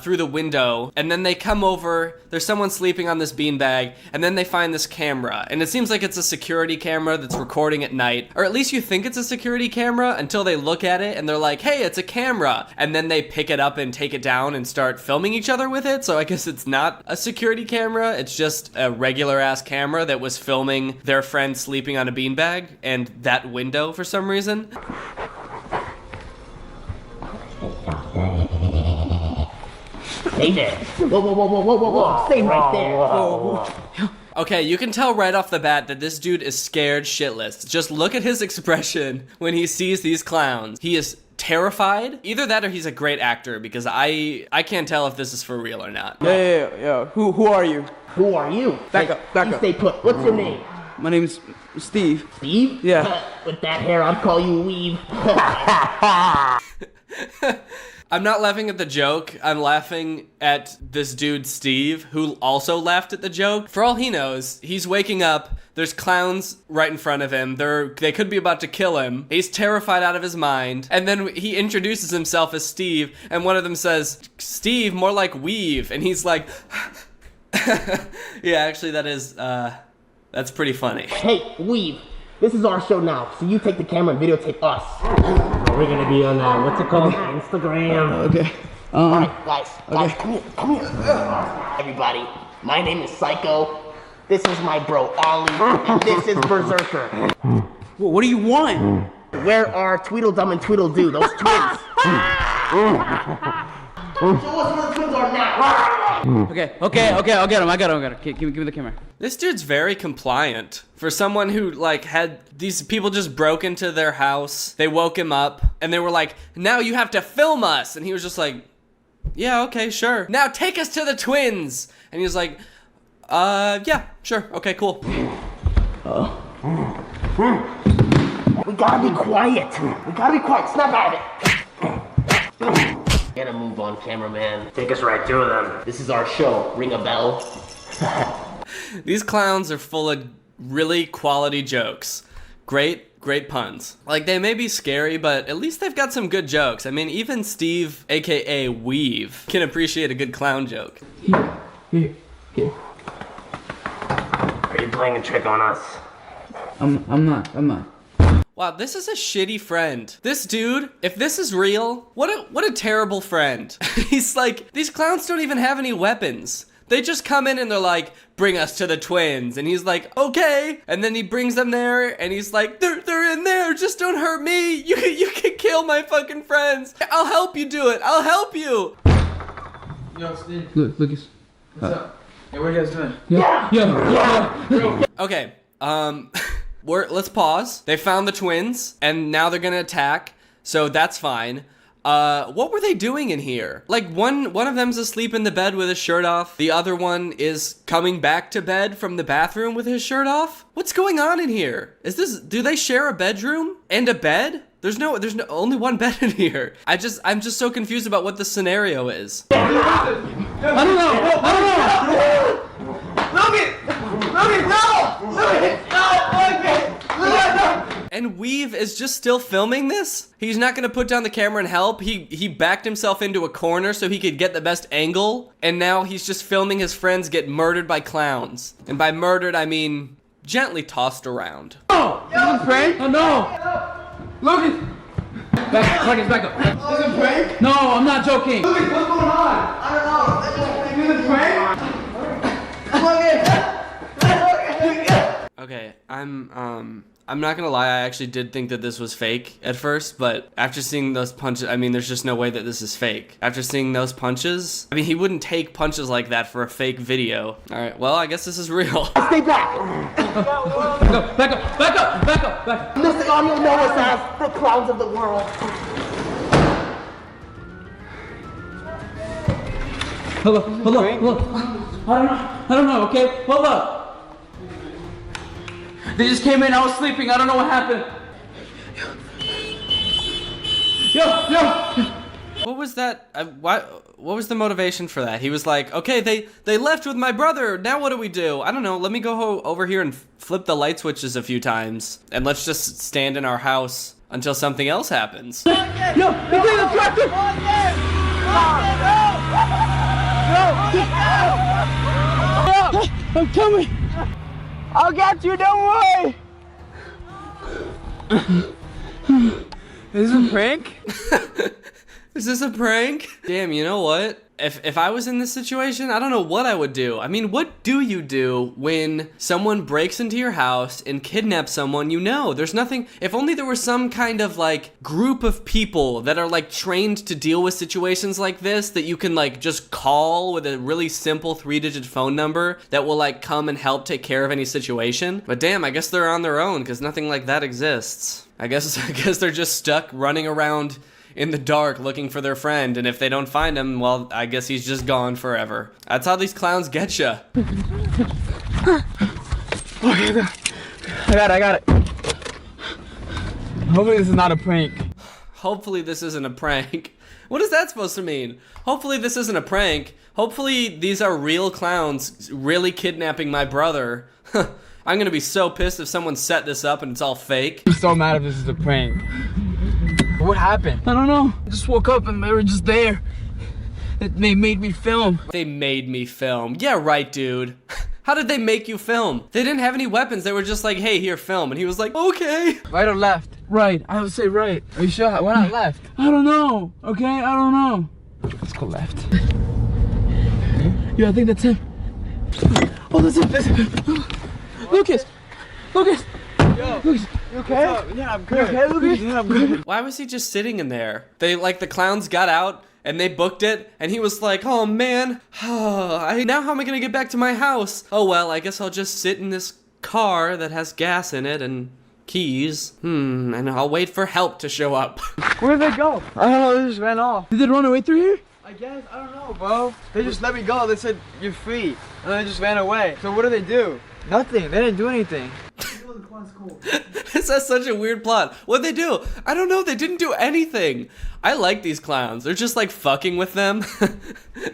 through the window, and then they come over, there's someone sleeping on this beanbag, and then they find this camera, and it seems like it's a security camera that's recording at night, or at least you think it's a security camera until they look at it and they're like, hey, it's a camera, and then they pick it up and take it down and start filming each other with it. So I guess it's not a security camera, it's just a regular ass camera that was filming their friend sleeping on a beanbag and that window for some reason. Stay there. Whoa, whoa, whoa, whoa, whoa, whoa, whoa. Stay right there. Whoa. Okay, you can tell right off the bat that this dude is scared shitless. Just look at his expression when he sees these clowns. He is terrified. Either that or he's a great actor, because I can't tell if this is for real or not. Yeah. Who are you? Who are you? Back up. You stay put. What's your name? My name's Steve. Steve? Yeah. With that hair, I'd call you Weave. I'm not laughing at the joke. I'm laughing at this dude, Steve, who also laughed at the joke. For all he knows, he's waking up. There's clowns right in front of him. They could be about to kill him. He's terrified out of his mind. And then he introduces himself as Steve, and one of them says, Steve, more like Weave. And he's like, yeah, actually that's pretty funny. Hey, Weave, this is our show now, so you take the camera and videotape us. We're gonna be on what's it called? Instagram. Okay. Alright, guys, come here. Everybody, my name is Psycho. This is my bro Ollie, and this is Berserker. What do you want? Where are Tweedledum and Tweedledoo, those twins? Show us where the twins are now. Okay, I'll get him. I got him. Give me the camera. This dude's very compliant. For someone who, like, had these people just broke into their house, they woke him up, and they were like, now you have to film us. And he was just like, yeah, okay, sure. Now take us to the twins. And he was like, yeah, sure, okay, cool. We gotta be quiet. Snap out of it. Get a move on, cameraman. Take us right to them. This is our show. Ring a bell. These clowns are full of really quality jokes. Great puns. Like, they may be scary, but at least they've got some good jokes. I mean, even Steve, aka Weave, can appreciate a good clown joke. Here. Are you playing a trick on us? I'm not. Wow, this is a shitty friend. This dude, if this is real, what a terrible friend. He's like, these clowns don't even have any weapons. They just come in and they're like, bring us to the twins. And he's like, okay. And then he brings them there and he's like, they're in there. Just don't hurt me. You can kill my fucking friends. I'll help you do it. I'll help you. Yo, Steve. Look, Lucas. What's up? Hey, what are you guys doing? Yeah. Okay, let's pause. They found the twins and now they're gonna attack. So that's fine. What were they doing in here? Like one of them's asleep in the bed with his shirt off. The other one is coming back to bed from the bathroom with his shirt off. What's going on in here? Do they share a bedroom and a bed? There's no only one bed in here. I'm just so confused about what the scenario is. I don't know. And Weave is just still filming this? He's not gonna put down the camera and help. He backed himself into a corner so he could get the best angle, and now he's just filming his friends get murdered by clowns. And by murdered, I mean gently tossed around. Oh, this is prank? Oh no! Lucas! Back up. This is a prank? No, I'm not joking. Lucas, what's going on? I don't know. This is a prank? Okay, I'm not gonna lie, I actually did think that this was fake at first, but after seeing those punches, I mean, there's just no way that this is fake. After seeing those punches, I mean, he wouldn't take punches like that for a fake video. All right, well, I guess this is real. Stay back. Back up. Listen, all you know is us, the clowns of the world. Hold up. I don't know, okay? Hold up. They just came in, I was sleeping, I don't know what happened. Yo. What was that? What was the motivation for that? He was like, okay, they left with my brother. Now what do we do? I don't know. Let me go over here and flip the light switches a few times, and let's just stand in our house until something else happens. Yo, they did the tractor! I'm coming! I'll get you, don't worry! Is this a prank? Is this a prank? Damn, you know what? If I was in this situation, I don't know what I would do. I mean, what do you do when someone breaks into your house and kidnaps someone you know? There's nothing, if only there was some kind of like group of people that are like trained to deal with situations like this that you can like just call with a really simple 3-digit phone number that will like come and help take care of any situation. But damn, I guess they're on their own because nothing like that exists. I guess they're just stuck running around in the dark looking for their friend, and if they don't find him, well, I guess he's just gone forever. That's how these clowns get ya. Okay, I got it. Hopefully this is not a prank. Hopefully this isn't a prank. What is that supposed to mean? Hopefully this isn't a prank. Hopefully these are real clowns really kidnapping my brother. I'm gonna be so pissed if someone set this up and it's all fake. I'm so mad if this is a prank. What happened? I don't know. I just woke up and they were just there. They made me film. They made me film. Yeah, right, dude. How did they make you film? They didn't have any weapons. They were just like, hey, here, film. And he was like, okay. Right or left? Right. I would say right. Are you sure? Why not left? I don't know. Okay, I don't know. Let's go left. Yeah, I think that's him. Oh, that's him. Lucas. Yo, Lucas, you okay? Yeah, I'm good. You okay, Lucas? Yeah, I'm good. Why was he just sitting in there? They, like, the clowns got out and they booked it, and he was like, oh man, now how am I gonna get back to my house? Oh well, I guess I'll just sit in this car that has gas in it and keys. And I'll wait for help to show up. Where'd they go? I don't know, they just ran off. Did they run away through here? I guess, I don't know, bro. They just let me go, they said, you're free. And then they just ran away. So what did they do? Nothing, they didn't do anything. This has such a weird plot. What'd they do? I don't know, they didn't do anything. I like these clowns. They're just like fucking with them.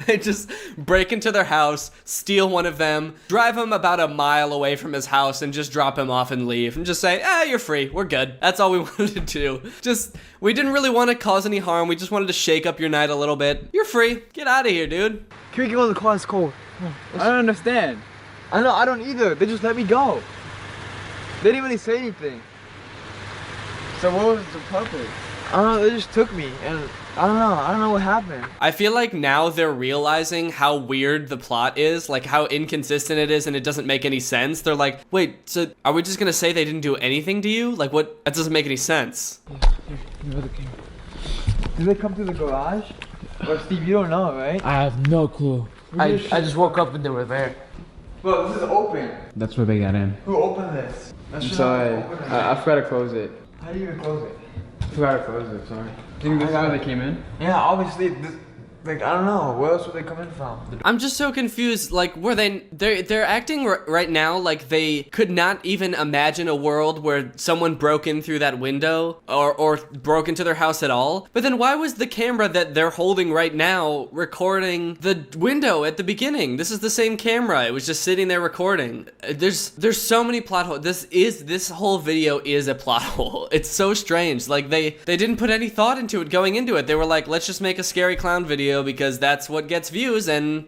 They just break into their house, steal one of them, drive him about a mile away from his house and just drop him off and leave and just say, you're free, we're good. That's all we wanted to do. We didn't really want to cause any harm. We just wanted to shake up your night a little bit. You're free. Get out of here, dude. Can we go in the car? It's cold. I don't understand. I don't either. They just let me go. They didn't really say anything. So what was the purpose? I don't know, they just took me, and I don't know what happened. I feel like now they're realizing how weird the plot is, like how inconsistent it is, and it doesn't make any sense. They're like, wait, so are we just gonna say they didn't do anything to you? Like what? That doesn't make any sense. Here, did they come through the garage? Or Steve, you don't know, right? I have no clue. I just woke up and they were there. Well, this is open. That's where they got in. Who opened this? I'm sorry. I forgot to close it. How do you even close it? I forgot to close it, sorry. You think this is how they came in? Yeah, obviously, like, I don't know. Where else would they come in from? I'm just so confused. Like, were they're acting right now like they could not even imagine a world where someone broke in through that window or broke into their house at all. But then why was the camera that they're holding right now recording the window at the beginning? This is the same camera. It was just sitting there recording. There's so many plot holes. This whole video is a plot hole. It's so strange. Like they didn't put any thought into it going into it. They were like, let's just make a scary clown video because that's what gets views and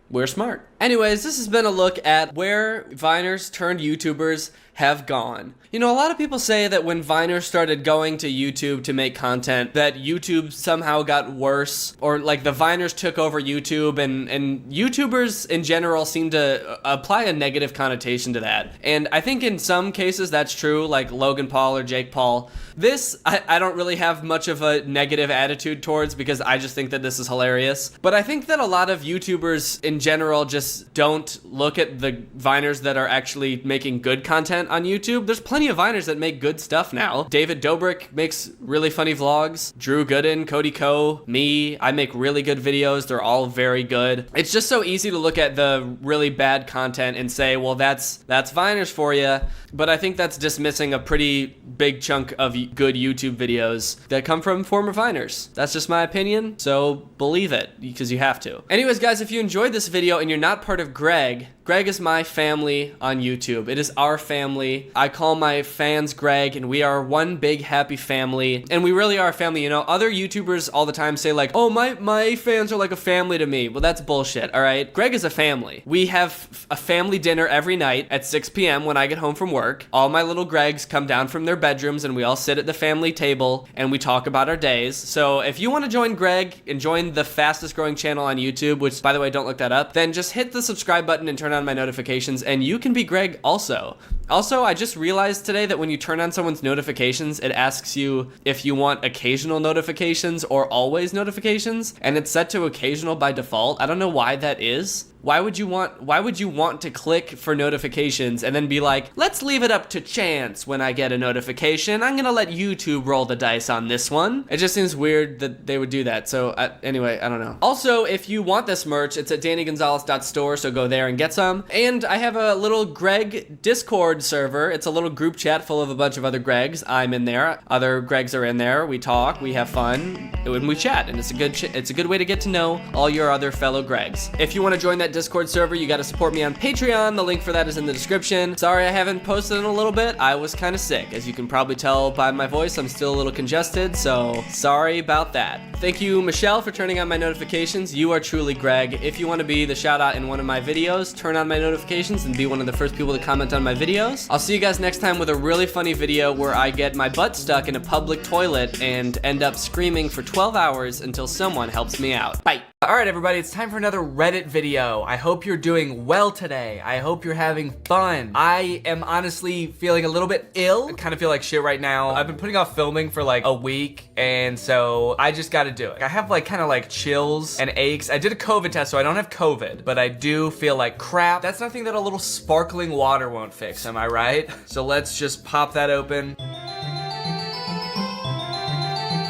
we're smart. Anyways, this has been a look at where Viners turned YouTubers have gone. You know, a lot of people say that when Viners started going to YouTube to make content, that YouTube somehow got worse, or like the Viners took over YouTube, and YouTubers in general seem to apply a negative connotation to that. And I think in some cases that's true, like Logan Paul or Jake Paul. This, I don't really have much of a negative attitude towards because I just think that this is hilarious. But I think that a lot of YouTubers in general just don't look at the Viners that are actually making good content on YouTube. There's plenty of Viners that make good stuff now. David Dobrik makes really funny vlogs. Drew Gooden, Cody Ko, me. I make really good videos. They're all very good. It's just so easy to look at the really bad content and say, well, that's Viners for you. But I think that's dismissing a pretty big chunk of good YouTube videos that come from former Viners. That's just my opinion, so believe it, because you have to. Anyways, guys, if you enjoyed this video and you're not part of Greg is my family on YouTube. It is our family. I call my fans Greg, and we are one big happy family. And we really are a family. You know, other YouTubers all the time say like, oh, my fans are like a family to me. Well, that's bullshit, all right? Greg is a family. We have a family dinner every night at 6 p.m. when I get home from work. All my little Gregs come down from their bedrooms, and we all sit at the family table, and we talk about our days. So if you want to join Greg and join the fastest growing channel on YouTube, which, by the way, don't look that up, then just hit the subscribe button and turn on my notifications, and you can be Greg also. Also, I just realized today that when you turn on someone's notifications, it asks you if you want occasional notifications or always notifications, and it's set to occasional by default. I don't know why that is. Why would you want to click for notifications and then be like, let's leave it up to chance when I get a notification. I'm gonna let YouTube roll the dice on this one. It just seems weird that they would do that. So anyway, I don't know. Also, if you want this merch, it's at DannyGonzalez.store, so go there and get some. And I have a little Greg Discord server. It's a little group chat full of a bunch of other Gregs. I'm in there. Other Gregs are in there. We talk, we have fun, and we chat. And it's a good way to get to know all your other fellow Gregs. If you want to join that Discord server, you got to support me on Patreon. The link for that is in the description. Sorry I haven't posted in a little bit. I was kind of sick. As you can probably tell by my voice, I'm still a little congested, so sorry about that. Thank you, Michelle, for turning on my notifications. You are truly Greg. If you want to be the shout out in one of my videos, turn on my notifications and be one of the first people to comment on my videos. I'll see you guys next time with a really funny video where I get my butt stuck in a public toilet and end up screaming for 12 hours until someone helps me out. Bye. Alright everybody, it's time for another Reddit video. I hope you're doing well today. I hope you're having fun. I am honestly feeling a little bit ill. I kind of feel like shit right now. I've been putting off filming for like a week, and so I just gotta do it. I have like kind of like chills and aches. I did a COVID test, so I don't have COVID, but I do feel like crap. That's nothing that a little sparkling water won't fix, am I right? So let's just pop that open.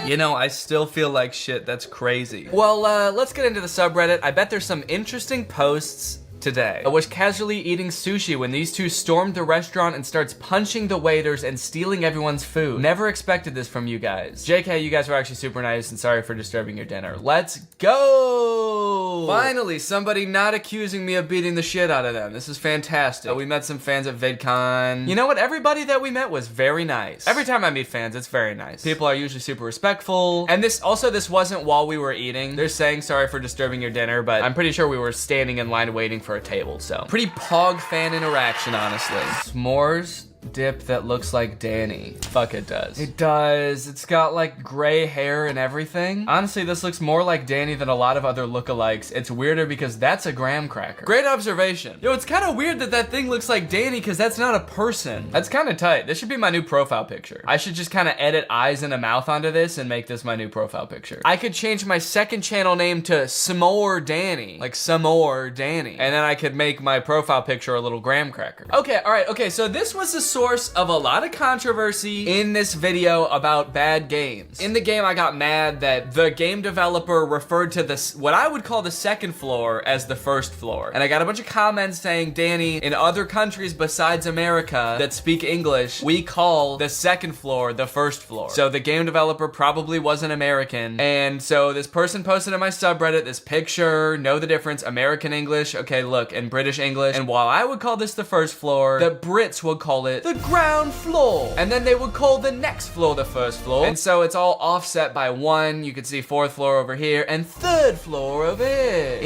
You know, I still feel like shit. That's crazy. Well, let's get into the subreddit. I bet there's some interesting posts today. I was casually eating sushi when these two stormed the restaurant and starts punching the waiters and stealing everyone's food. Never expected this from you guys. JK, you guys were actually super nice and sorry for disturbing your dinner. Let's go! Finally, somebody not accusing me of beating the shit out of them. This is fantastic. We met some fans at VidCon. You know what? Everybody that we met was very nice. Every time I meet fans, it's very nice. People are usually super respectful. And this wasn't while we were eating. They're saying sorry for disturbing your dinner, but I'm pretty sure we were standing in line waiting for a table, so. Pretty pog fan interaction, honestly. S'mores dip that looks like Danny. Fuck, it does. It does. It's got like gray hair and everything. Honestly, this looks more like Danny than a lot of other lookalikes. It's weirder because that's a graham cracker. Great observation. Yo, it's kind of weird that that thing looks like Danny because that's not a person. That's kind of tight. This should be my new profile picture. I should just kind of edit eyes and a mouth onto this and make this my new profile picture. I could change my second channel name to S'more Danny. Like S'more Danny. And then I could make my profile picture a little graham cracker. Okay, all right, okay. So this was the source of a lot of controversy in this video about bad games. In the game, I got mad that the game developer referred to this, what I would call the second floor, as the first floor. And I got a bunch of comments saying, Danny, in other countries besides America that speak English, we call the second floor the first floor. So the game developer probably wasn't American. And so this person posted on my subreddit this picture, know the difference, American English, okay, look, and British English. And while I would call this the first floor, the Brits would call it the ground floor. And then they would call the next floor the first floor. And so it's all offset by one. You could see fourth floor over here and third floor over here.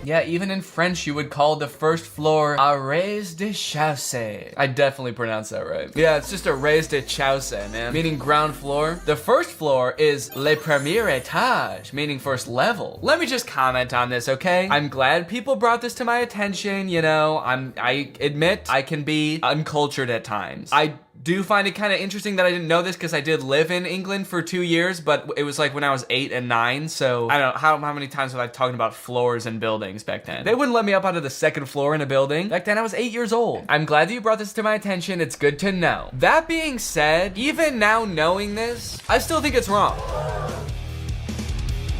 Yeah, even in French, you would call the first floor a rez-de-chaussée. I definitely pronounced that right. Yeah, it's just a rez-de-chaussée, man. Meaning ground floor. The first floor is le premier étage, meaning first level. Let me just comment on this, okay? I'm glad people brought this to my attention, you know. I admit I can be uncultured at times. I do find it kind of interesting that I didn't know this because I did live in England for 2 years, but it was like when I was 8 and 9, so I don't know, how many times was I talking about floors and buildings back then? They wouldn't let me up onto the second floor in a building. Back then I was 8 years old. I'm glad that you brought this to my attention. It's good to know. That being said, even now knowing this, I still think it's wrong.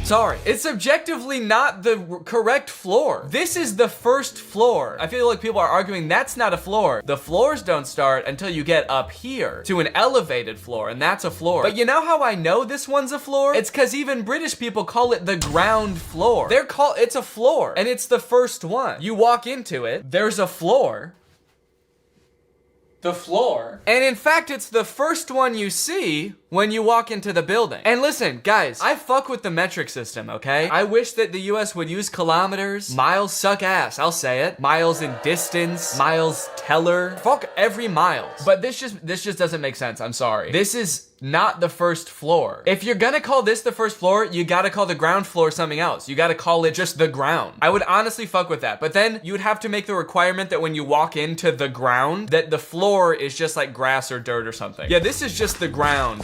Sorry, it's objectively not the correct floor. This is the first floor. I feel like people are arguing that's not a floor. The floors don't start until you get up here to an elevated floor, and that's a floor. But you know how I know this one's a floor? It's because even British people call it the ground floor. It's a floor, and it's the first one. You walk into it, there's a floor. The floor. And in fact, it's the first one you see when you walk into the building. And listen, guys, I fuck with the metric system, okay? I wish that the US would use kilometers. Miles suck ass, I'll say it. Miles in distance, miles teller. Fuck every miles. But this just doesn't make sense, I'm sorry. This is not the first floor. If you're gonna call this the first floor, you gotta call the ground floor something else. You gotta call it just the ground. I would honestly fuck with that. But then you would have to make the requirement that when you walk into the ground, that the floor is just like grass or dirt or something. Yeah, this is just the ground.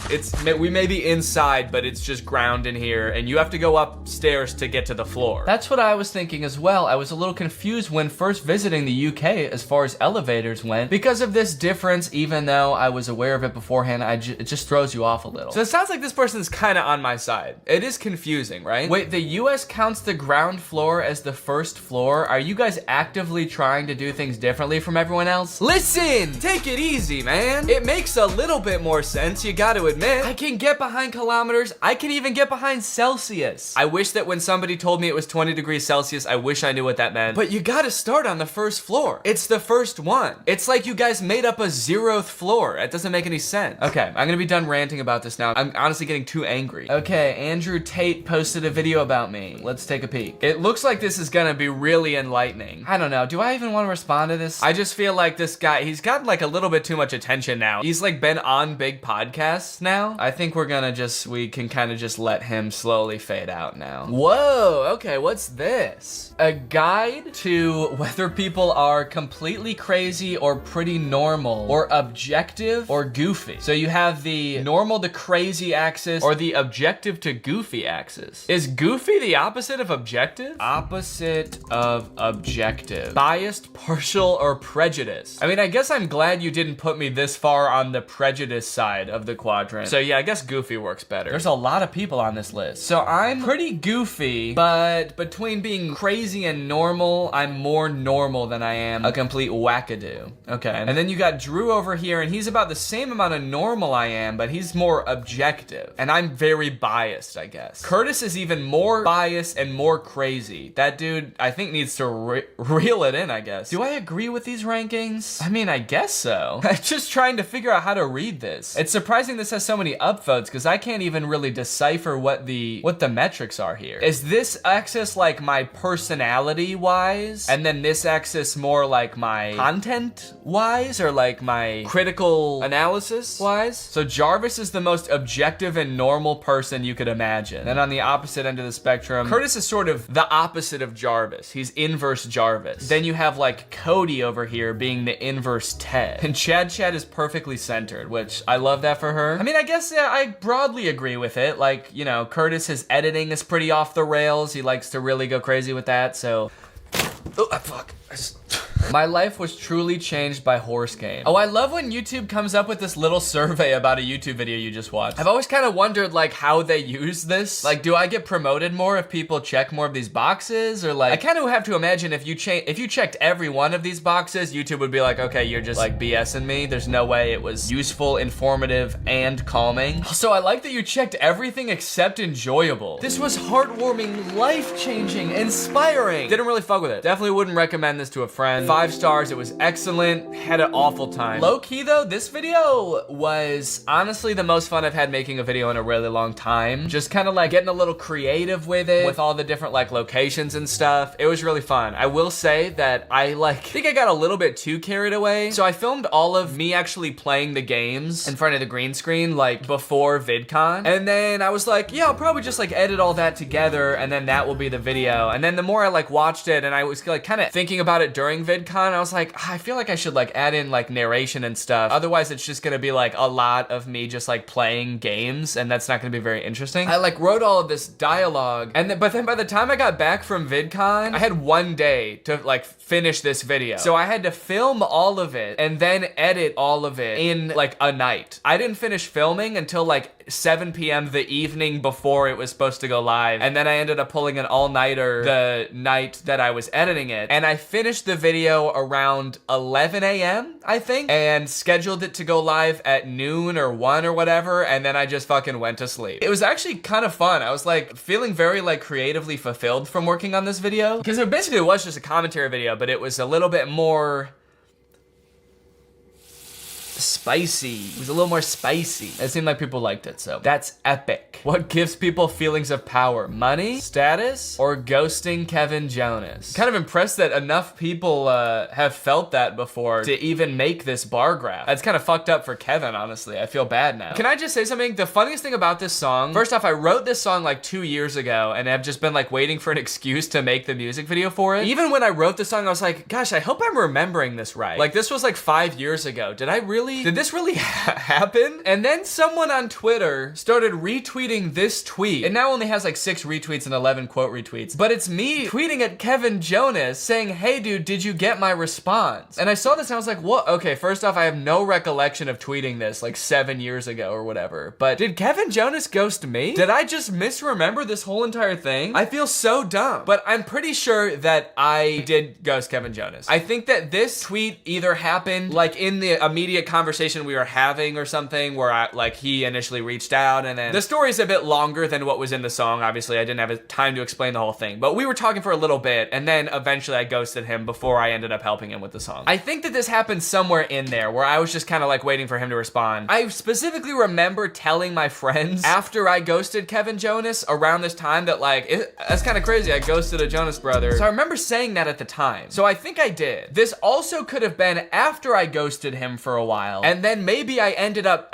We may be inside, but it's just ground in here, and you have to go upstairs to get to the floor. That's what I was thinking as well. I was a little confused when first visiting the UK as far as elevators went because of this difference, even though I was aware of it beforehand. It just throws you off a little. So it sounds like this person's kind of on my side. It is confusing, right? Wait, the US counts the ground floor as the first floor? Are you guys actively trying to do things differently from everyone else? Listen, take it easy, man. It makes a little bit more sense, you gotta admit. I can get behind kilometers. I can even get behind Celsius. I wish that when somebody told me it was 20 degrees Celsius, I wish I knew what that meant. But you gotta start on the first floor. It's the first one. It's like you guys made up a 0th floor. That doesn't make any sense. Okay, I'm gonna be done ranting about this now. I'm honestly getting too angry. Okay, Andrew Tate posted a video about me. Let's take a peek. It looks like this is gonna be really enlightening. I don't know. Do I even want to respond to this? I just feel like this guy, he's got like a little bit too much attention now. He's like been on big podcasts now. I think we can kind of just let him slowly fade out now. Whoa, okay, what's this? A guide to whether people are completely crazy or pretty normal or objective or goofy. So you have the normal to crazy axis or the objective to goofy axis. Is goofy the opposite of objective? Opposite of objective. Biased, partial, or prejudice. I mean, I guess I'm glad you didn't put me this far on the prejudice side of the quadrant. So yeah, I guess goofy works better. There's a lot of people on this list. So I'm pretty goofy, but between being crazy and normal, I'm more normal than I am a complete wackadoo. Okay. And then you got Drew over here, and he's about the same amount of normal I am, but but he's more objective. And I'm very biased, I guess. Curtis is even more biased and more crazy. That dude, I think, needs to reel it in, I guess. Do I agree with these rankings? I mean, I guess so. I'm just trying to figure out how to read this. It's surprising this has so many upvotes because I can't even really decipher what the metrics are here. Is this axis like my personality wise? And then this axis more like my content wise or like my critical analysis wise? So Jarvis is the most objective and normal person you could imagine. Then on the opposite end of the spectrum, Curtis is sort of the opposite of Jarvis. He's inverse Jarvis. Then you have like Cody over here being the inverse Ted. And Chad is perfectly centered, which I love that for her. I mean, I guess yeah, I broadly agree with it. Like, you know, Curtis, his editing is pretty off the rails. He likes to really go crazy with that, so. Oh, fuck. My life was truly changed by Horse Game. Oh, I love when YouTube comes up with this little survey about a YouTube video you just watched. I've always kind of wondered like how they use this. Like, do I get promoted more if people check more of these boxes? Or like, I kind of have to imagine if you checked every one of these boxes, YouTube would be like, okay, you're just like BSing me. There's no way it was useful, informative, and calming. So I like that you checked everything except enjoyable. This was heartwarming, life-changing, inspiring. Didn't really fuck with it. Definitely wouldn't recommend this to a friend. 5 stars, it was excellent, had an awful time. Low key though, this video was honestly the most fun I've had making a video in a really long time. Just kind of like getting a little creative with it, with all the different like locations and stuff. It was really fun. I will say that I think I got a little bit too carried away. So I filmed all of me actually playing the games in front of the green screen like before VidCon. And then I was like, yeah, I'll probably just like edit all that together and then that will be the video. And then the more I like watched it and I was like kind of thinking about it during VidCon, I was like, I feel like I should like add in like narration and stuff. Otherwise it's just gonna be like a lot of me just like playing games and that's not gonna be very interesting. I like wrote all of this dialogue and but then by the time I got back from VidCon, I had 1 day to like finish this video. So I had to film all of it and then edit all of it in like a night. I didn't finish filming until like 7 p.m. the evening before it was supposed to go live. And then I ended up pulling an all-nighter the night that I was editing it. And I finished the video around 11 a.m., I think, and scheduled it to go live at noon or 1 or whatever. And then I just fucking went to sleep. It was actually kind of fun. I was like feeling very like creatively fulfilled from working on this video. Because it basically was just a commentary video, but it was a little bit more spicy. It was a little more spicy. It seemed like people liked it, so that's epic. What gives people feelings of power? Money, status, or ghosting Kevin Jonas? Kind of impressed that enough people have felt that before to even make this bar graph. That's kind of fucked up for Kevin, honestly. I feel bad now. Can I just say something? The funniest thing about this song, first off, I wrote this song like 2 years ago and I've just been like waiting for an excuse to make the music video for it. Even when I wrote the song, I was like, gosh, I hope I'm remembering this right. Like this was like 5 years ago. Did this really happen? And then someone on Twitter started retweeting this tweet. It now only has like 6 retweets and 11 quote retweets, but it's me tweeting at Kevin Jonas saying, hey dude, did you get my response? And I saw this and I was like, what? Okay, first off, I have no recollection of tweeting this like 7 years ago or whatever, but did Kevin Jonas ghost me? Did I just misremember this whole entire thing? I feel so dumb, but I'm pretty sure that I did ghost Kevin Jonas. I think that this tweet either happened like in the immediate conversation we were having or something where he initially reached out, and then the story's a bit longer than what was in the song. Obviously, I didn't have time to explain the whole thing, but we were talking for a little bit, and then eventually I ghosted him before I ended up helping him with the song. I think that this happened somewhere in there where I was just kind of like waiting for him to respond. I specifically remember telling my friends after I ghosted Kevin Jonas around this time that that's kind of crazy. I ghosted a Jonas brother. So I remember saying that at the time. So I think I did. This also could have been after I ghosted him for a while, and then maybe I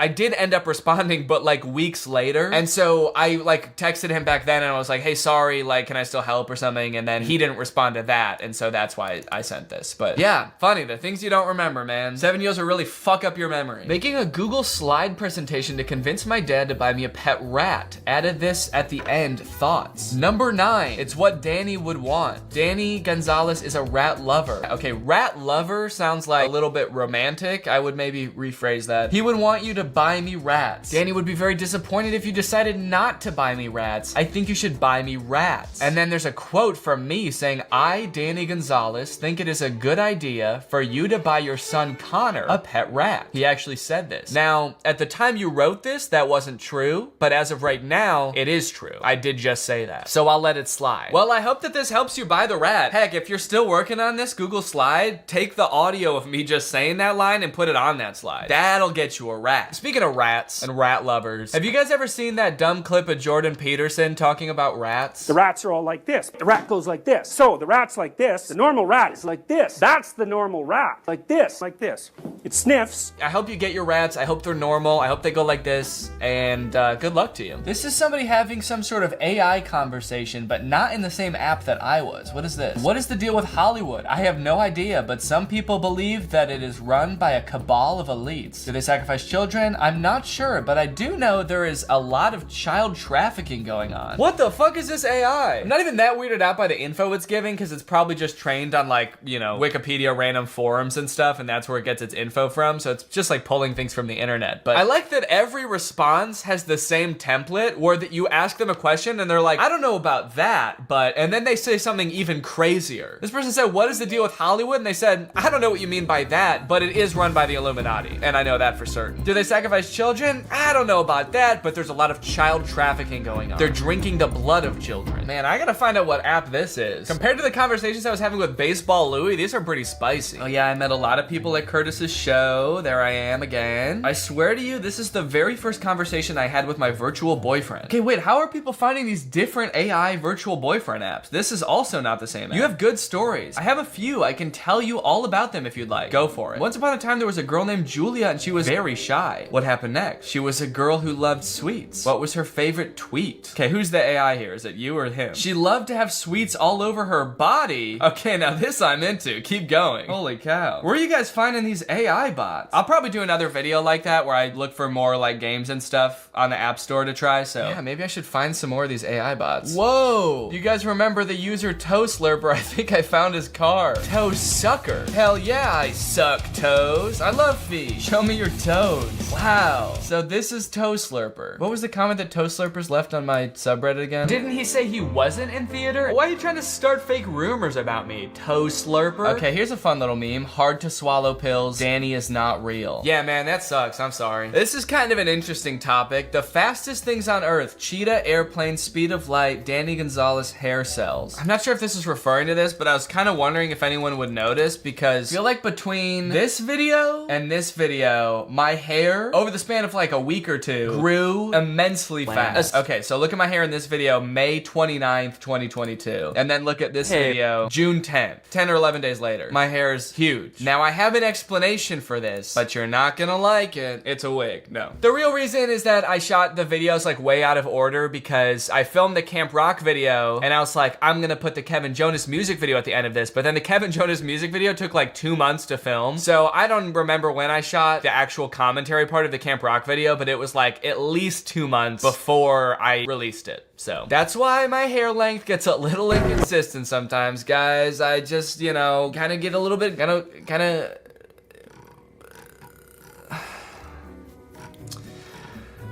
did end up responding, but like weeks later. And so I like texted him back then and I was like, hey, sorry, like, can I still help or something? And then he didn't respond to that. And so that's why I sent this. But yeah, funny, the things you don't remember, man. 7 years will really fuck up your memory. Making a Google slide presentation to convince my dad to buy me a pet rat. Added this at the end, thoughts. Number 9, it's what Danny would want. Danny Gonzalez is a rat lover. Okay, rat lover sounds like a little bit romantic. I would maybe rephrase that. He would want you to buy me rats. Danny would be very disappointed if you decided not to buy me rats. I think you should buy me rats. And then there's a quote from me saying, I, Danny Gonzalez, think it is a good idea for you to buy your son Connor a pet rat. He actually said this. Now, at the time you wrote this, that wasn't true, but as of right now, it is true. I did just say that. So I'll let it slide. Well, I hope that this helps you buy the rat. Heck, if you're still working on this Google slide, take the audio of me just saying that line and put it on that slide. That'll get you a rat. Speaking of rats and rat lovers, have you guys ever seen that dumb clip of Jordan Peterson talking about rats? The rats are all like this. The rat goes like this. So the rat's like this. The normal rat is like this. That's the normal rat. Like this. Like this. It sniffs. I hope you get your rats. I hope they're normal. I hope they go like this. And good luck to you. This is somebody having some sort of AI conversation, but not in the same app that I was. What is this? What is the deal with Hollywood? I have no idea, but some people believe that it is run by a cabal of elites. Do they sacrifice children? I'm not sure, but I do know there is a lot of child trafficking going on. What the fuck is this AI? I'm not even that weirded out by the info it's giving, because it's probably just trained on, like, you know, Wikipedia random forums and stuff, and that's where it gets its info from, so it's just like pulling things from the internet. But I like that every response has the same template where that you ask them a question and they're like, I don't know about that, but, and then they say something even crazier. This person said, what is the deal with Hollywood? And they said, I don't know what you mean by that, but it is run by the Illuminati, and I know that for certain. Do they sacrifice children? I don't know about that, but there's a lot of child trafficking going on. They're drinking the blood of children. Man, I gotta find out what app this is. Compared to the conversations I was having with Baseball Louie, these are pretty spicy. Oh yeah, I met a lot of people at Curtis's show. There I am again. I swear to you, this is the very first conversation I had with my virtual boyfriend. Okay, wait, how are people finding these different AI virtual boyfriend apps? This is also not the same app. You have good stories. I have a few. I can tell you all about them if you'd like. Go for it. Once upon a time, there was a girl named Julia and she was very shy. What happened next? She was a girl who loved sweets. What was her favorite tweet? Okay, who's the AI here? Is it you or him? She loved to have sweets all over her body. Okay, now this I'm into. Keep going. Holy cow. Where are you guys finding these AI bots? I'll probably do another video like that where I look for more like games and stuff on the App Store to try, so yeah, maybe I should find some more of these AI bots. Whoa! You guys remember the user Toe Slurper? I think I found his car. Toe Sucker. Hell yeah, I suck toes. I love feet. Show me your toes. Wow. So this is Toe Slurper. What was the comment that Toe Slurpers left on my subreddit again? Didn't he say he wasn't in theater? Why are you trying to start fake rumors about me, Toe Slurper? Okay, here's a fun little meme. Hard to swallow pills. Danny is not real. Yeah, man, that sucks. I'm sorry. This is kind of an interesting topic. The fastest things on Earth: cheetah, airplane, speed of light, Danny Gonzalez hair cells. I'm not sure if this is referring to this, but I was kind of wondering if anyone would notice, because I feel like between this video and this video, my hair, over the span of like a week or two, grew immensely fast. Okay, so look at my hair in this video, May 29th, 2022. And then look at this video, June 10th, 10 or 11 days later. My hair is huge. Now I have an explanation for this, but you're not gonna like it. It's a wig, no. The real reason is that I shot the videos like way out of order because I filmed the Camp Rock video and I was like, I'm gonna put the Kevin Jonas music video at the end of this, but then the Kevin Jonas music video took like 2 months to film. So I don't remember when I shot the actual commentary part of the Camp Rock video, but it was like at least 2 months before I released it. So that's why my hair length gets a little inconsistent sometimes, guys. I just, you know, kind of get a little bit, kind of.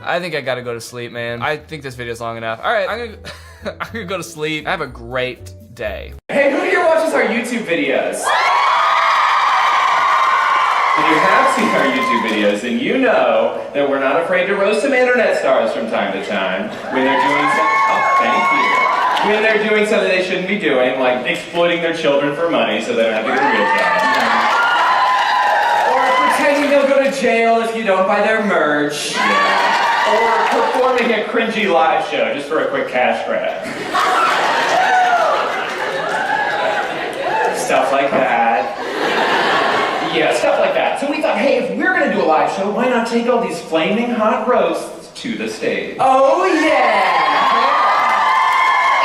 I think I gotta go to sleep, man. I think this video's long enough. All right, I'm gonna go to sleep. Have a great day. Hey, who here watches our YouTube videos? If you have seen our YouTube videos, then you know that we're not afraid to roast some internet stars from time to time when they're doing when they're doing something they shouldn't be doing, like exploiting their children for money so they don't have to get a real job. Or pretending they'll go to jail if you don't buy their merch. Or performing a cringy live show just for a quick cash grab. Stuff like that. Yeah, stuff like that. So we thought, hey, if we're gonna do a live show, why not take all these flaming hot roasts to the stage? Oh yeah!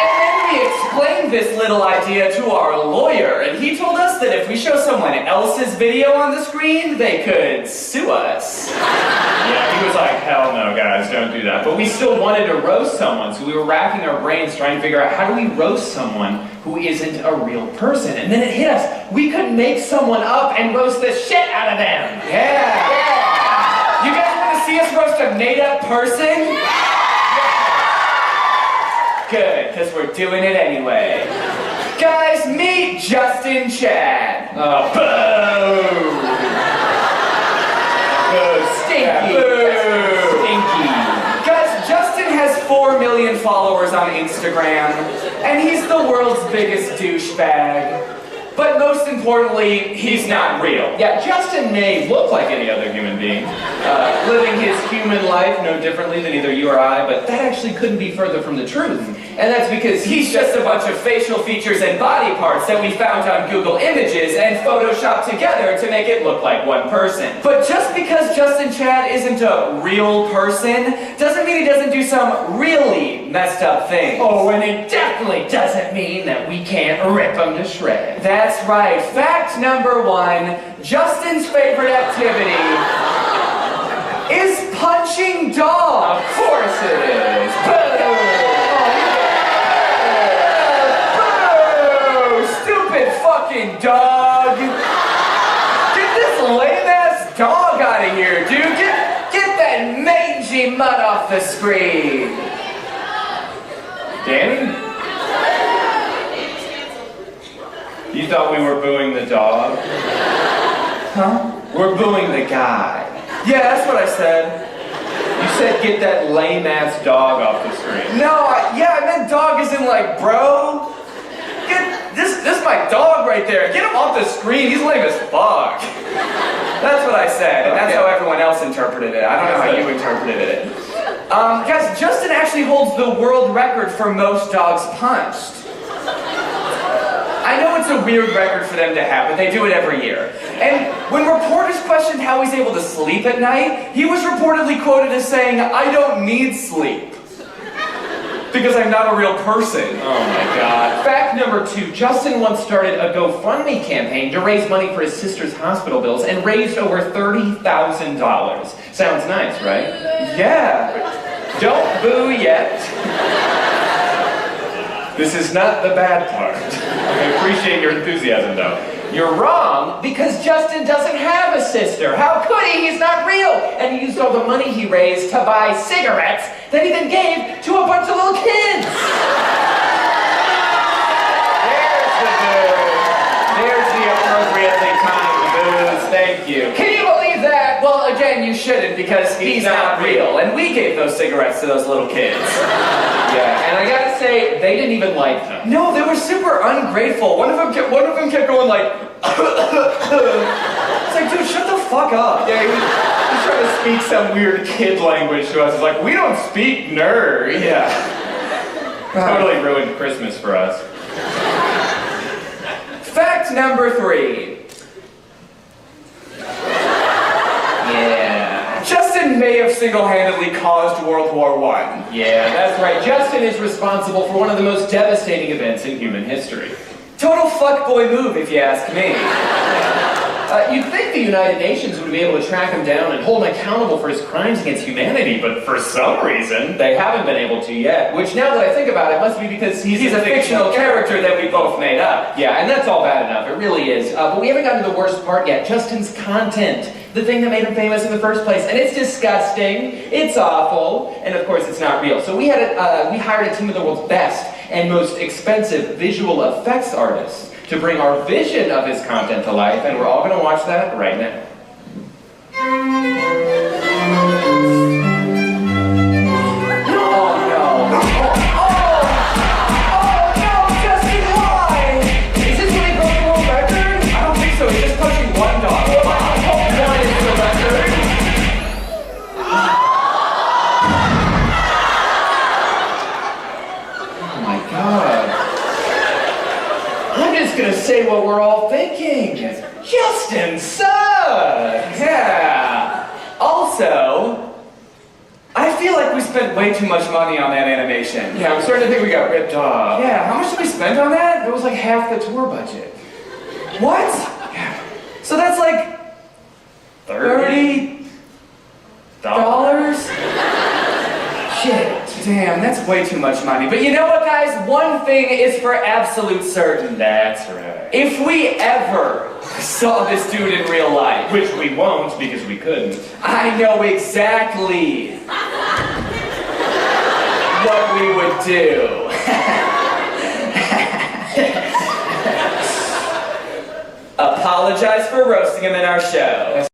And then we explained this little idea to our lawyer, and he told us that if we show someone else's video on the screen, they could sue us. Yeah, he was like, hell no, guys, don't do that. But we still wanted to roast someone, so we were racking our brains trying to figure out how do we roast someone who isn't a real person. And then it hit us. We could make someone up and roast the shit out of them. Yeah. see us roast a made-up person? Good, because we're doing it anyway. Guys, meet Justin Chad. Oh, boo! Boo, stinky. Yeah, boo. Stinky. Guys, Justin has 4 million followers on Instagram, and he's the world's biggest douchebag. But most importantly, he's not real. Yeah, Justin may look like any other human being, living his human life no differently than either you or I, but that actually couldn't be further from the truth. And that's because he's just a bunch of facial features and body parts that we found on Google Images and photoshopped together to make it look like one person. But just because Justin Chad isn't a real person, doesn't mean he doesn't do some really messed up things. Oh, and it definitely doesn't mean that we can't rip him to shreds. That's right. Fact number 1, Justin's favorite activity is punching dogs. Of course it is. Fucking dog! Get this lame-ass dog out of here, dude! Get that mangy mutt off the screen! Danny? You thought we were booing the dog? Huh? We're booing the guy. Yeah, that's what I said. You said get that lame-ass dog off the screen. No, I meant dog as in like, bro. This is my dog right there. Get him off the screen. He's lame as fuck. That's what I said, and that's how everyone else interpreted it. I don't know how you interpreted it. Guys, Justin actually holds the world record for most dogs punched. I know it's a weird record for them to have, but they do it every year. And when reporters questioned how he's able to sleep at night, he was reportedly quoted as saying, "I don't need sleep. Because I'm not a real person." Oh my god. Fact number 2, Justin once started a GoFundMe campaign to raise money for his sister's hospital bills and raised over $30,000. Sounds nice, right? Yeah. Don't boo yet. This is not the bad part. I appreciate your enthusiasm though. You're wrong, because Justin doesn't have a sister. How could he? He's not real. And he used all the money he raised to buy cigarettes that he then gave to a bunch of little kids. There's the boo. There's the appropriately timed boos. Thank you. Can you believe that? Well, again, you shouldn't, because he's not real. And we gave those cigarettes to those little kids. Yeah, and I gotta say, they didn't even like them. No, they were super ungrateful. One of them kept going like, it's like, dude, shut the fuck up. Yeah, he was trying to speak some weird kid language to us. It's like, we don't speak nerd. Yeah. Totally ruined Christmas for us. Fact number 3. Yeah. Justin may have single-handedly caused World War I. Yeah, that's right. Justin is responsible for one of the most devastating events in human history. Total fuckboy move, if you ask me. You'd think the United Nations would be able to track him down and hold him accountable for his crimes against humanity, but for some reason, they haven't been able to yet. Which, now that I think about it, must be because he's a fictional character that we both made up. Yeah, and that's all bad enough. It really is. But we haven't gotten to the worst part yet. Justin's content. The thing that made him famous in the first place. And it's disgusting. It's awful. And of course, it's not real. So we hired a team of the world's best and most expensive visual effects artists to bring our vision of his content to life, and we're all going to watch that right now. Gonna say what we're all thinking. Justin sucks! Yeah. Also, I feel like we spent way too much money on that animation. Yeah, I'm starting to think we got ripped off. Yeah, how much did we spend on that? It was like half the tour budget. What? Yeah. So that's like $30? Shit. Damn, that's way too much money. But you know what, guys? One thing is for absolute certain. That's right. If we ever saw this dude in real life. Which we won't because we couldn't. I know exactly what we would do. Apologize for roasting him in our show.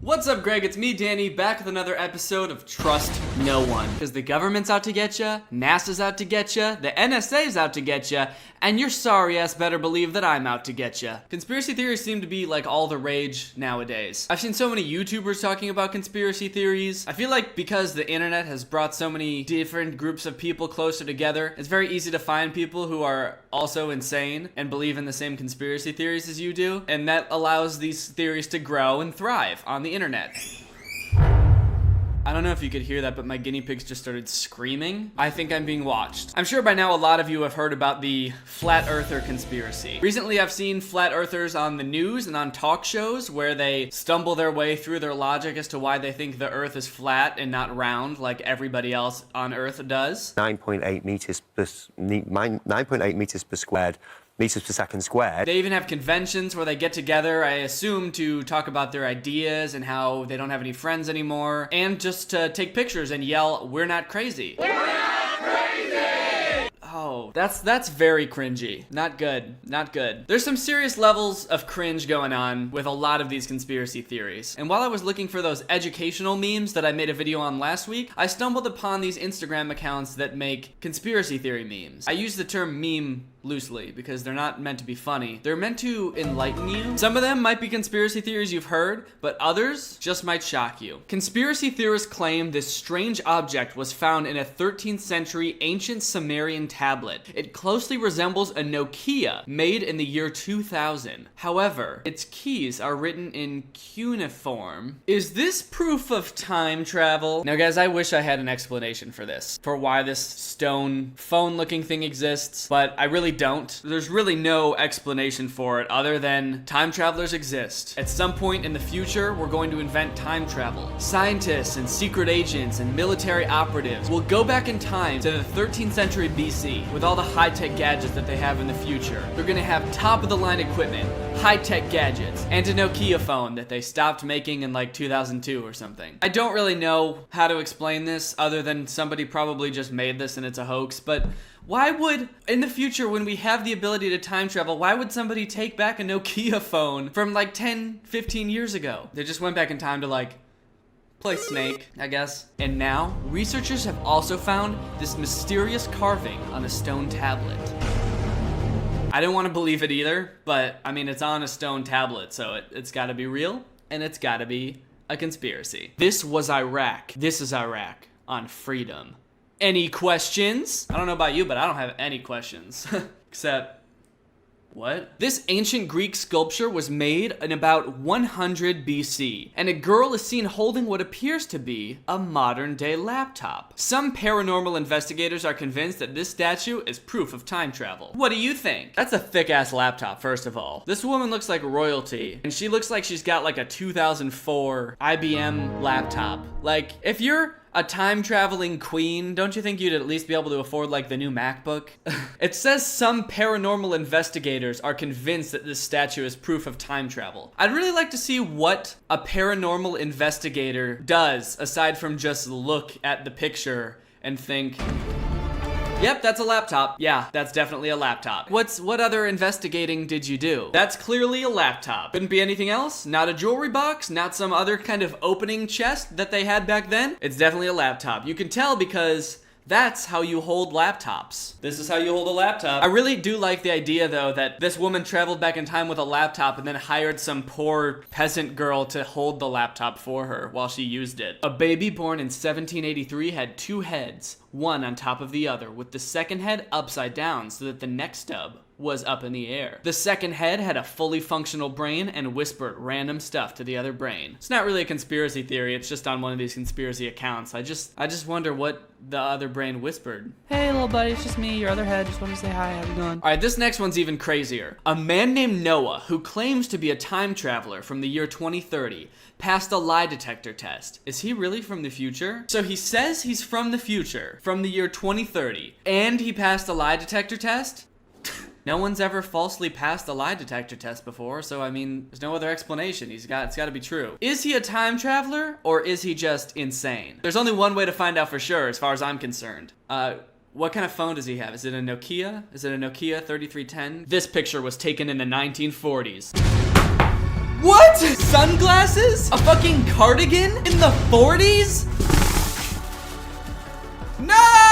What's up, Greg? It's me, Danny, back with another episode of Trust No One. Because the government's out to get ya, NASA's out to get ya, the NSA's out to get ya, and your sorry ass better believe that I'm out to get ya. Conspiracy theories seem to be like all the rage nowadays. I've seen so many YouTubers talking about conspiracy theories. I feel like because the internet has brought so many different groups of people closer together, it's very easy to find people who are also insane and believe in the same conspiracy theories as you do, and that allows these theories to grow and thrive on the internet. I don't know if you could hear that, but my guinea pigs just started screaming. I think I'm being watched. I'm sure by now a lot of you have heard about the flat earther conspiracy. Recently, I've seen flat earthers on the news and on talk shows where they stumble their way through their logic as to why they think the earth is flat and not round like everybody else on earth does. 9.8 meters per squared. Meters per second squared. They even have conventions where they get together, I assume, to talk about their ideas and how they don't have any friends anymore, and just to take pictures and yell, "We're not crazy." We're not crazy! Oh, that's very cringy. Not good. Not good. There's some serious levels of cringe going on with a lot of these conspiracy theories. And while I was looking for those educational memes that I made a video on last week, I stumbled upon these Instagram accounts that make conspiracy theory memes. I use the term meme loosely because they're not meant to be funny. They're meant to enlighten you. Some of them might be conspiracy theories you've heard, but others just might shock you. Conspiracy theorists claim this strange object was found in a 13th century ancient Sumerian tablet. It closely resembles a Nokia made in the year 2000. However, its keys are written in cuneiform. Is this proof of time travel? Now guys, I wish I had an explanation for this, for why this stone phone looking thing exists, but I really don't. There's really no explanation for it other than time travelers exist. At some point in the future, we're going to invent time travel. Scientists and secret agents and military operatives will go back in time to the 13th century BC with all the high-tech gadgets that they have in the future. They're gonna have top-of-the-line equipment, high-tech gadgets, and a Nokia phone that they stopped making in like 2002 or something. I don't really know how to explain this other than somebody probably just made this and it's a hoax, but why would, in the future when we have the ability to time travel, why would somebody take back a Nokia phone from like 10, 15 years ago? They just went back in time to like play Snake, I guess. And now, researchers have also found this mysterious carving on a stone tablet. I didn't want to believe it either, but I mean, it's on a stone tablet, so it's gotta be real, and it's gotta be a conspiracy. This was Iraq. This is Iraq on freedom. Any questions? I don't know about you, but I don't have any questions. Except, what? This ancient Greek sculpture was made in about 100 BC, and a girl is seen holding what appears to be a modern-day laptop. Some paranormal investigators are convinced that this statue is proof of time travel. What do you think? That's a thick-ass laptop, first of all. This woman looks like royalty, and she looks like she's got like a 2004 IBM laptop. Like, if you're a time-traveling queen, don't you think you'd at least be able to afford like the new MacBook? It says some paranormal investigators are convinced that this statue is proof of time travel. I'd really like to see what a paranormal investigator does aside from just look at the picture and think, yep, that's a laptop. Yeah, that's definitely a laptop. What other investigating did you do? That's clearly a laptop. Couldn't be anything else? Not a jewelry box? Not some other kind of opening chest that they had back then? It's definitely a laptop. You can tell because that's how you hold laptops. This is how you hold a laptop. I really do like the idea, though, that this woman traveled back in time with a laptop and then hired some poor peasant girl to hold the laptop for her while she used it. A baby born in 1783 had two heads, one on top of the other, with the second head upside down so that the neck stub was up in the air. The second head had a fully functional brain and whispered random stuff to the other brain. It's not really a conspiracy theory, it's just on one of these conspiracy accounts. I just wonder what the other brain whispered. Hey little buddy, it's just me, your other head, just wanted to say hi, how you doing? Alright, this next one's even crazier. A man named Noah, who claims to be a time traveler from the year 2030, passed a lie detector test. Is he really from the future? So he says he's from the future, from the year 2030, and he passed a lie detector test? No one's ever falsely passed a lie detector test before, so I mean, there's no other explanation. It's gotta be true. Is he a time traveler, or is he just insane? There's only one way to find out for sure, as far as I'm concerned. What kind of phone does he have? Is it a Nokia? Is it a Nokia 3310? This picture was taken in the 1940s. What? Sunglasses? A fucking cardigan in the 40s? No!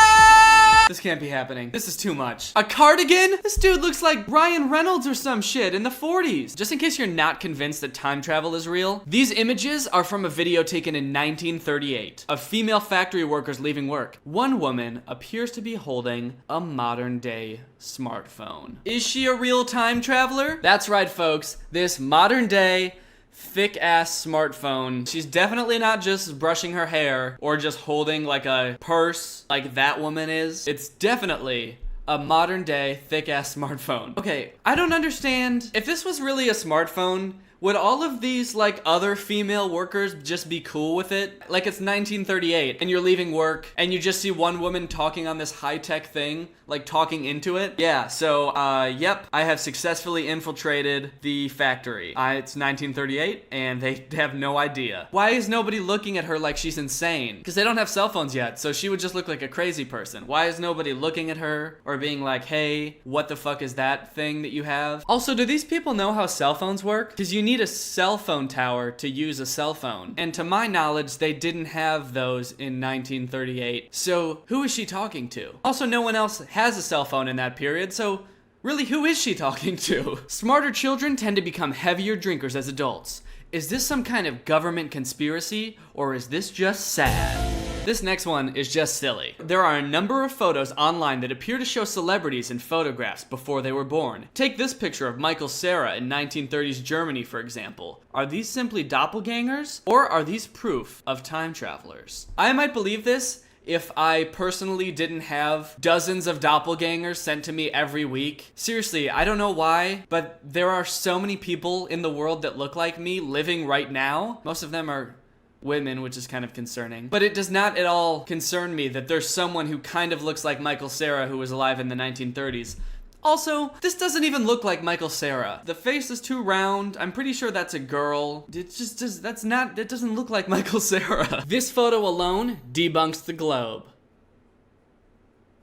This can't be happening. This is too much. A cardigan? This dude looks like Ryan Reynolds or some shit in the 40s. Just in case you're not convinced that time travel is real, these images are from a video taken in 1938 of female factory workers leaving work. One woman appears to be holding a modern day smartphone. Is she a real time traveler? That's right, folks. This modern day thick ass smartphone. She's definitely not just brushing her hair or just holding like a purse like that woman is. It's definitely a modern day thick ass smartphone. Okay, I don't understand. If this was really a smartphone, would all of these like other female workers just be cool with it? Like it's 1938 and you're leaving work and you just see one woman talking on this high-tech thing, like talking into it. Yeah, so yep, I have successfully infiltrated the factory. It's 1938 and they have no idea. Why is nobody looking at her like she's insane? Because they don't have cell phones yet, so she would just look like a crazy person. Why is nobody looking at her or being like, hey, what the fuck is that thing that you have? Also, do these people know how cell phones work? Because you need a cell phone tower to use a cell phone. And to my knowledge, they didn't have those in 1938. So who is she talking to? Also, no one else has a cell phone in that period, so really, who is she talking to? Smarter children tend to become heavier drinkers as adults. Is this some kind of government conspiracy, or is this just sad? This next one is just silly. There are a number of photos online that appear to show celebrities in photographs before they were born. Take this picture of Michael Cera in 1930s Germany, for example. Are these simply doppelgangers, or are these proof of time travelers? I might believe this if I personally didn't have dozens of doppelgangers sent to me every week. Seriously, I don't know why, but there are so many people in the world that look like me living right now. Most of them are women, which is kind of concerning. But it does not at all concern me that there's someone who kind of looks like Michael Cera who was alive in the 1930s. Also, this doesn't even look like Michael Cera. The face is too round. I'm pretty sure that's a girl. It just does, that doesn't look like Michael Cera. This photo alone debunks the globe.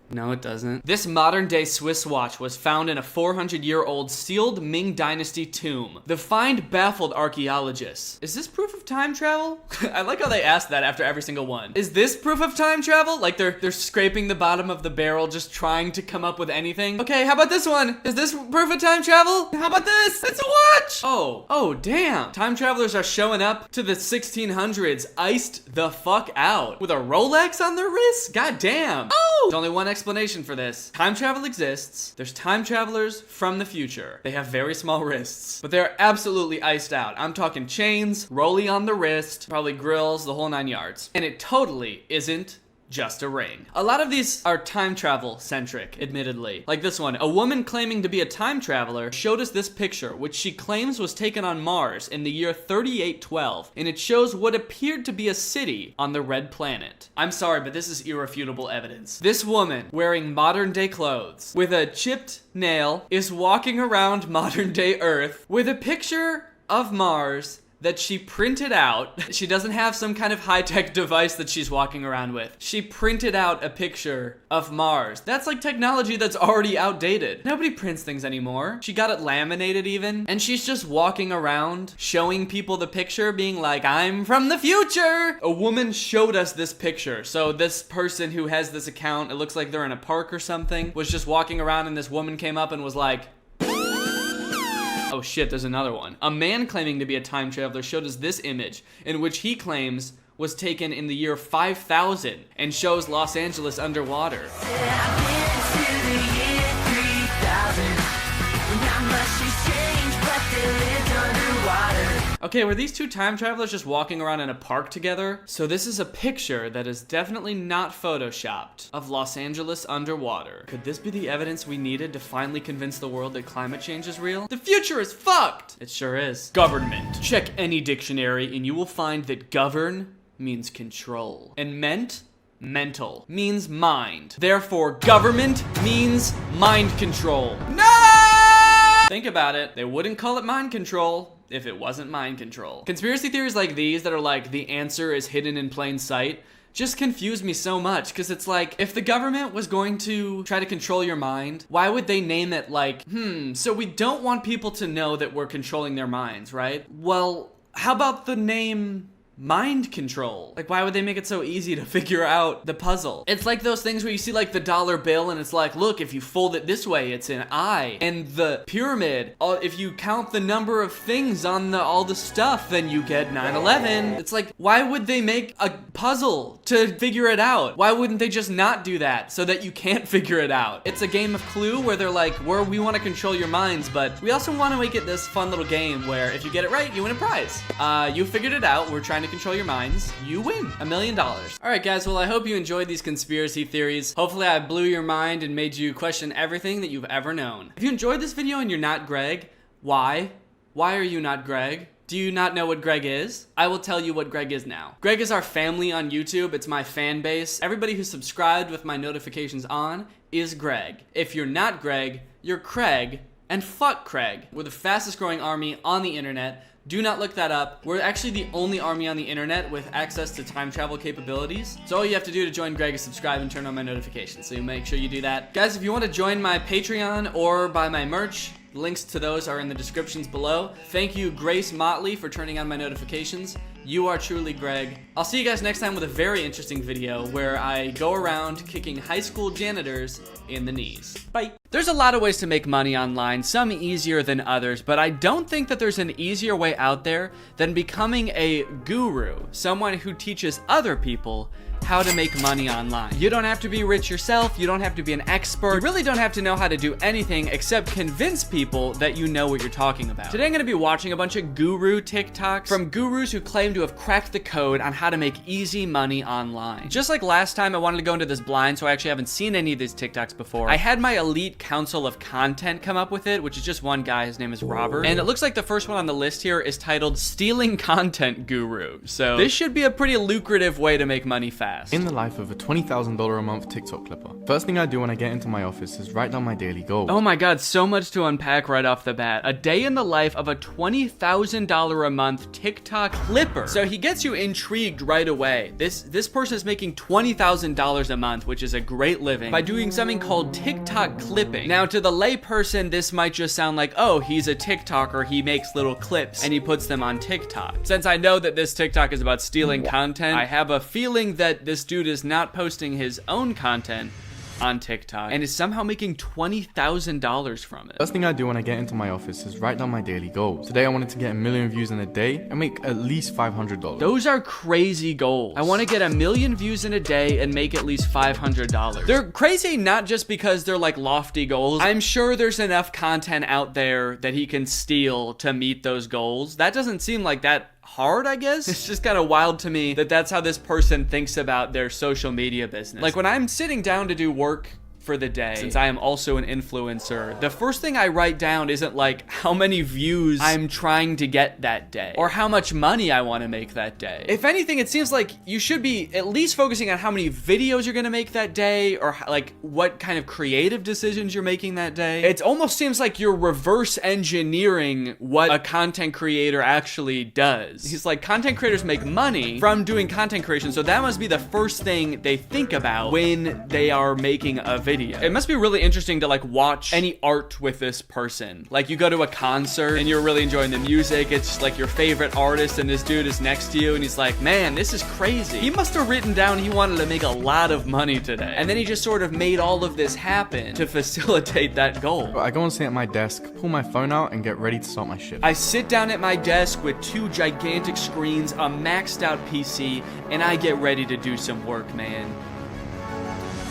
No, it doesn't. This modern-day Swiss watch was found in a 400-year-old sealed Ming Dynasty tomb. The find baffled archaeologists. Is this proof of time travel? I like how they asked that after every single one. Is this proof of time travel? Like they're scraping the bottom of the barrel just trying to come up with anything. Okay, how about this one? Is this proof of time travel? How about this? It's a watch! Oh damn. Time travelers are showing up to the 1600s iced the fuck out with a Rolex on their wrist? God damn. Oh! There's only one explanation for this. Time travel exists. There's time travelers from the future. They have very small wrists, but they're absolutely iced out. I'm talking chains, rollie on the wrist, probably grills, the whole 9 yards. And it totally isn't just a ring. A lot of these are time travel centric, admittedly. Like this one, a woman claiming to be a time traveler showed us this picture, which she claims was taken on Mars in the year 3812, and it shows what appeared to be a city on the red planet. I'm sorry, but this is irrefutable evidence. This woman, wearing modern day clothes, with a chipped nail, is walking around modern day Earth with a picture of Mars that she printed out. She doesn't have some kind of high-tech device that she's walking around with. She printed out a picture of Mars. That's like technology that's already outdated. Nobody prints things anymore. She got it laminated even, and she's just walking around showing people the picture, being like, I'm from the future! A woman showed us this picture. So this person who has this account, it looks like they're in a park or something, was just walking around and this woman came up and was like, oh shit, there's another one. A man claiming to be a time traveler showed us this image, in which he claims was taken in the year 5000 and shows Los Angeles underwater. Okay, were these two time travelers just walking around in a park together? So this is a picture that is definitely not photoshopped of Los Angeles underwater. Could this be the evidence we needed to finally convince the world that climate change is real? The future is fucked! It sure is. Government. Check any dictionary and you will find that govern means control. And mental means mind. Therefore, government means mind control. No! Think about it. They wouldn't call it mind control if it wasn't mind control. Conspiracy theories like these that are like the answer is hidden in plain sight just confuse me so much, because it's like, if the government was going to try to control your mind, why would they name it like, so we don't want people to know that we're controlling their minds, right? Well, how about the name mind control? Like, why would they make it so easy to figure out the puzzle? It's like those things where you see like the dollar bill and it's like, look, if you fold it this way, it's an eye. And the pyramid, if you count the number of things on all the stuff, then you get 9/11. It's like, why would they make a puzzle to figure it out? Why wouldn't they just not do that so that you can't figure it out? It's a game of Clue where they're like, we want to control your minds, but we also want to make it this fun little game where if you get it right, you win a prize. You figured it out. We're trying to control your minds, you win $1 million. All right, guys, well, I hope you enjoyed these conspiracy theories. Hopefully I blew your mind and made you question everything that you've ever known. If you enjoyed this video and you're not Greg, why? Why are you not Greg? Do you not know what Greg is? I will tell you what Greg is now. Greg is our family on YouTube. It's my fan base. Everybody who's subscribed with my notifications on is Greg. If you're not Greg, you're Craig, and fuck Craig. We're the fastest growing army on the internet. Do not look that up. We're actually the only army on the internet with access to time travel capabilities. So all you have to do to join Greg is subscribe and turn on my notifications. So you make sure you do that. Guys, if you want to join my Patreon or buy my merch, links to those are in the descriptions below. Thank you, Grace Motley, for turning on my notifications. You are truly Greg. I'll see you guys next time with a very interesting video where I go around kicking high school janitors in the knees. Bye. There's a lot of ways to make money online, some easier than others, but I don't think that there's an easier way out there than becoming a guru, someone who teaches other people how to make money online. You don't have to be rich yourself, you don't have to be an expert, you really don't have to know how to do anything except convince people that you know what you're talking about. Today I'm gonna be watching a bunch of guru TikToks from gurus who claim to have cracked the code on how to make easy money online. Just like last time, I wanted to go into this blind, so I actually haven't seen any of these TikToks before. I had my elite council of content come up with it, which is just one guy, his name is Robert. And it looks like the first one on the list here is titled Stealing Content Guru. So this should be a pretty lucrative way to make money fast. In the life of a $20,000 a month TikTok clipper, first thing I do when I get into my office is write down my daily goals. Oh my god, so much to unpack right off the bat. A day in the life of a $20,000 a month TikTok clipper. So he gets you intrigued right away. This person is making $20,000 a month, which is a great living, by doing something called TikTok clipping. Now, to the lay person, this might just sound like, oh, he's a TikToker, he makes little clips and he puts them on TikTok. Since I know that this TikTok is about stealing content, I have a feeling that this dude is not posting his own content on TikTok and is somehow making $20,000 from it. First thing I do when I get into my office is write down my daily goals. Today I wanted to get 1 million views in a day and make at least $500. Those are crazy goals. I want to get 1 million views in a day and make at least $500. They're crazy not just because they're like lofty goals. I'm sure there's enough content out there that he can steal to meet those goals. That doesn't seem like that hard, I guess. It's just kind of wild to me that that's how this person thinks about their social media business. Like when I'm sitting down to do work for the day, since I am also an influencer, the first thing I write down isn't like how many views I'm trying to get that day or how much money I want to make that day. If anything, it seems like you should be at least focusing on how many videos you're gonna make that day or like what kind of creative decisions you're making that day. It almost seems like you're reverse engineering what a content creator actually does. He's like, content creators make money from doing content creation, so that must be the first thing they think about when they are making a video. It must be really interesting to like watch any art with this person. Like you go to a concert and you're really enjoying the music, it's just like your favorite artist and this dude is next to you and he's like, man, this is crazy. He must have written down he wanted to make a lot of money today. And then he just sort of made all of this happen to facilitate that goal. I go and sit at my desk, pull my phone out and get ready to start my shift. I sit down at my desk with 2 gigantic screens, a maxed out PC, and I get ready to do some work, man.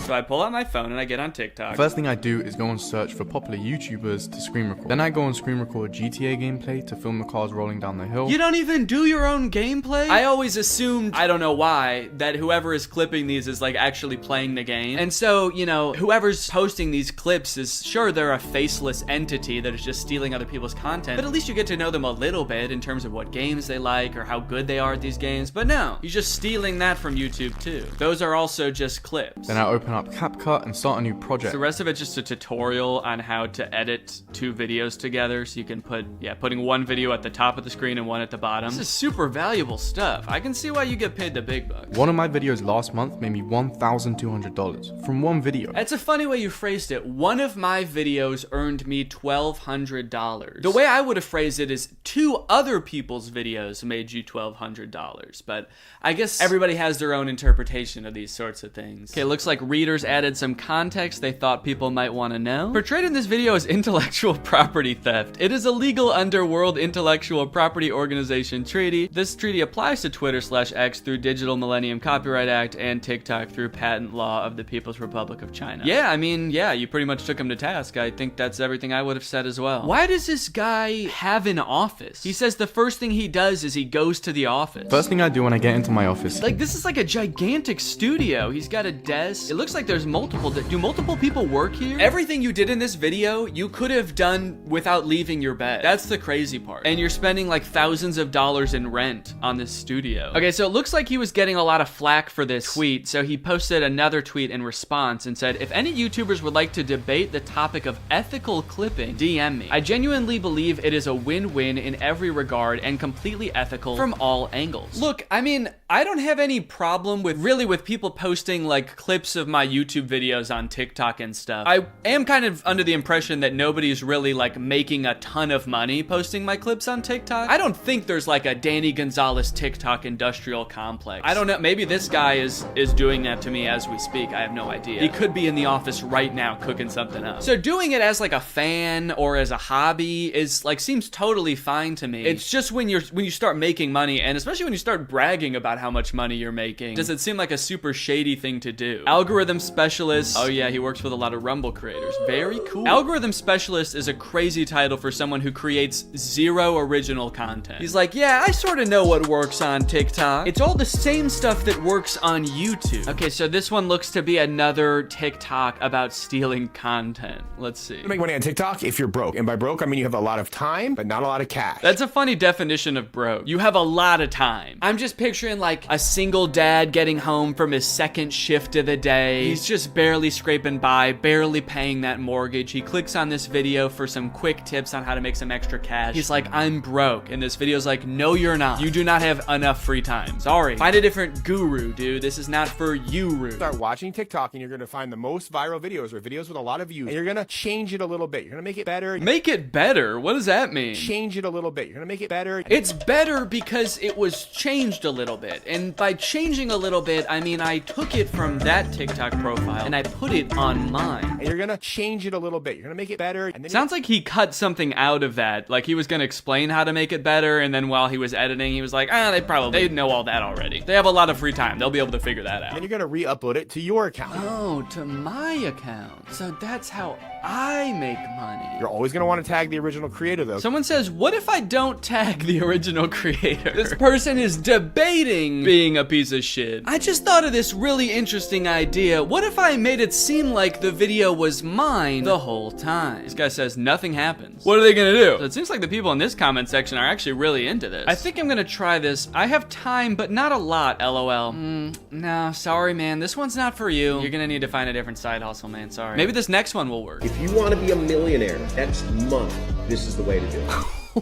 So I pull out my phone and I get on TikTok. First thing I do is go and search for popular YouTubers to screen record. Then I go and screen record GTA gameplay to film the cars rolling down the hill. You don't even do your own gameplay? I always assumed, I don't know why, that whoever is clipping these is like actually playing the game. And so, you know, whoever's posting these clips is, sure, they're a faceless entity that is just stealing other people's content, but at least you get to know them a little bit in terms of what games they like or how good they are at these games. But no, you're just stealing that from YouTube too. Those are also just clips. Then I open up CapCut and start a new project. The rest of it's just a tutorial on how to edit 2 videos together, so you can putting one video at the top of the screen and one at the bottom. This is super valuable stuff. I can see why you get paid the big bucks. One of my videos last month made me $1,200 from one video. That's a funny way you phrased it. One of my videos earned me $1,200. The way I would have phrased it is 2 other people's videos made you $1,200, but I guess everybody has their own interpretation of these sorts of things. Okay, looks like readers added some context they thought people might want to know. Portrayed in this video is intellectual property theft. It is illegal under World Intellectual Property Organization Treaty. This treaty applies to Twitter/X through Digital Millennium Copyright Act and TikTok through patent law of the People's Republic of China. Yeah, I mean, yeah, you pretty much took him to task. I think that's everything I would have said as well. Why does this guy have an office? He says the first thing he does is he goes to the office. First thing I do when I get into my office. Like, this is like a gigantic studio. He's got a desk. It looks like there's multiple. Do multiple people work here? Everything you did in this video, you could have done without leaving your bed. That's the crazy part. And you're spending like thousands of dollars in rent on this studio. Okay, so it looks like he was getting a lot of flack for this tweet, so he posted another tweet in response and said, if any YouTubers would like to debate the topic of ethical clipping, DM me. I genuinely believe it is a win-win in every regard and completely ethical from all angles. Look, I mean, I don't have any problem with people posting like clips of my YouTube videos on TikTok and stuff. I am kind of under the impression that nobody's really like making a ton of money posting my clips on TikTok. I don't think there's like a Danny Gonzalez TikTok industrial complex. I don't know, maybe this guy is doing that to me as we speak. I have no idea. He could be in the office right now cooking something up. So doing it as like a fan or as a hobby is like seems totally fine to me. It's just when you start making money, and especially when you start bragging about how much money you're making, does it seem like a super shady thing to do. Algorithm specialist. Oh yeah, he works with a lot of Rumble creators. Very cool. Algorithm specialist is a crazy title for someone who creates 0 original content. He's like, yeah, I sort of know what works on TikTok. It's all the same stuff that works on YouTube. Okay, so this one looks to be another TikTok about stealing content. Let's see. You make money on TikTok if you're broke. And by broke, I mean you have a lot of time, but not a lot of cash. That's a funny definition of broke. You have a lot of time. I'm just picturing like a single dad getting home from his second shift of the day. He's just barely scraping by, barely paying that mortgage. He clicks on this video for some quick tips on how to make some extra cash. He's like, I'm broke. And this video's like, no, you're not. You do not have enough free time. Sorry. Find a different guru, dude. This is not for you. Start watching TikTok and you're going to find the most viral videos or videos with a lot of views. And you're going to change it a little bit. You're going to make it better. Make it better? What does that mean? Change it a little bit. You're going to make it better. It's better because it was changed a little bit. And by changing a little bit, I mean I took it from that TikTok profile and I put it on mine. And you're going to change it a little bit. You're going to make it better. And then sounds like he cut something out of that. Like he was going to explain how to make it better, and then while he was editing, he was like, they know all that already. They have a lot of free time. They'll be able to figure that out. And you're going to re-upload it to your account. Oh, to my account. So that's how I make money. You're always going to want to tag the original creator, though. Someone says, what if I don't tag the original creator? This person is debating being a piece of shit. I just thought of this really interesting idea. What if I made it seem like the video was mine the whole time? This guy says nothing happens. What are they gonna do? So it seems like the people in this comment section are actually really into this. I think I'm gonna try this. I have time, but not a lot, LOL. No, sorry, man. This one's not for you. You're gonna need to find a different side hustle, man. Sorry. Maybe this next one will work. If you want to be a millionaire next month, this is the way to do it.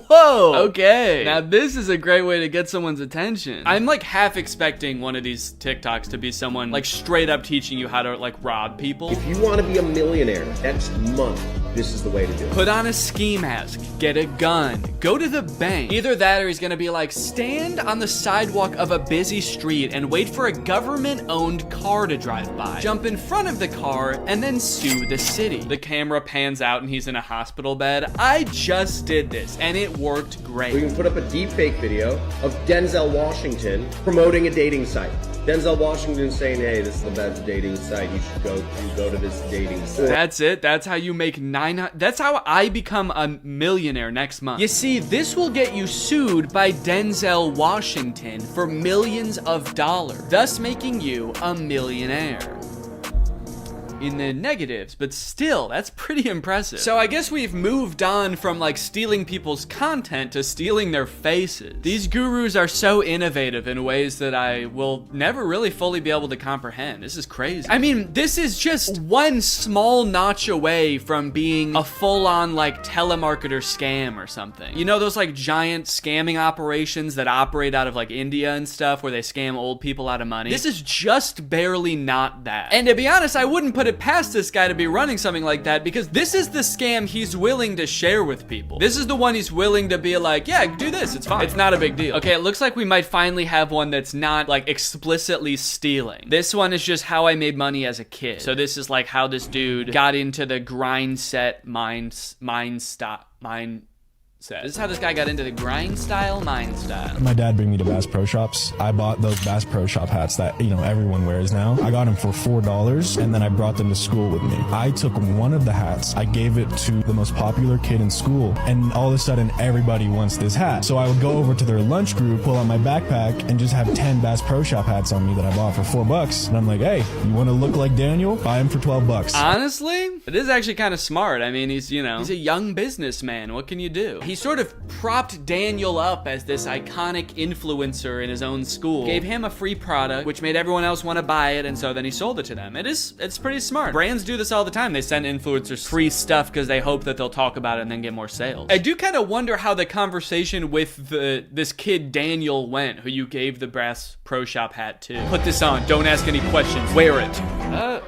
Whoa, okay. Now this is a great way to get someone's attention. I'm like half expecting one of these TikToks to be someone like straight up teaching you how to like rob people. If you want to be a millionaire next month, this is the way to do it. Put on a ski mask, get a gun, go to the bank. Either that or he's gonna be like, stand on the sidewalk of a busy street and wait for a government-owned car to drive by. Jump in front of the car and then sue the city. The camera pans out and he's in a hospital bed. I just did this and it worked great. We can put up a deepfake video of Denzel Washington promoting a dating site. Denzel Washington saying, hey, this is the best dating site. You should go to this dating site. That's it. That's how you make that's how I become a millionaire next month. You see, this will get you sued by Denzel Washington for millions of dollars, thus making you a millionaire. in the negatives, but still, that's pretty impressive. So I guess we've moved on from like stealing people's content to stealing their faces. These gurus are so innovative in ways that I will never really fully be able to comprehend. This is crazy. I mean, this is just one small notch away from being a full-on like telemarketer scam or something. You know those like giant scamming operations that operate out of like India and stuff where they scam old people out of money? This is just barely not that. And to be honest, I wouldn't put it past this guy to be running something like that, because this is the scam he's willing to share with people. This is the one he's willing to be like, yeah, do this, it's fine. It's not a big deal. Okay, it looks like we might finally have one that's not like explicitly stealing. This one is just how I made money as a kid. So this is like how this dude got into the grind set mindset. This is how this guy got into the grind style mind style. My dad bring me to Bass Pro Shops. I bought those Bass Pro Shop hats that, you know, everyone wears now. I got them for $4, and then I brought them to school with me. I took one of the hats, I gave it to the most popular kid in school, and all of a sudden everybody wants this hat. So I would go over to their lunch group, pull out my backpack, and just have 10 Bass Pro Shop hats on me that I bought for $4. And I'm like, hey, you want to look like Daniel? Buy them for $12. Honestly, it is actually kind of smart. I mean, he's, you know, he's a young businessman. What can you do? He sort of propped Daniel up as this iconic influencer in his own school, gave him a free product, which made everyone else want to buy it, and so then he sold it to them. It's pretty smart. Brands do this all the time. They send influencers free stuff because they hope that they'll talk about it and then get more sales. I do kind of wonder how the conversation with this kid Daniel went, who you gave the Bass Pro Shop hat to. Put this on. Don't ask any questions. Wear it.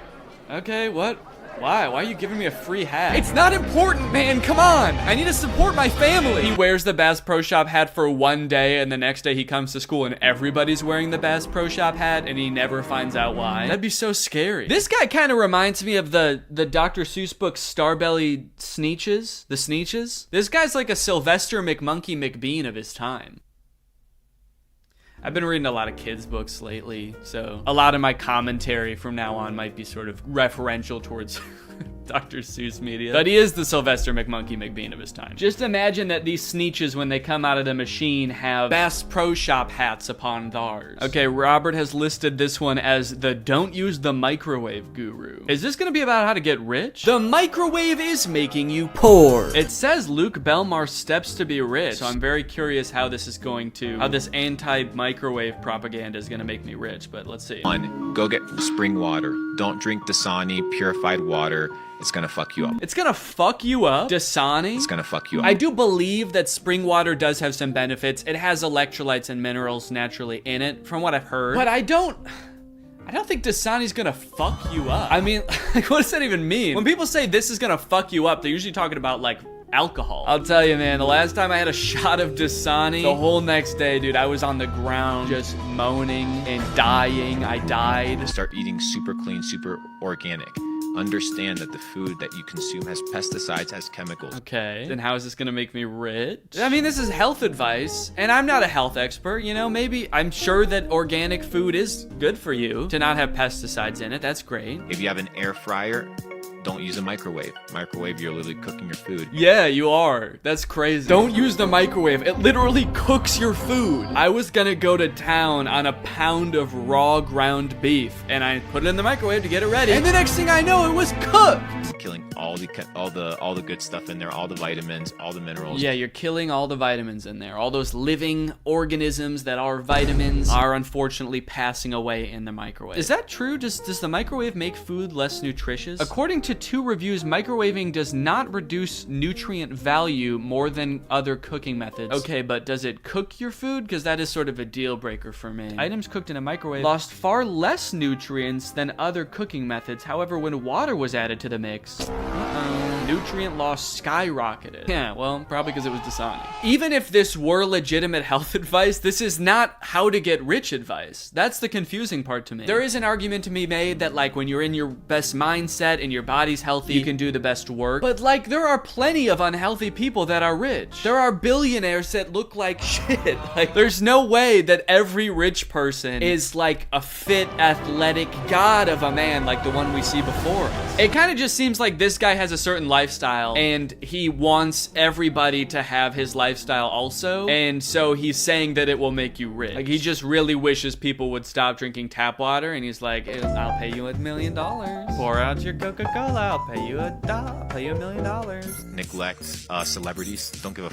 Okay, what? Why? Why are you giving me a free hat? It's not important, man. Come on. I need to support my family. He wears the Bass Pro Shop hat for one day, and the next day he comes to school and everybody's wearing the Bass Pro Shop hat, and he never finds out why. That'd be so scary. This guy kind of reminds me of the Dr. Seuss book Starbelly Sneetches. The Sneetches. This guy's like a Sylvester McMonkey McBean of his time. I've been reading a lot of kids' books lately, so a lot of my commentary from now on might be sort of referential towards Dr. Seuss media. But he is the Sylvester McMonkey McBean of his time. Just imagine that these Sneetches, when they come out of the machine, have Bass Pro Shop hats upon theirs. Okay, Robert has listed this one as the don't use the microwave guru. Is this gonna be about how to get rich? The microwave is making you poor. It says Luke Belmar steps to be rich, so I'm very curious how this is going to, how this anti-microwave propaganda is gonna make me rich, but let's see. 1. Go get spring water. Don't drink Dasani purified water. It's gonna fuck you up. It's gonna fuck you up? Dasani? It's gonna fuck you up. I do believe that spring water does have some benefits. It has electrolytes and minerals naturally in it, from what I've heard. But I don't think Dasani's gonna fuck you up. I mean, like, what does that even mean? When people say this is gonna fuck you up, they're usually talking about, like, alcohol. I'll tell you, man, the last time I had a shot of Dasani, the whole next day, dude, I was on the ground just moaning and dying. I died. Start eating super clean, super organic. Understand that the food that you consume has pesticides, has chemicals. Okay, then how is this gonna make me rich? I mean, this is health advice, and I'm not a health expert, you know, maybe, I'm sure that organic food is good for you to not have pesticides in it. That's great. If you have an air fryer, don't use a microwave. Microwave, you're literally cooking your food. Yeah, you are. That's crazy. Don't use the microwave. It literally cooks your food. I was gonna go to town on a pound of raw ground beef, and I put it in the microwave to get it ready. And the next thing I know, it was cooked. Killing all the good stuff in there, all the vitamins, all the minerals. Yeah, you're killing all the vitamins in there. All those living organisms that are vitamins are unfortunately passing away in the microwave. Is that true? Does the microwave make food less nutritious? According to 2 reviews, microwaving does not reduce nutrient value more than other cooking methods. Okay, but does it cook your food? Because that is sort of a deal breaker for me. Items cooked in a microwave lost far less nutrients than other cooking methods. However, when water was added to the mix, nutrient loss skyrocketed. Yeah, well, probably because it was Dasani. Even if this were legitimate health advice, this is not how to get rich advice. That's the confusing part to me. There is an argument to be made that, like, when you're in your best mindset and your body body's healthy, you can do the best work. But like, there are plenty of unhealthy people that are rich. There are billionaires that look like shit. Like, there's no way that every rich person is like a fit, athletic god of a man like the one we see before us. It kind of just seems like this guy has a certain lifestyle and he wants everybody to have his lifestyle also, and so he's saying that it will make you rich. Like, he just really wishes people would stop drinking tap water, and he's like, I'll pay you $1 million. Pour out your Coca-Cola, I'll pay you $1 million. Neglect celebrities. Don't give a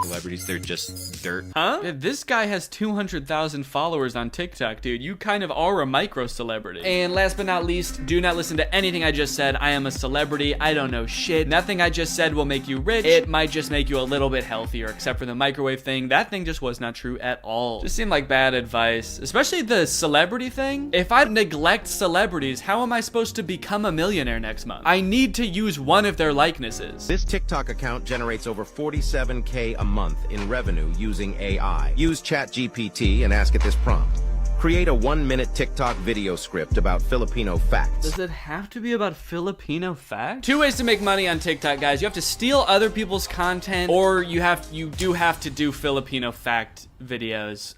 celebrities. They're just dirt. Huh? Yeah, this guy has 200,000 followers on TikTok, dude. You kind of are a micro celebrity. And last but not least, do not listen to anything I just said. I am a celebrity. I don't know shit. Nothing I just said will make you rich. It might just make you a little bit healthier, except for the microwave thing. That thing just was not true at all. Just seemed like bad advice, especially the celebrity thing. If I neglect celebrities, how am I supposed to become a millionaire next month? I need to use one of their likenesses. This TikTok account generates over $47K a month in revenue using AI. Use ChatGPT and ask it this prompt. Create a 1-minute TikTok video script about Filipino facts. Does it have to be about Filipino facts? 2 ways to make money on TikTok, guys. You have to steal other people's content, or you do have to do Filipino fact videos.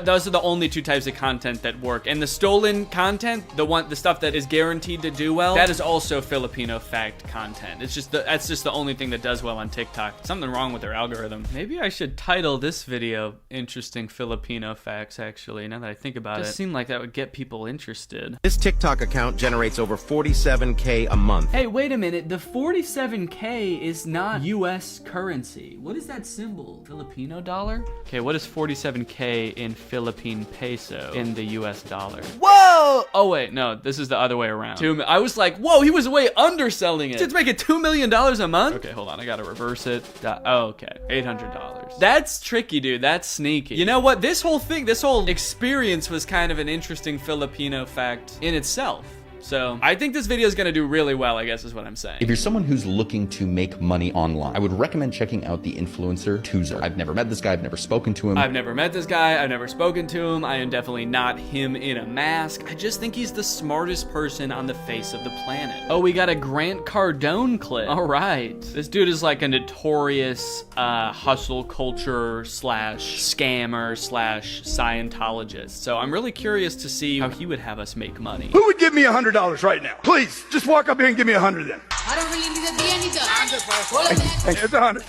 Those are the only 2 types of content that work. And the stolen content, the stuff that is guaranteed to do well, that is also Filipino fact content. It's just that's just the only thing that does well on TikTok. Something wrong with their algorithm. Maybe I should title this video "Interesting Filipino Facts." Actually, now that I think about it, just seemed like that would get people interested. This TikTok account generates over $47K a month. Hey, wait a minute. The 47K is not US currency. What is that symbol? Filipino dollar? Okay, what is 47K in Philippine peso in the US dollar? Whoa! Oh wait, no, this is the other way around. I was like, whoa, he was way underselling it. It's making $2 million a month? Okay, hold on, I gotta reverse it. Oh, okay, $800. That's tricky, dude, that's sneaky. You know what, this whole experience was kind of an interesting Filipino fact in itself. So I think this video is gonna do really well, I guess is what I'm saying. If you're someone who's looking to make money online, I would recommend checking out the influencer Tuzer. I've never met this guy, I've never spoken to him. I've never met this guy, I've never spoken to him. I am definitely not him in a mask. I just think he's the smartest person on the face of the planet. Oh, we got a Grant Cardone clip. All right. This dude is like a notorious hustle culture / scammer / Scientologist. So I'm really curious to see how he would have us make money. Who would give me $100 right now? Please, just walk up here and give me 100 then. I don't really need to be anything. Thank you. It's 100.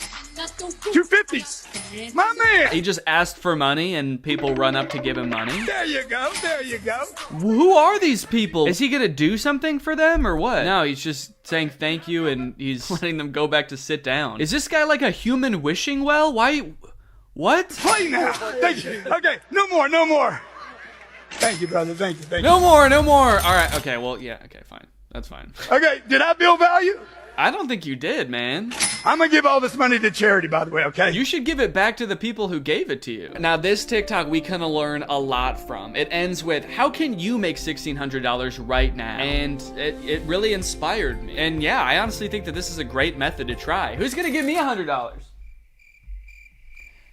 250s. My man. He just asked for money and people run up to give him money. There you go. There you go. Who are these people? Is he gonna do something for them or what? No, he's just saying thank you and he's letting them go back to sit down. Is this guy like a human wishing well? Why? What? Play now. Thank you. Okay, no more. Thank you, brother. Thank you. No more. All right. Okay. Well, yeah. Okay. Fine. That's fine. Okay. Did I build value? I don't think you did, man. I'm gonna give all this money to charity, by the way. Okay. You should give it back to the people who gave it to you. Now, this TikTok we can learn a lot from. It ends with, "How can you make $1,600 right now?" And it really inspired me. And yeah, I honestly think that this is a great method to try. Who's gonna give me $100?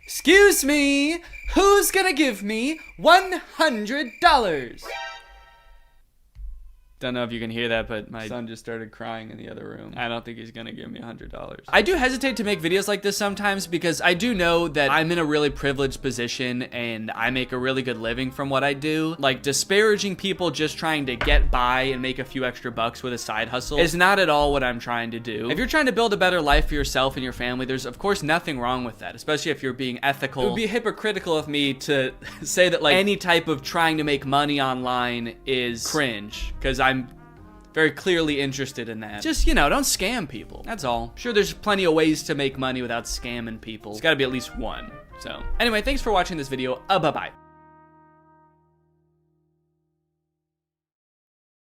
Excuse me, who's gonna give me $100? Don't know if you can hear that, but my son just started crying in the other room. I don't think he's gonna give me $100. I do hesitate to make videos like this sometimes because I do know that I'm in a really privileged position and I make a really good living from what I do. Like, disparaging people just trying to get by and make a few extra bucks with a side hustle is not at all what I'm trying to do. If you're trying to build a better life for yourself and your family, there's of course nothing wrong with that, especially if you're being ethical. It would be hypocritical of me to say that like any type of trying to make money online is cringe, because I'm very clearly interested in that. Just, you know, don't scam people. That's all. Sure, there's plenty of ways to make money without scamming people. There's gotta be at least one. So, anyway, thanks for watching this video. Bye-bye.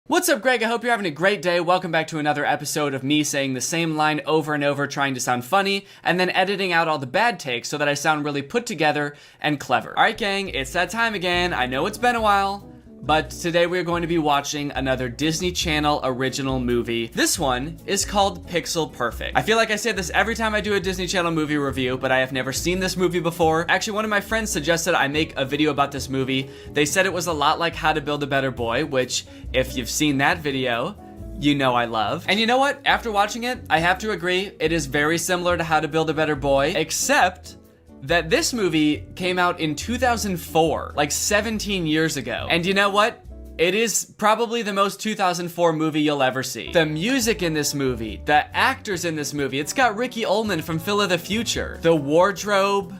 What's up, Greg? I hope you're having a great day. Welcome back to another episode of me saying the same line over and over, trying to sound funny, and then editing out all the bad takes so that I sound really put together and clever. All right, gang, it's that time again. I know it's been a while, but today we're going to be watching another Disney Channel original movie. This one is called Pixel Perfect. I feel like I say this every time I do a Disney Channel movie review, but I have never seen this movie before. Actually, one of my friends suggested I make a video about this movie. They said it was a lot like How to Build a Better Boy, which, if you've seen that video, you know I love. And you know what? After watching it, I have to agree, it is very similar to How to Build a Better Boy, except that this movie came out in 2004, like 17 years ago. And you know what? It is probably the most 2004 movie you'll ever see. The music in this movie, the actors in this movie, it's got Ricky Ullman from Phil of the Future. The wardrobe,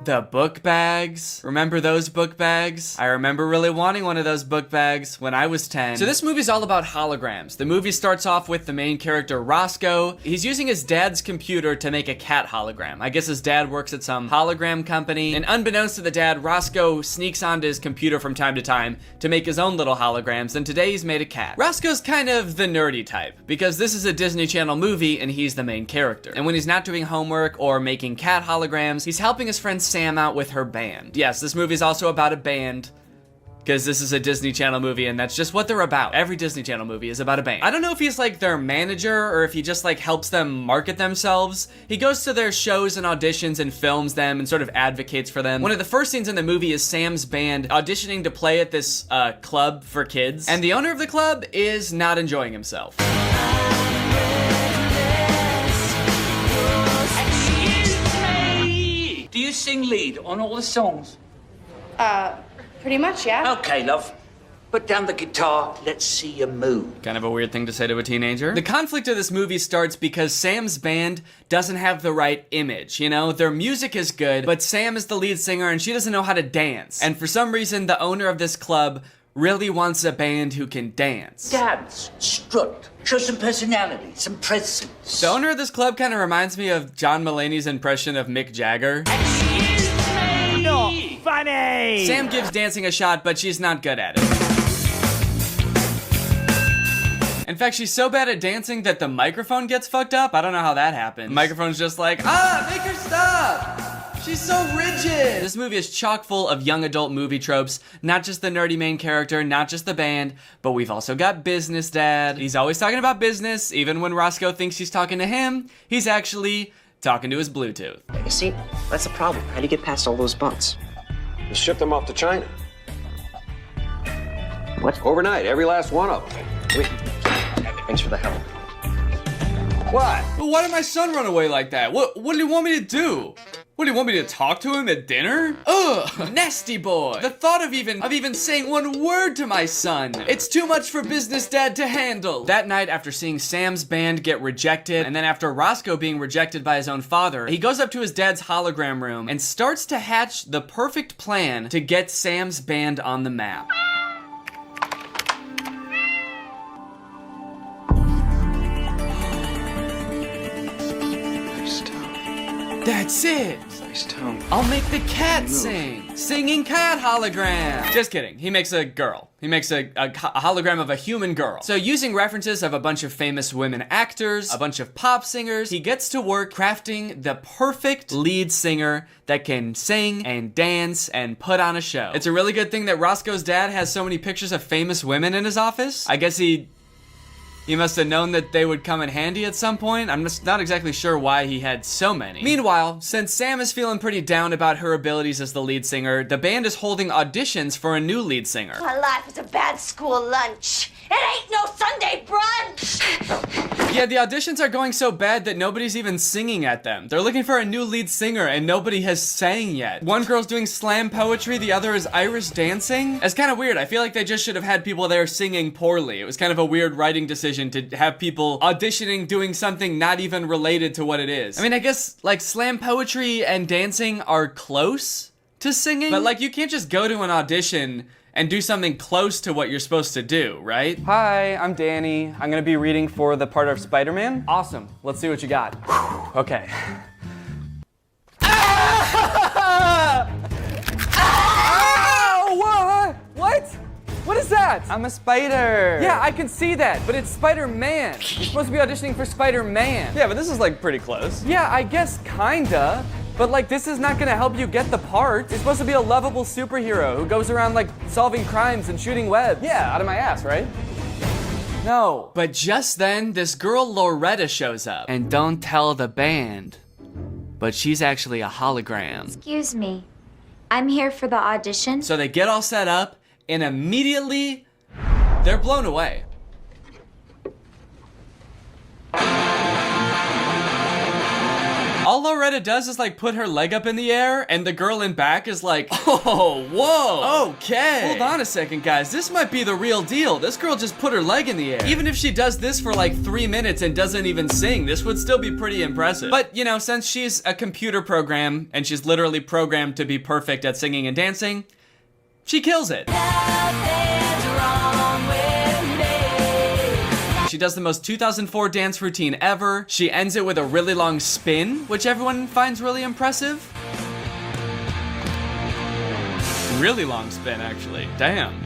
the book bags. Remember those book bags? I remember really wanting one of those book bags when I was 10. So this movie's all about holograms. The movie starts off with the main character, Roscoe. He's using his dad's computer to make a cat hologram. I guess his dad works at some hologram company. And unbeknownst to the dad, Roscoe sneaks onto his computer from time to time to make his own little holograms, and today he's made a cat. Roscoe's kind of the nerdy type, because this is a Disney Channel movie and he's the main character. And when he's not doing homework or making cat holograms, he's helping his friend Sam out with her band. Yes, this movie's also about a band, because this is a Disney Channel movie and that's just what they're about. Every Disney Channel movie is about a band. I don't know if he's like their manager or if he just like helps them market themselves. He goes to their shows and auditions and films them and sort of advocates for them. One of the first scenes in the movie is Sam's band auditioning to play at this club for kids, and the owner of the club is not enjoying himself. Do you sing lead on all the songs? Pretty much, yeah. Okay, love. Put down the guitar, let's see you move. Kind of a weird thing to say to a teenager. The conflict of this movie starts because Sam's band doesn't have the right image, you know? Their music is good, but Sam is the lead singer and she doesn't know how to dance. And for some reason, the owner of this club really wants a band who can dance. Dance, strut, show some personality, some presence. The owner of this club kind of reminds me of John Mulaney's impression of Mick Jagger. No, funny! Sam gives dancing a shot, but she's not good at it. In fact, she's so bad at dancing that the microphone gets fucked up. I don't know how that happened. The microphone's just like, make her stop! She's so rigid! This movie is chock full of young adult movie tropes. Not just the nerdy main character, not just the band, but we've also got Business Dad. He's always talking about business. Even when Roscoe thinks he's talking to him, he's actually talking to his Bluetooth. You see, that's the problem. How do you get past all those bumps? You ship them off to China. What? Overnight, every last one of them. Thanks for the help. What? But why did my son run away like that? What do you want me to do? What, do you want me to talk to him at dinner? Ugh, nasty boy. The thought of even saying one word to my son. It's too much for Business Dad to handle. That night, after seeing Sam's band get rejected, and then after Roscoe being rejected by his own father, he goes up to his dad's hologram room and starts to hatch the perfect plan to get Sam's band on the map. That's it! Nice tone. I'll make the cat sing! Singing cat hologram! Just kidding, he makes a girl. He makes a hologram of a human girl. So using references of a bunch of famous women actors, a bunch of pop singers, he gets to work crafting the perfect lead singer that can sing and dance and put on a show. It's a really good thing that Roscoe's dad has so many pictures of famous women in his office. I guess he must have known that they would come in handy at some point. I'm just not exactly sure why he had so many. Meanwhile, since Sam is feeling pretty down about her abilities as the lead singer, the band is holding auditions for a new lead singer. My life is a bad school lunch. It ain't no Sunday brunch. Yeah, the auditions are going so bad that nobody's even singing at them. They're looking for a new lead singer and nobody has sang yet. One girl's doing slam poetry, the other is Irish dancing. It's kind of weird. I feel like they just should have had people there singing poorly. It was kind of a weird writing decision to have people auditioning doing something not even related to what it is. I mean, I guess like slam poetry and dancing are close to singing, but like you can't just go to an audition and do something close to what you're supposed to do, right? Hi, I'm Danny. I'm gonna be reading for the part of Spider-Man. Awesome, let's see what you got. Okay. Ow! What? What is that? I'm a spider. Yeah, I can see that, but it's Spider-Man. You're supposed to be auditioning for Spider-Man. Yeah, but this is like pretty close. Yeah, I guess kinda. But like, this is not gonna help you get the part. You're supposed to be a lovable superhero who goes around like solving crimes and shooting webs. Yeah, out of my ass, right? No. But just then, this girl Loretta shows up. And don't tell the band, but she's actually a hologram. Excuse me, I'm here for the audition. So they get all set up, and immediately, they're blown away. Loretta does is like put her leg up in the air, and the girl in back is like, oh, whoa, okay. Hold on a second, guys. This might be the real deal. This girl just put her leg in the air. Even if she does this for like 3 minutes and doesn't even sing, this would still be pretty impressive. But, you know, since she's a computer program, and she's literally programmed to be perfect at singing and dancing, she kills it. She does the most 2004 dance routine ever. She ends it with a really long spin, which everyone finds really impressive. Really long spin, actually. Damn.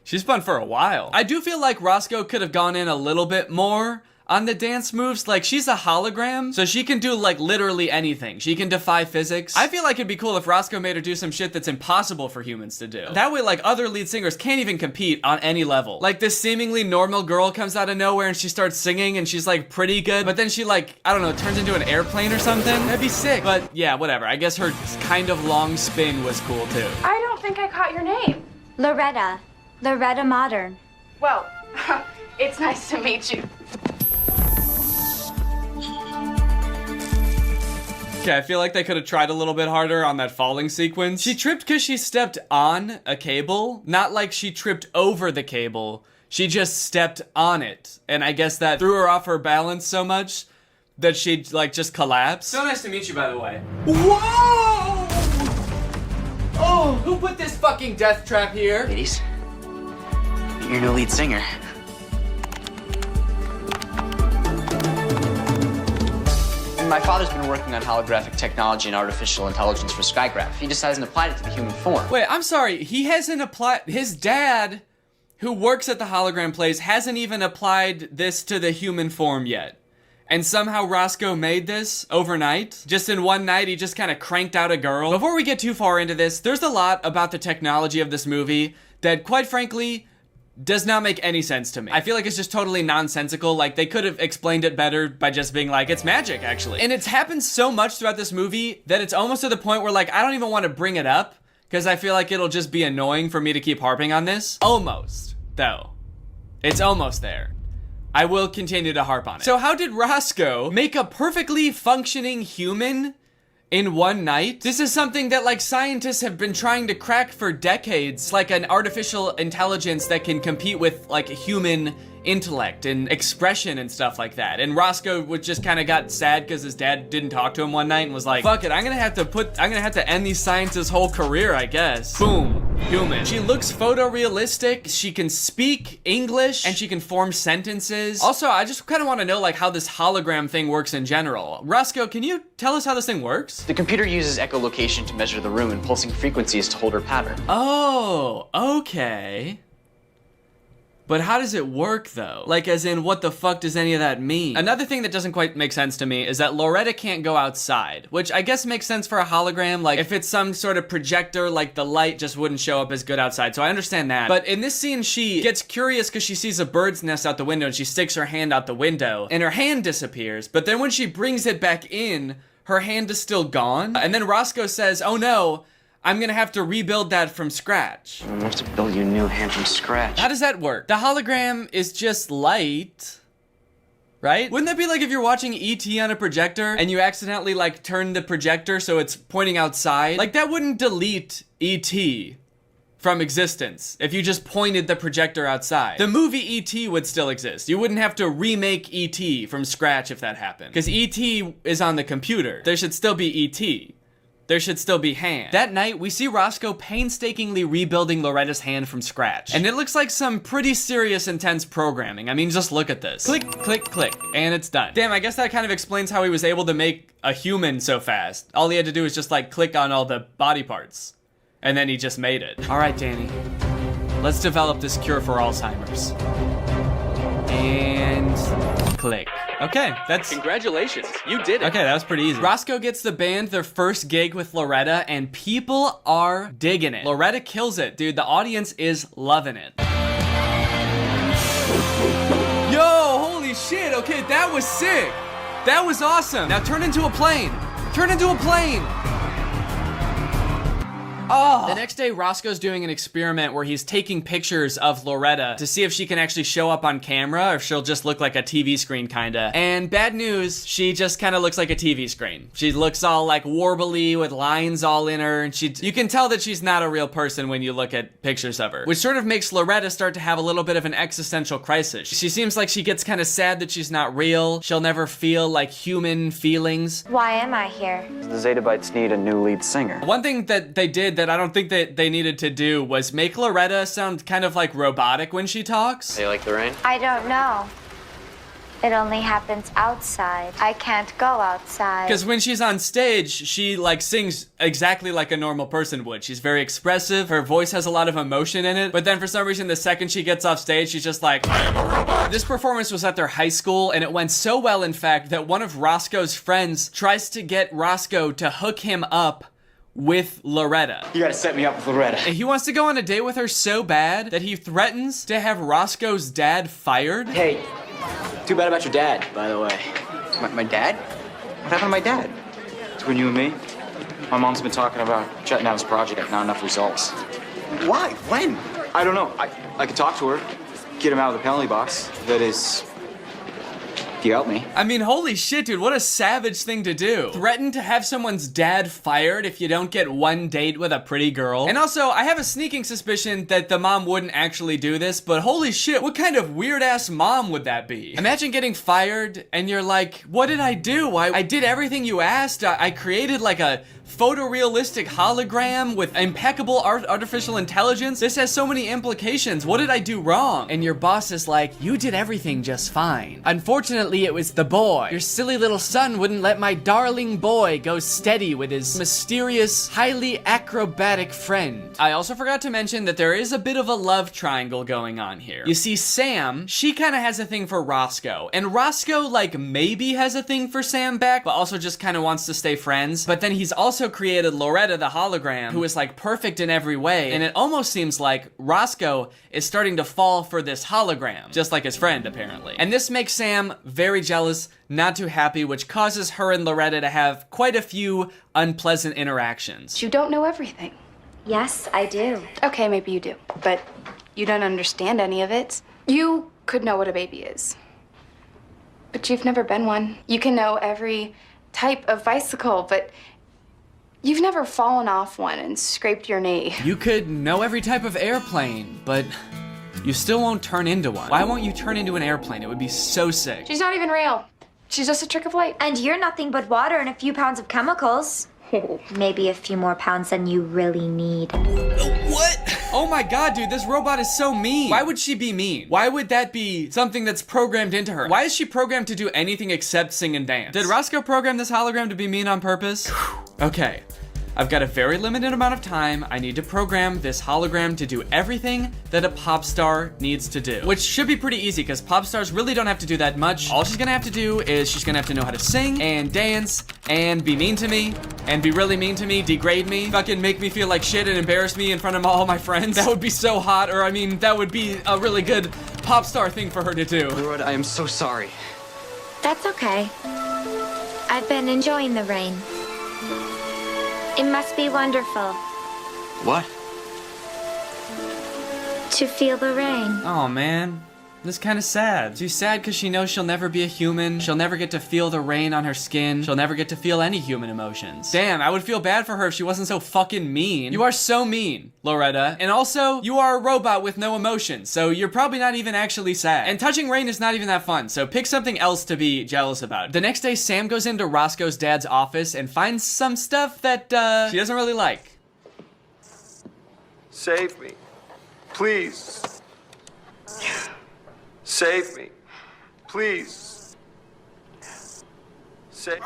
She spun for a while. I do feel like Roscoe could have gone in a little bit more on the dance moves. Like, she's a hologram, so she can do like literally anything. She can defy physics. I feel like it'd be cool if Roscoe made her do some shit that's impossible for humans to do. That way, like, other lead singers can't even compete on any level. Like, this seemingly normal girl comes out of nowhere and she starts singing and she's like pretty good, but then she like, I don't know, turns into an airplane or something. That'd be sick. But yeah, whatever. I guess her kind of long spin was cool too. I don't think I caught your name. Loretta. Loretta Modern. Well, it's nice to meet you. Okay, I feel like they could have tried a little bit harder on that falling sequence. She tripped because she stepped on a cable, not like she tripped over the cable. She just stepped on it. And I guess that threw her off her balance so much that she like just collapsed. So nice to meet you, by the way. Whoa! Oh, who put this fucking death trap here? Ladies, your new lead singer. My father's been working on holographic technology and artificial intelligence for Skygraph. He just hasn't applied it to the human form. Wait, I'm sorry. He hasn't applied... His dad, who works at the hologram place, hasn't even applied this to the human form yet. And somehow Roscoe made this overnight. Just in one night, he just kind of cranked out a girl. Before we get too far into this, there's a lot about the technology of this movie that, quite frankly, does not make any sense to me. I feel like it's just totally nonsensical. Like, they could have explained it better by just being like, it's magic, actually. And it's happened so much throughout this movie that it's almost to the point where, like, I don't even want to bring it up because I feel like it'll just be annoying for me to keep harping on this. Almost, though. It's almost there. I will continue to harp on it. So how did Roscoe make a perfectly functioning human in one night? This is something that like scientists have been trying to crack for decades, like an artificial intelligence that can compete with like human intellect and expression and stuff like that. And Roscoe would just kind of got sad because his dad didn't talk to him one night and was like, fuck it, I'm gonna have to end these scientists' whole career, I guess. Boom, human. She looks photorealistic, she can speak English, and she can form sentences. Also, I just kind of want to know like how this hologram thing works in general. Roscoe, can you tell us how this thing works? The computer uses echolocation to measure the room and pulsing frequencies to hold her pattern. Oh, okay. But how does it work though? Like as in, what the fuck does any of that mean? Another thing that doesn't quite make sense to me is that Loretta can't go outside, which I guess makes sense for a hologram. Like if it's some sort of projector, like the light just wouldn't show up as good outside. So I understand that. But in this scene, she gets curious because she sees a bird's nest out the window and she sticks her hand out the window and her hand disappears. But then when she brings it back in, her hand is still gone. And then Roscoe says, oh no, I'm gonna have to rebuild that from scratch. I'm gonna have to build you a new hand from scratch. How does that work? The hologram is just light, right? Wouldn't that be like if you're watching E.T. on a projector and you accidentally like turn the projector so it's pointing outside? Like that wouldn't delete E.T. from existence if you just pointed the projector outside. The movie E.T. would still exist. You wouldn't have to remake E.T. from scratch if that happened. Because E.T. is on the computer. There should still be E.T. There should still be hand. That night, we see Roscoe painstakingly rebuilding Loretta's hand from scratch. And it looks like some pretty serious, intense programming. I mean, just look at this. Click, click, click, and it's done. Damn, I guess that kind of explains how he was able to make a human so fast. All he had to do was just like click on all the body parts. And then he just made it. All right, Danny. Let's develop this cure for Alzheimer's. And click. Okay, that's... Congratulations, you did it. Okay, that was pretty easy. Roscoe gets the band their first gig with Loretta, and people are digging it. Loretta kills it, dude. The audience is loving it. Yo, holy shit, okay, that was sick. That was awesome. Now turn into a plane. Turn into a plane. Oh. The next day, Roscoe's doing an experiment where he's taking pictures of Loretta to see if she can actually show up on camera or if she'll just look like a TV screen kinda. And bad news, she just kinda looks like a TV screen. She looks all like warbly with lines all in her, and you can tell that she's not a real person when you look at pictures of her, which sort of makes Loretta start to have a little bit of an existential crisis. She seems like she gets kind of sad that she's not real. She'll never feel like human feelings. Why am I here? The Zeta Bites need a new lead singer. One thing that they did that I don't think that they needed to do was make Loretta sound kind of like robotic when she talks. Do you like the rain? I don't know. It only happens outside. I can't go outside. Because when she's on stage, she like sings exactly like a normal person would. She's very expressive. Her voice has a lot of emotion in it. But then for some reason, the second she gets off stage, she's just like, I am a robot. This performance was at their high school, and it went so well, in fact, that one of Roscoe's friends tries to get Roscoe to hook him up with Loretta. You gotta set me up with Loretta. And he wants to go on a date with her so bad that he threatens to have Roscoe's dad fired. Hey, too bad about your dad, by the way. My dad? What happened to my dad? Between you and me, my mom's been talking about shutting down this project, not enough results. Why? When? I don't know. I could talk to her, get him out of the penalty box. That is, if you help me. I mean, holy shit, dude, what a savage thing to do. Threaten to have someone's dad fired if you don't get one date with a pretty girl. And also, I have a sneaking suspicion that the mom wouldn't actually do this, but holy shit, what kind of weird-ass mom would that be? Imagine getting fired and you're like, what did I do? I did everything you asked. I created like a photorealistic hologram with impeccable artificial intelligence. This has so many implications. What did I do wrong? And your boss is like, you did everything just fine. Unfortunately, it was the boy. Your silly little son wouldn't let my darling boy go steady with his mysterious, highly acrobatic friend. I also forgot to mention that there is a bit of a love triangle going on here. You see, Sam, she kind of has a thing for Roscoe, and Roscoe like maybe has a thing for Sam back, but also just kind of wants to stay friends. But then he's also created Loretta the hologram, who is like perfect in every way, and it almost seems like Roscoe is starting to fall for this hologram, just like his friend apparently. And this makes Sam very jealous, not too happy, which causes her and Loretta to have quite a few unpleasant interactions. You don't know everything. Yes, I do. Okay, maybe you do, but you don't understand any of it. You could know what a baby is, but you've never been one. You can know every type of bicycle, but you've never fallen off one and scraped your knee. You could know every type of airplane, but you still won't turn into one. Why won't you turn into an airplane? It would be so sick. She's not even real. She's just a trick of light. And you're nothing but water and a few pounds of chemicals. Maybe a few more pounds than you really need. What? Oh my god, dude, this robot is so mean. Why would she be mean? Why would that be something that's programmed into her? Why is she programmed to do anything except sing and dance? Did Roscoe program this hologram to be mean on purpose? Okay. I've got a very limited amount of time. I need to program this hologram to do everything that a pop star needs to do, which should be pretty easy because pop stars really don't have to do that much. All she's gonna have to do is she's gonna have to know how to sing and dance and be mean to me and be really mean to me, degrade me, fucking make me feel like shit and embarrass me in front of all my friends. That would be so hot, or I mean, that would be a really good pop star thing for her to do. Loretta, I am so sorry. That's okay. I've been enjoying the rain. It must be wonderful What? to feel the rain. Oh man, this is kind of sad. She's sad because she knows she'll never be a human. She'll never get to feel the rain on her skin. She'll never get to feel any human emotions. Damn, I would feel bad for her if she wasn't so fucking mean. You are so mean, Loretta. And also, you are a robot with no emotions, so you're probably not even actually sad. And touching rain is not even that fun, so pick something else to be jealous about. The next day, Sam goes into Roscoe's dad's office and finds some stuff that, she doesn't really like. Save me. Please. Save me. Please. Save me.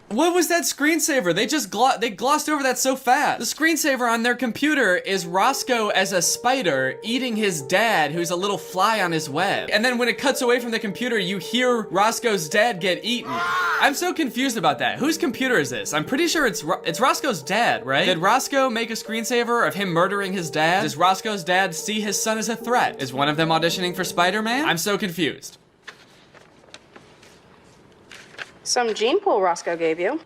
What was that screensaver? They just glossed over that so fast. The screensaver on their computer is Roscoe as a spider eating his dad, who's a little fly on his web. And then when it cuts away from the computer, you hear Roscoe's dad get eaten. I'm so confused about that. Whose computer is this? I'm pretty sure it's Roscoe's dad, right? Did Roscoe make a screensaver of him murdering his dad? Does Roscoe's dad see his son as a threat? Is one of them auditioning for Spider-Man? I'm so confused. Some gene pool Roscoe gave you.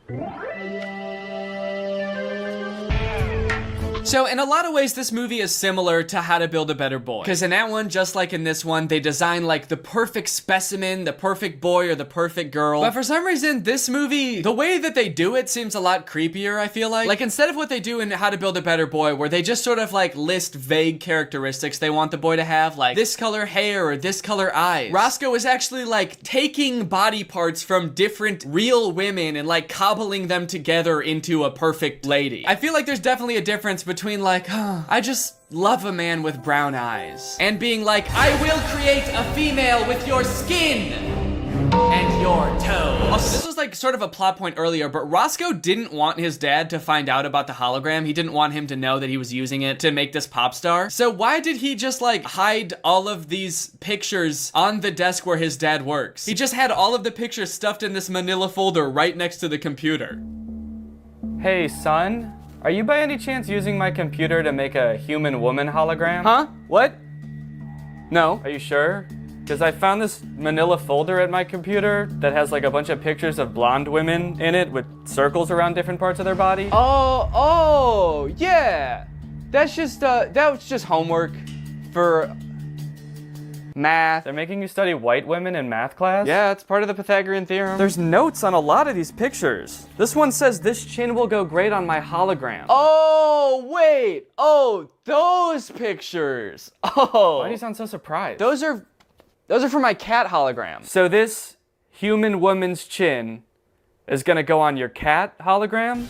So in a lot of ways, this movie is similar to How to Build a Better Boy. Because in that one, just like in this one, they design like the perfect specimen, the perfect boy or the perfect girl. But for some reason, this movie, the way that they do it seems a lot creepier, I feel like. Like instead of what they do in How to Build a Better Boy, where they just sort of like list vague characteristics they want the boy to have, like this color hair or this color eyes. Roscoe is actually like taking body parts from different real women and like cobbling them together into a perfect lady. I feel like there's definitely a difference between like, I just love a man with brown eyes, and being like, I will create a female with your skin and your toes. Also, this was like sort of a plot point earlier, but Roscoe didn't want his dad to find out about the hologram. He didn't want him to know that he was using it to make this pop star. So why did he just like hide all of these pictures on the desk where his dad works? He just had all of the pictures stuffed in this manila folder right next to the computer. Hey, son, are you by any chance using my computer to make a human woman hologram? Huh? What? No. Are you sure? Because I found this manila folder at my computer that has like a bunch of pictures of blonde women in it with circles around different parts of their body. Oh, yeah. That's just, that was just homework for math. They're making you study white women in math class? Yeah, it's part of the Pythagorean theorem. There's notes on a lot of these pictures. This one says this chin will go great on my hologram. Oh, wait. Oh, those pictures. Oh. Why do you sound so surprised? Those are for my cat hologram. So this human woman's chin is gonna go on your cat hologram?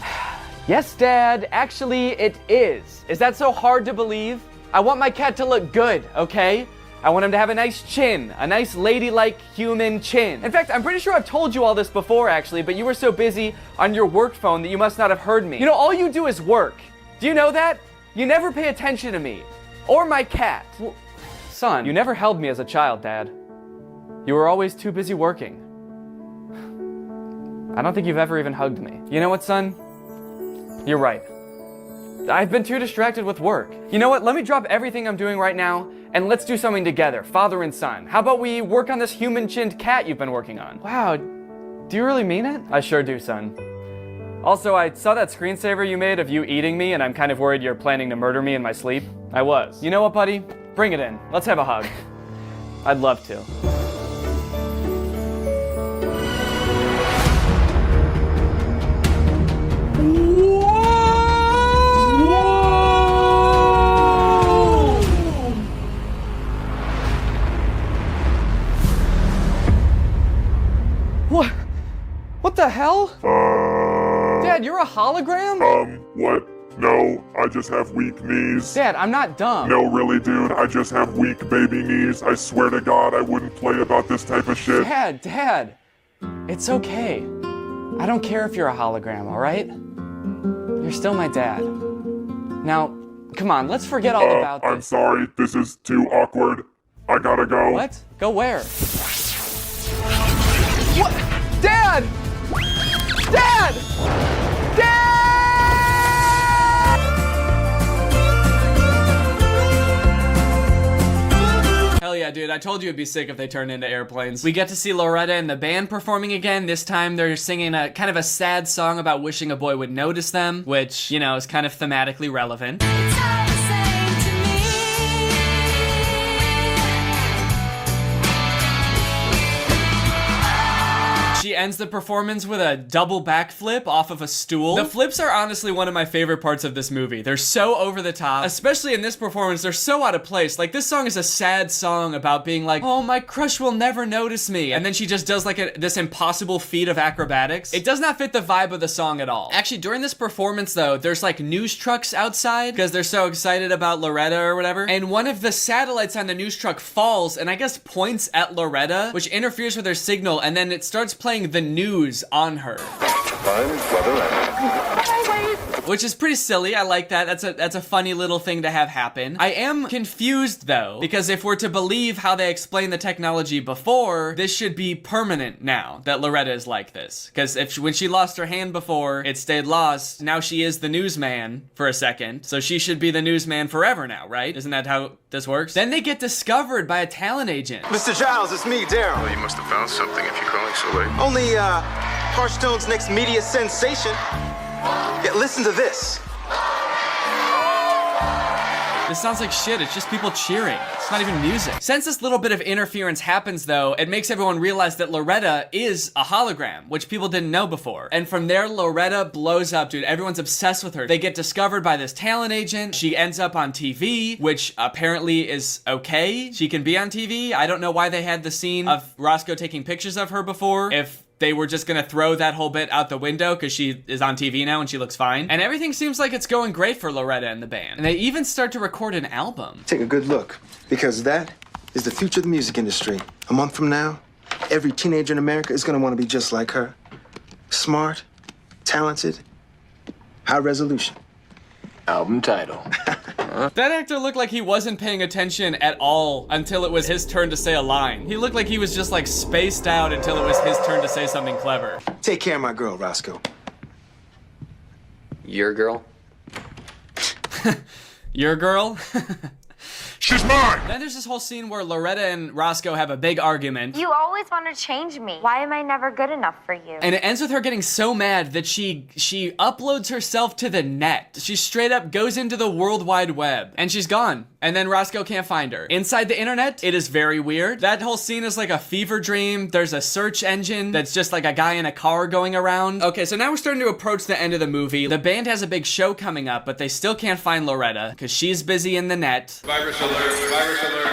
Yes, Dad. Actually, it is. Is that so hard to believe? I want my cat to look good, okay? I want him to have a nice chin, a nice ladylike human chin. In fact, I'm pretty sure I've told you all this before, actually, but you were so busy on your work phone that you must not have heard me. You know, all you do is work. Do you know that? You never pay attention to me. Or my cat. Well, son, you never held me as a child, Dad. You were always too busy working. I don't think you've ever even hugged me. You know what, son? You're right. I've been too distracted with work. You know what? Let me drop everything I'm doing right now and let's do something together, father and son. How about we work on this human-chinned cat you've been working on? Wow, do you really mean it? I sure do, son. Also, I saw that screensaver you made of you eating me, and I'm kind of worried you're planning to murder me in my sleep. I was. You know what, buddy? Bring it in. Let's have a hug. I'd love to. What the hell? Dad, you're a hologram? What? No, I just have weak knees. Dad, I'm not dumb. No, really, dude, I just have weak baby knees. I swear to God, I wouldn't play about this type of shit. Dad, it's okay. I don't care if you're a hologram, all right? You're still my dad. Now, come on, let's forget all about this. I'm sorry, this is too awkward. I gotta go. What? Go where? What? Dad! Dad! Dad! Hell yeah, dude, I told you it'd be sick if they turned into airplanes. We get to see Loretta and the band performing again. This time they're singing a kind of a sad song about wishing a boy would notice them, which, you know, is kind of thematically relevant. She ends the performance with a double backflip off of a stool. The flips are honestly one of my favorite parts of this movie. They're so over the top, especially in this performance. They're so out of place. Like, this song is a sad song about being like, oh, my crush will never notice me. And then she just does like this impossible feat of acrobatics. It does not fit the vibe of the song at all. Actually, during this performance though, there's like news trucks outside because they're so excited about Loretta or whatever. And one of the satellites on the news truck falls and I guess points at Loretta, which interferes with her signal. And then it starts playing the news on her. Which is pretty silly. I like that. That's a funny little thing to have happen. I am confused though, because if we're to believe how they explained the technology before, this should be permanent now that Loretta is like this. Because when she lost her hand before, it stayed lost. Now she is the newsman for a second. So she should be the newsman forever now, right? Isn't that how this works? Then they get discovered by a talent agent. Mr. Giles, it's me, Daryl. Well, you must have found something if you're calling so late. Only, Hearthstone's next media sensation. Yeah, listen to this. This sounds like shit. It's just people cheering. It's not even music. Since this little bit of interference happens though, it makes everyone realize that Loretta is a hologram, which people didn't know before. And from there, Loretta blows up, dude. Everyone's obsessed with her. They get discovered by this talent agent. She ends up on TV, which apparently is okay. She can be on TV. I don't know why they had the scene of Roscoe taking pictures of her before. If they were just gonna throw that whole bit out the window because she is on TV now and she looks fine. And everything seems like it's going great for Loretta and the band. And they even start to record an album. Take a good look, because that is the future of the music industry. A month from now, every teenager in America is gonna want to be just like her. Smart, talented, high resolution. Album title. That actor looked like he wasn't paying attention at all until it was his turn to say a line. He looked like he was just like spaced out until it was his turn to say something clever. Take care of my girl, Roscoe. Your girl? Your girl? She's mine! Then there's this whole scene where Loretta and Roscoe have a big argument. You always want to change me. Why am I never good enough for you? And it ends with her getting so mad that she uploads herself to the net. She straight up goes into the World Wide Web and she's gone. And then Roscoe can't find her. Inside the internet, it is very weird. That whole scene is like a fever dream. There's a search engine that's just like a guy in a car going around. Okay, so now we're starting to approach the end of the movie. The band has a big show coming up, but they still can't find Loretta because she's busy in the net. Virus alert, virus alert.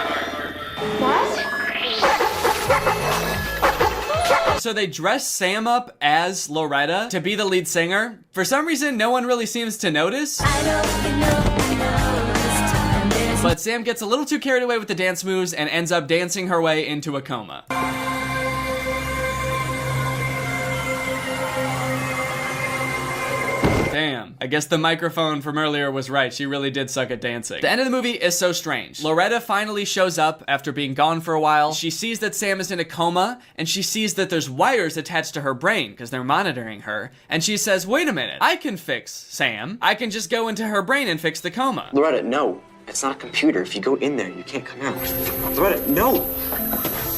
So they dress Sam up as Loretta to be the lead singer. For some reason, no one really seems to notice. But Sam gets a little too carried away with the dance moves and ends up dancing her way into a coma. Damn. I guess the microphone from earlier was right. She really did suck at dancing. The end of the movie is so strange. Loretta finally shows up after being gone for a while. She sees that Sam is in a coma, and she sees that there's wires attached to her brain because they're monitoring her. And she says, wait a minute, I can fix Sam. I can just go into her brain and fix the coma. Loretta, no. It's not a computer. If you go in there, you can't come out. Loretta, no!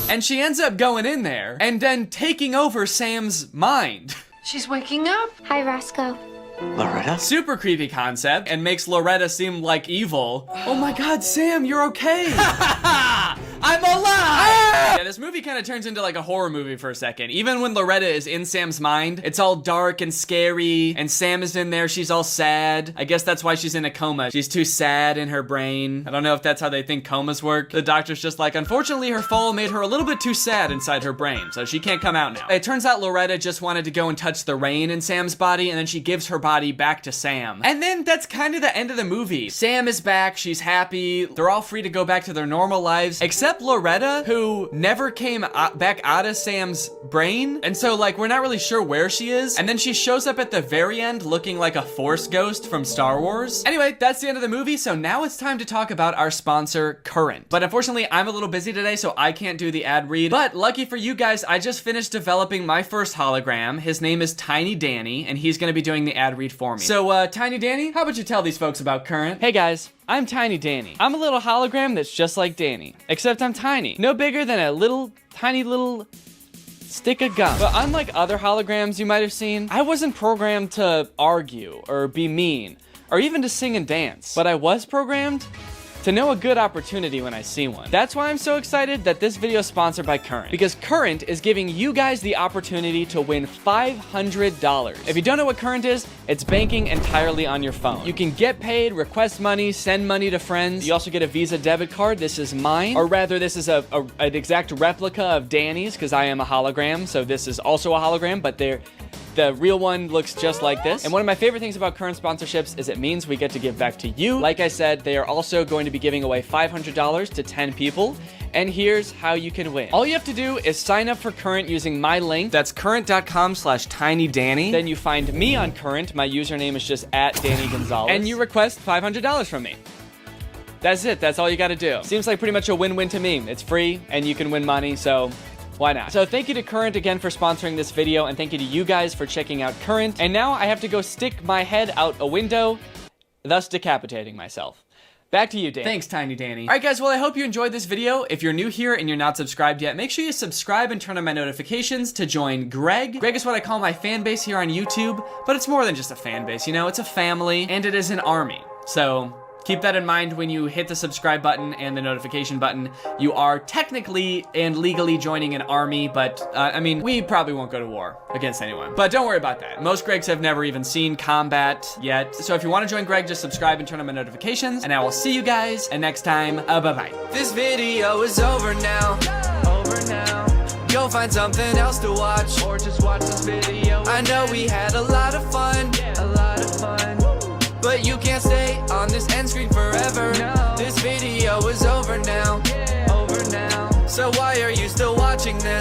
And she ends up going in there and then taking over Sam's mind. She's waking up. Hi, Roscoe. Loretta? Super creepy concept and makes Loretta seem like evil. Oh my god, Sam, you're okay. I'm alive! Yeah, this movie kind of turns into like a horror movie for a second. Even when Loretta is in Sam's mind, it's all dark and scary, and Sam is in there, she's all sad. I guess that's why she's in a coma. She's too sad in her brain. I don't know if that's how they think comas work. The doctor's just like, unfortunately, her fall made her a little bit too sad inside her brain, so she can't come out now. It turns out Loretta just wanted to go and touch the rain in Sam's body, and then she gives her body back to Sam. And then that's kind of the end of the movie. Sam is back, she's happy, they're all free to go back to their normal lives, except Loretta, who never came back out of Sam's brain. And so like, we're not really sure where she is. And then she shows up at the very end looking like a Force ghost from Star Wars. Anyway, that's the end of the movie. So now it's time to talk about our sponsor, Current. But unfortunately, I'm a little busy today, so I can't do the ad read. But lucky for you guys, I just finished developing my first hologram. His name is Tiny Danny, and he's gonna be doing the ad read for me. So Tiny Danny, how about you tell these folks about Current? Hey guys, I'm Tiny Danny. I'm a little hologram that's just like Danny, except I'm tiny. No bigger than a tiny little stick of gum. But unlike other holograms you might have seen, I wasn't programmed to argue or be mean or even to sing and dance. But I was programmed to know a good opportunity when I see one. That's why I'm so excited that this video is sponsored by Current, because Current is giving you guys the opportunity to win $500. If you don't know what Current is, it's banking entirely on your phone. You can get paid, request money, send money to friends. You also get a Visa debit card. This is mine, or rather this is an exact replica of Danny's, because I am a hologram, so this is also a hologram, but the real one looks just like this. And one of my favorite things about Current sponsorships is it means we get to give back to you. Like I said, they are also going to be giving away $500 to 10 people. And here's how you can win. All you have to do is sign up for Current using my link. That's current.com/tinydanny. Then you find me on Current. My username is just @Danny Gonzalez. And you request $500 from me. That's it. That's all you gotta do. Seems like pretty much a win-win to me. It's free and you can win money, so why not? So thank you to Current again for sponsoring this video, and thank you to you guys for checking out Current. And now I have to go stick my head out a window, thus decapitating myself. Back to you, Danny. Thanks, Tiny Danny. All right, guys, well, I hope you enjoyed this video. If you're new here and you're not subscribed yet, make sure you subscribe and turn on my notifications to join Greg. Greg is what I call my fan base here on YouTube, but it's more than just a fan base, you know? It's a family, and it is an army. So Keep that in mind when you hit the subscribe button and the notification button. You are technically and legally joining an army, but I mean, we probably won't go to war against anyone. But don't worry about that. Most Gregs have never even seen combat yet. So if you want to join Greg, just subscribe and turn on my notifications. And I will see you guys next time. Bye-bye. This video is over now. Go find something else to watch, or just watch this video. I know we had a lot of fun, but you can't stay on this end screen forever. This video is over now. So why are you still watching this?